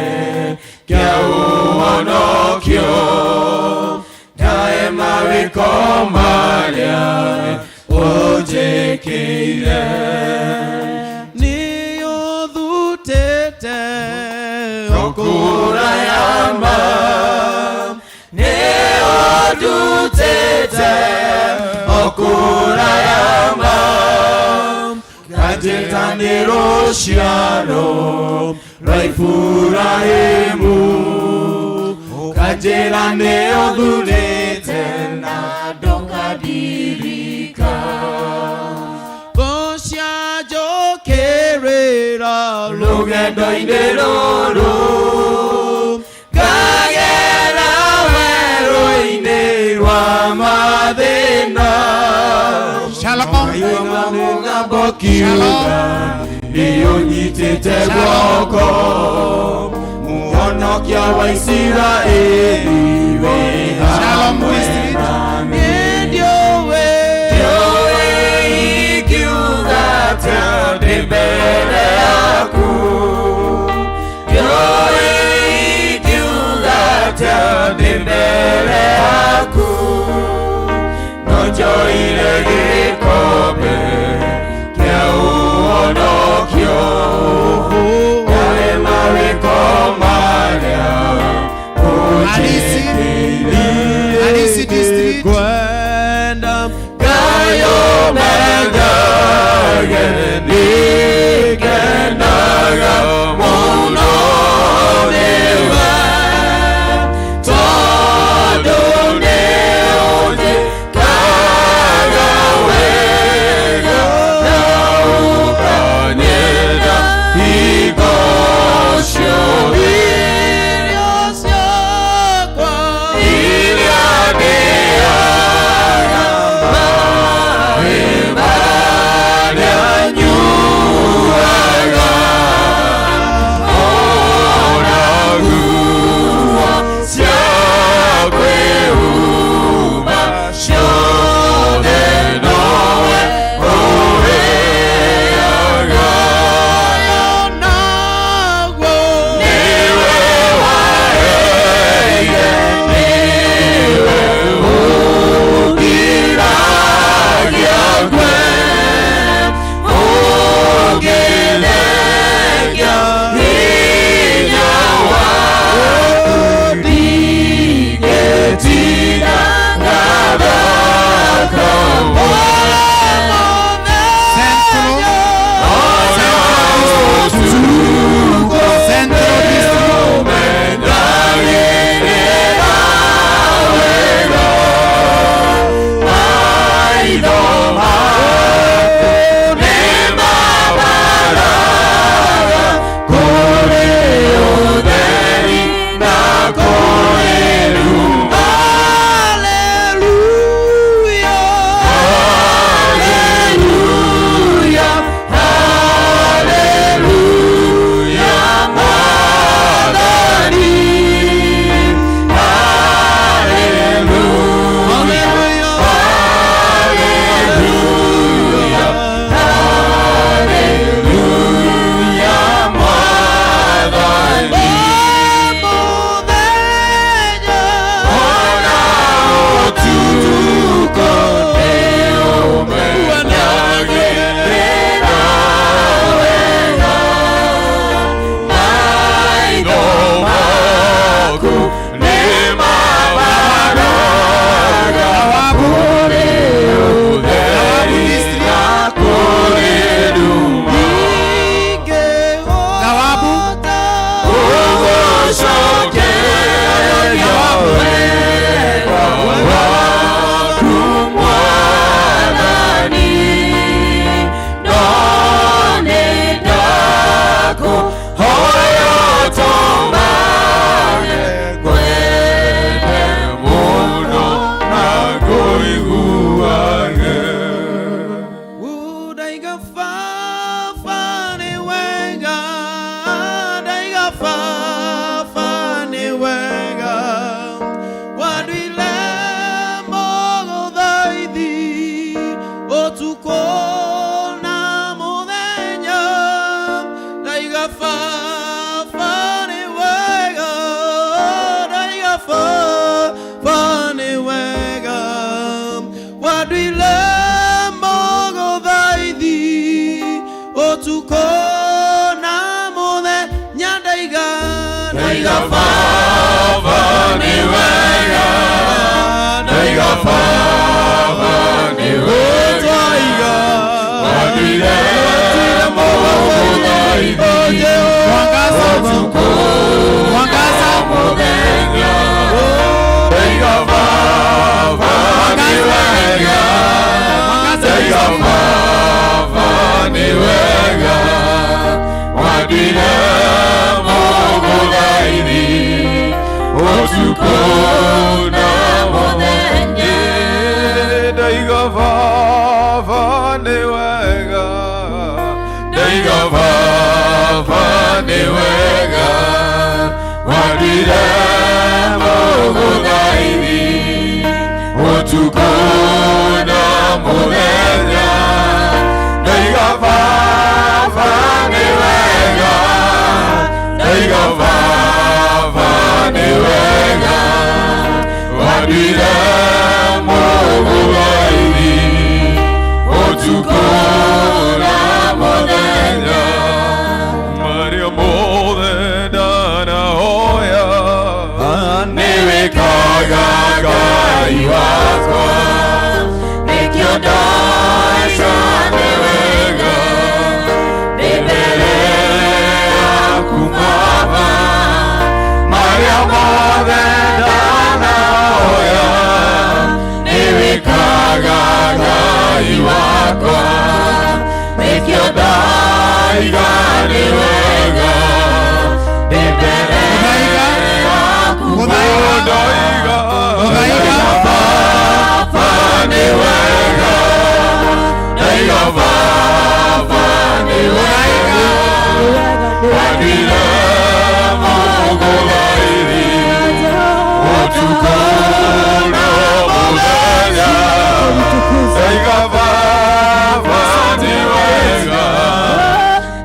kĩa ũhonokio. Ndarĩ mawĩko marĩa ũnjĩkĩire. Nĩũthutĩte ũkũrayamba. Nĩũndutĩte ũkũrayamba. Kanjĩtanĩro ciano rwa Iburahĩmu. Kanjĩra nĩũthurĩte na ndũkadirika. Gũcianjũkĩrĩra rũgendo-inĩ rũrũ. Ngagera werũ-inĩ rwa mathĩna. Ngaigua mũgambo kiuga nĩũnyitĩte guoko. Mũhonokia wa Isiraeli wĩ hamwe naniĩ. Ndiũĩ yaku Yoe ikiugata Ndembele yaku Nojoire gikombe Kia uonokyo Yale mawiko maria Alisi district kwenda Kayo megage Nikendaga muno dewa Todo neoje Kaga wega Na ukanyeda Higosho Tukuna Ngai wakwa nikio ndaca nĩ wega ndĩ mbere yaku Baba marĩa mothe ndanahoya nĩ wĩkaga Ngai wakwa nikio ndaiga nĩ wega ndĩ mbere yaku Baba nĩ wega ndaiga Baba nĩ wega wagire mũgũthairi ũtukũ na mũthenya ndaiga Baba nĩ wega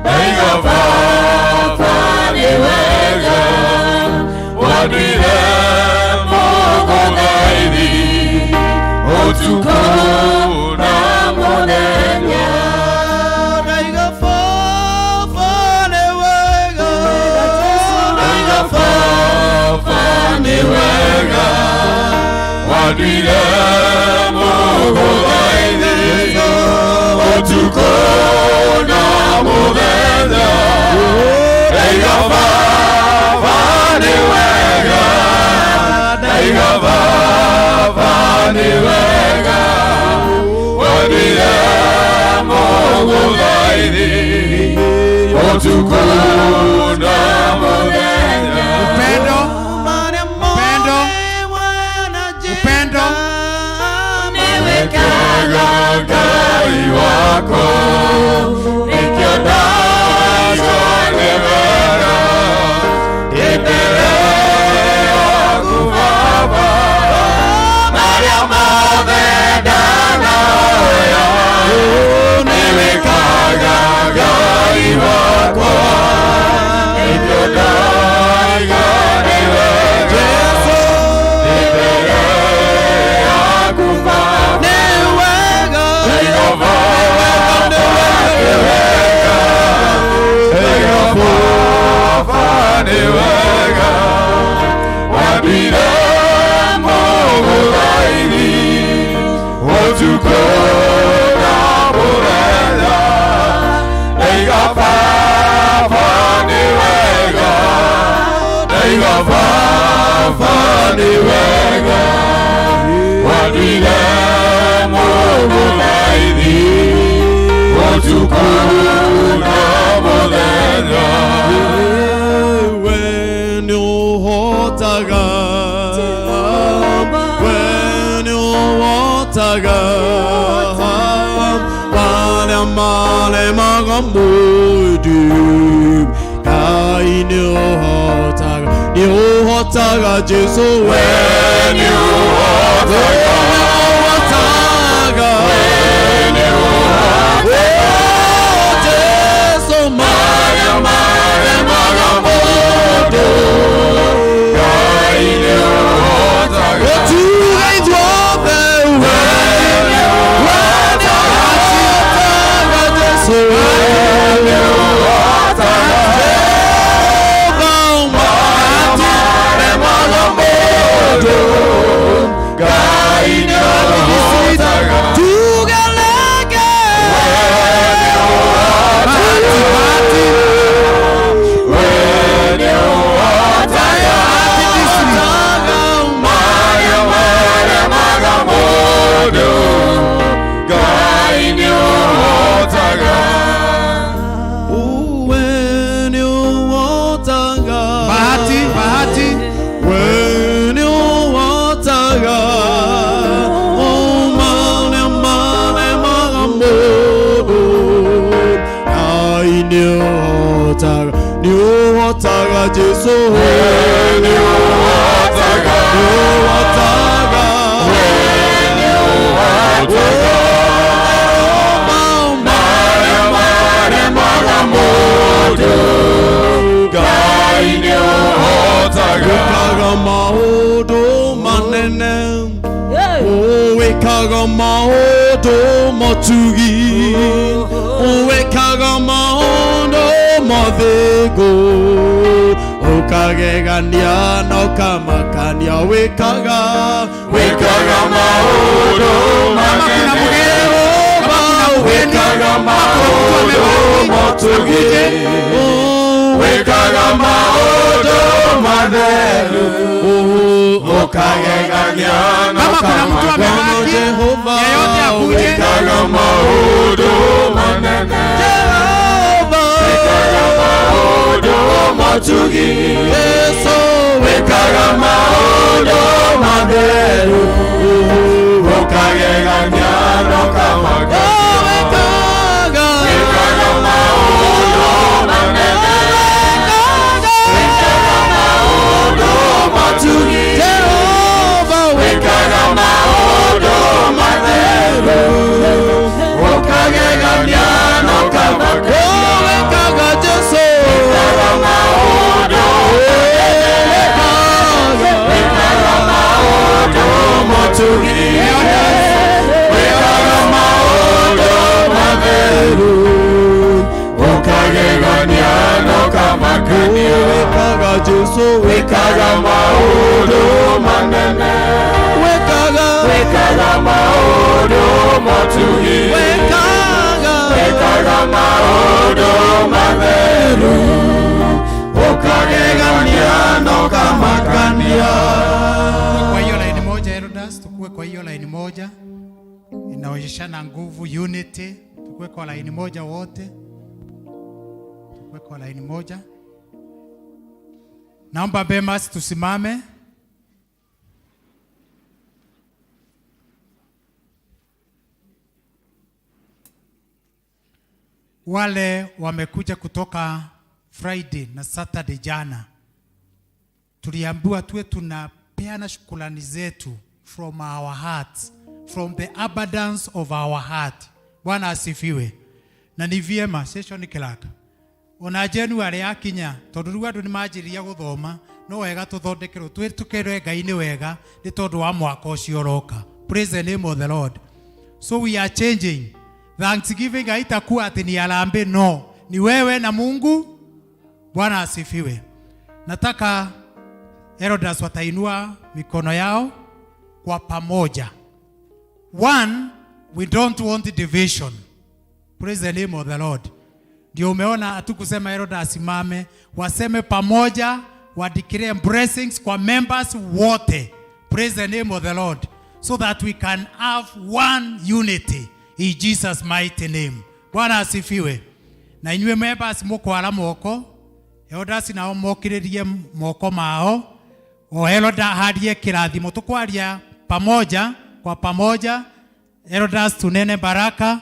ndaiga Baba nĩ wega wagire mũgũthairi ũtukũ na mũthenya ndaiga Baba nĩ wega ndaiga Baba nĩ wega wagire mũgũthairi ũtukũ na mũthenya ndaiga Baba nĩ wega ndaiga Baba nĩ wega wagire mũgũthairi ũtukũ na mũthenya Upendo nĩ wĩkaga Ngai wakwa nikio ndaca nĩ wega ndĩ mbere yaku Baba marĩa mothe ndanahoya nĩ wĩkaga Ngai wakwa nikio ndaiga nĩ wega ndĩ mbere yaku Baba nĩ wega ndaiga Baba nĩ wega ndaiga Baba nĩ wega wagire mũgũthairi ũtukũ na mũthenya ndaiga Baba nĩ wega ndaiga Baba nĩ wega wagire mũgũthairi ũtukũ na mũthenya we nĩ ũhotaga we nĩ ũhotaga marĩa maremaga mũndũ Ngai nĩ ũhotaga Jesũ we nĩ ũhotaga Jesũ marĩa maremaga mũndũ Ngai nĩ ũhotaga ũtuga ithuothe we nĩ ũhotaga Jesũ we nĩ ũhotaga Ngai nĩ ũhotaga tugeleke we nĩ ũhotaga marĩa maremaga mũndũ Ngai nĩ ũhotaga we nĩ ũhotaga bahati we nĩ ũhotaga marĩa maremaga mũndũ Ngai nĩ ũhotaga Jesũ we nĩ ũhotaga marĩa maremaga mũndũ Ngai nĩ ũhotaga wĩkaga maũndũ manene wĩkaga maũndũ motugi wĩkaga maũndũ mathĩgũ ukagegania na ukamakania wikaga maundu manene wikaga maundu motugi wikaga maundu matheru ukagegania na ukamakania Jehova wikaga maundu manene motugi Yesu wikaga maundu matheru ukagegania na ukamakania wikaga maundu manene wikaga maundu motugi Jehova wikaga maundu matheru ukagegania na ukamakania wikaga Yesu wikaga maundu manene wikaga maundu motugi wikaga maundu matheru ukagegania na ukamakania. Kwa hiyo laini moja Elders, tukue kwa hiyo laini moja, inaonyeshana nguvu, unity. Tukue kwa laini moja wote, tukue kwa laini moja. Naomba Bemas tusimame. Wale wamekuja kutoka Friday na Saturday jana, tuliambiwa tuwe tunapeana shukrani zetu from our hearts, from the abundance of our heart. Bwana asifiwe. Na ni vyema session kilaka ona January yakinya tondu riu andu ni manjiriria guthoma, no wega tuthondekerwo twitukere Ngai ni wega ni tondu wa mwaka ucio roka. Praise the name of the Lord. So we are changing. Thanksgiving haitakuwa ati ni alambe, no, ni wewe na Mungu. Bwana asifiwe. Nataka Elders watainua mikono yao kwa pamoja. One, we don't want division. Praise the name of the Lord. Ndio umeona hatukusema Elders asimame, waseme pamoja, wa declare blessings kwa members wote. Praise the name of the Lord, so that we can have one unity in Jesus mighty name. Bwana asifiwe. Na inywe members mukwara moko, Elders nao mokiririe moko mao, o Elders harie kirathimo, tukwaria pamoja kwa pamoja. Elders tunene baraka.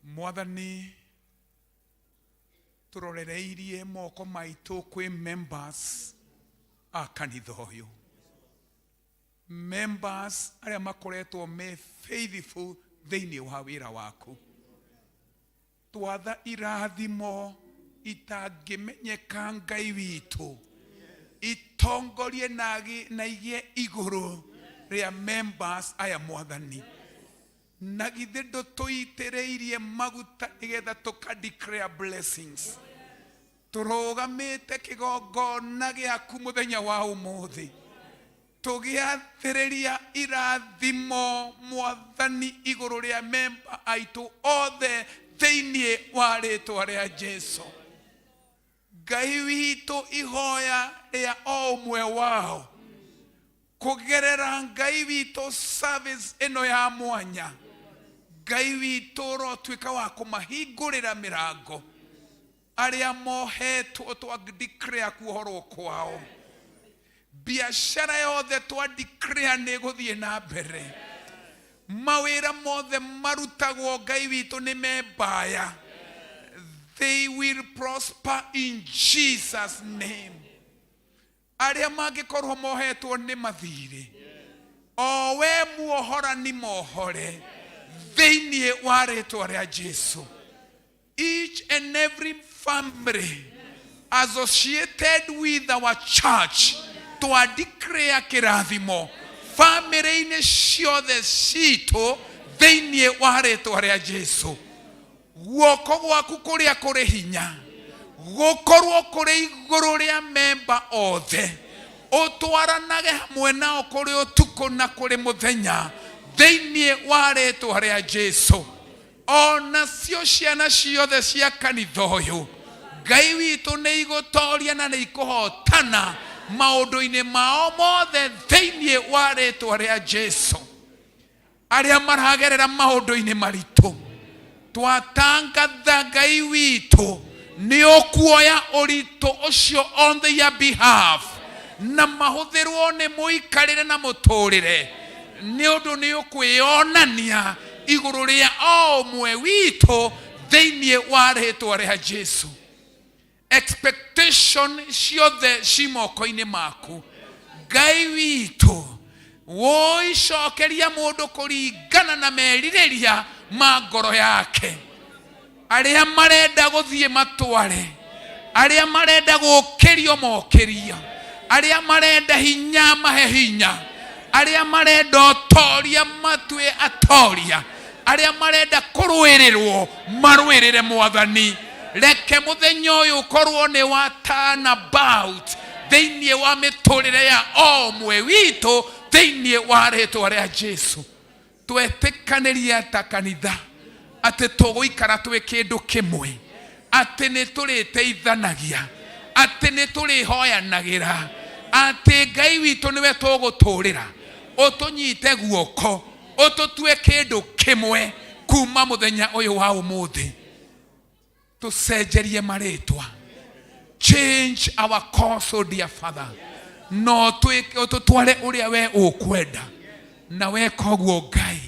Mwathani turorereirie moko maitu kwi members a kanitha uyu, members aria makoretwo me faithful thiini wa wira waku. Twatha irathimo itangimenyeka Ngai witu, itongorie na igie iguru ria members aya Mwathani. Na githe ndo tuitereirie maguta nigetha tuka declare blessings. Turogamite kigongona giaku muthenya wa umuthi. tugiathiriria irathimo mwathani iguru ria memba aitu othe thiini wa ritwa ria Jesu. Ngai witũ ihoya ria o umwe wao kugerera Ngai witũ service ino ya mwanya. Ngai witũ rotuĩka wa kũmahingũrĩra mĩrango aria mohetwo twa declare kuohorwo kwao. Biashara yothe twa declare nĩ gũthiĩ na mbere. Mawĩra mothe marutagwo Ngai witũ nĩ membaya. They will prosper in Jesus name. Aria mangĩkorwo mohetwo nĩ mathirĩ, o we muohora ni mohore thĩinĩ wa rĩtwa rĩa Jesu. Each and every family associated with our church to declare kĩrathimo family-inĩ ciothe citũ thĩinĩ wa rĩtwa rĩa Jesu. Guoko gwaku kũrĩa kũrĩ hinya gũkorwo kũrĩ igũrũ rĩa memba othe, ũtwaranage hamwe nao kũrĩ ũtukũ na kũrĩ mũthenya thĩinĩ wa rĩtwa rĩa Jesu. Ona cio ciana ciothe cia kanitha ũyũ Ngai witũ nĩ igũtoria na nĩ ikũhotana maũndũ-inĩ mao mothe thĩinĩ wa rĩtwa rĩa Jesu. Arĩa maragerera maũndũ-inĩ maritũ twatangatha Ngai witũ nĩ ũkuoya ũritũ ũcio on their behalf na mahũthĩrwo nĩ mũikarĩre na mũtũrĩre, nĩ ũndũ nĩ ũkwĩonania igũrũ rĩa o ũmwe witũ thĩinĩ wa rĩtwa rĩa Jesu. Expectation ciothe ci moko-inĩ maku Ngai witũ, woicokeria mũndũ kũringana na merirĩria ma ngoro yake. Arĩa marenda gũthiĩ matware, arĩa marenda gũkĩrio mokĩrio, arĩa marenda hinya mahe hinya, arĩa marenda ũtoria matue atoria, arĩa marenda kũrũĩrĩrwo marũĩrĩre mwathani. Reke mũthenya ũyũ ũkorwo nĩ wa turn about thĩinĩ wa mĩtũrĩre ya o ũmwe witũ thĩinĩ wa rĩtwa rĩa Jesu. Twetĩkanĩria ta kanitha atĩ tũgũikara twĩ kĩndũ kĩmwe, atĩ nĩ tũrĩteithanagia, atĩ nĩ tũrĩhoyanagĩra, atĩ Ngai witũ nĩwe tũgũtũrĩra, ũtũnyite guoko, ũtũtue kĩndũ kĩmwe kuma mũthenya ũyũ wa ũmũthĩ. Tũcenjerie marĩtwa, change our course, oh dear Father. No tũtware ũrĩa we ũkwenda, na we koguo Ngai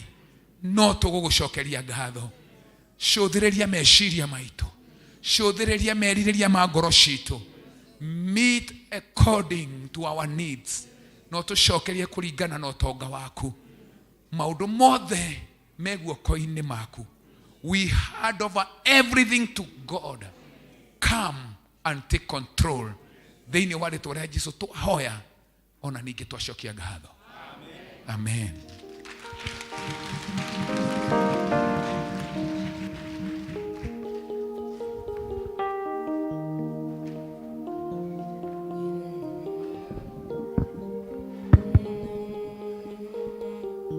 no tũgũgũcokeria ngatho. Cũthĩrĩria meciria maitũ, cũthĩrĩria merirĩria ma ngoro citũ, meet according to our needs. No tũcokerie kũringana na ũtonga waku. Maũndũ mothe me guoko-inĩ maku. We hand over everything to God. Come and take control. Thĩinĩ wa rĩtwa rĩa Jesũ twahoya, ona ningĩ twacokia ngatho. Amen.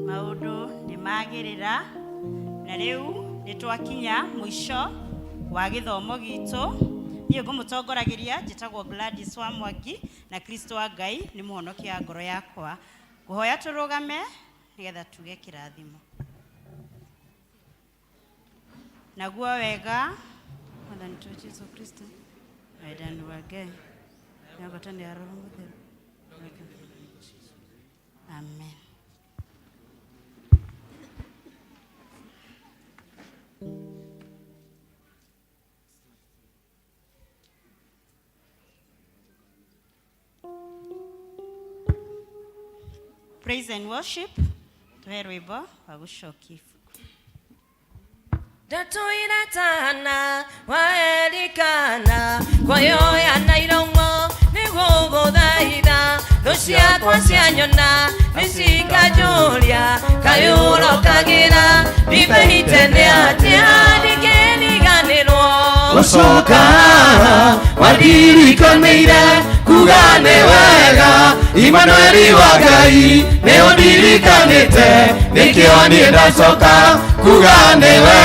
Maũndũ nĩ magĩrĩra na rĩu nĩ twakinya mũico wa gĩthomo gitũ. Niĩ ngũmũtongoragĩria njĩtagwo Gladys wa Mwangi, na Kristo wa Ngai nĩ mũhonokia ngoro yakwa. Ngũhoya tũrũgame nĩgetha tuge kĩrathimo. Naguo wega Mwathani wetu Yesu Kristo wendani wa Ngai na ngwatanĩro ya Roho Mũtheru. Amen. Praise and worship. Tuhe rwĩmbo wa gũcokia ibuku. Ndatuire tana waelikana kwayoya na irongo nĩgũgũthaitha thũ ciakwa cianyona nĩcikajuria kayũrũkagĩra ndibehite nĩ atĩa ndingĩriganĩrwo gucoka wadirikaniire kuga nĩ wega Imanueli wa Ngai nĩ ũndirikanĩte nĩkĩo niĩ ndacoka kuga nĩ wega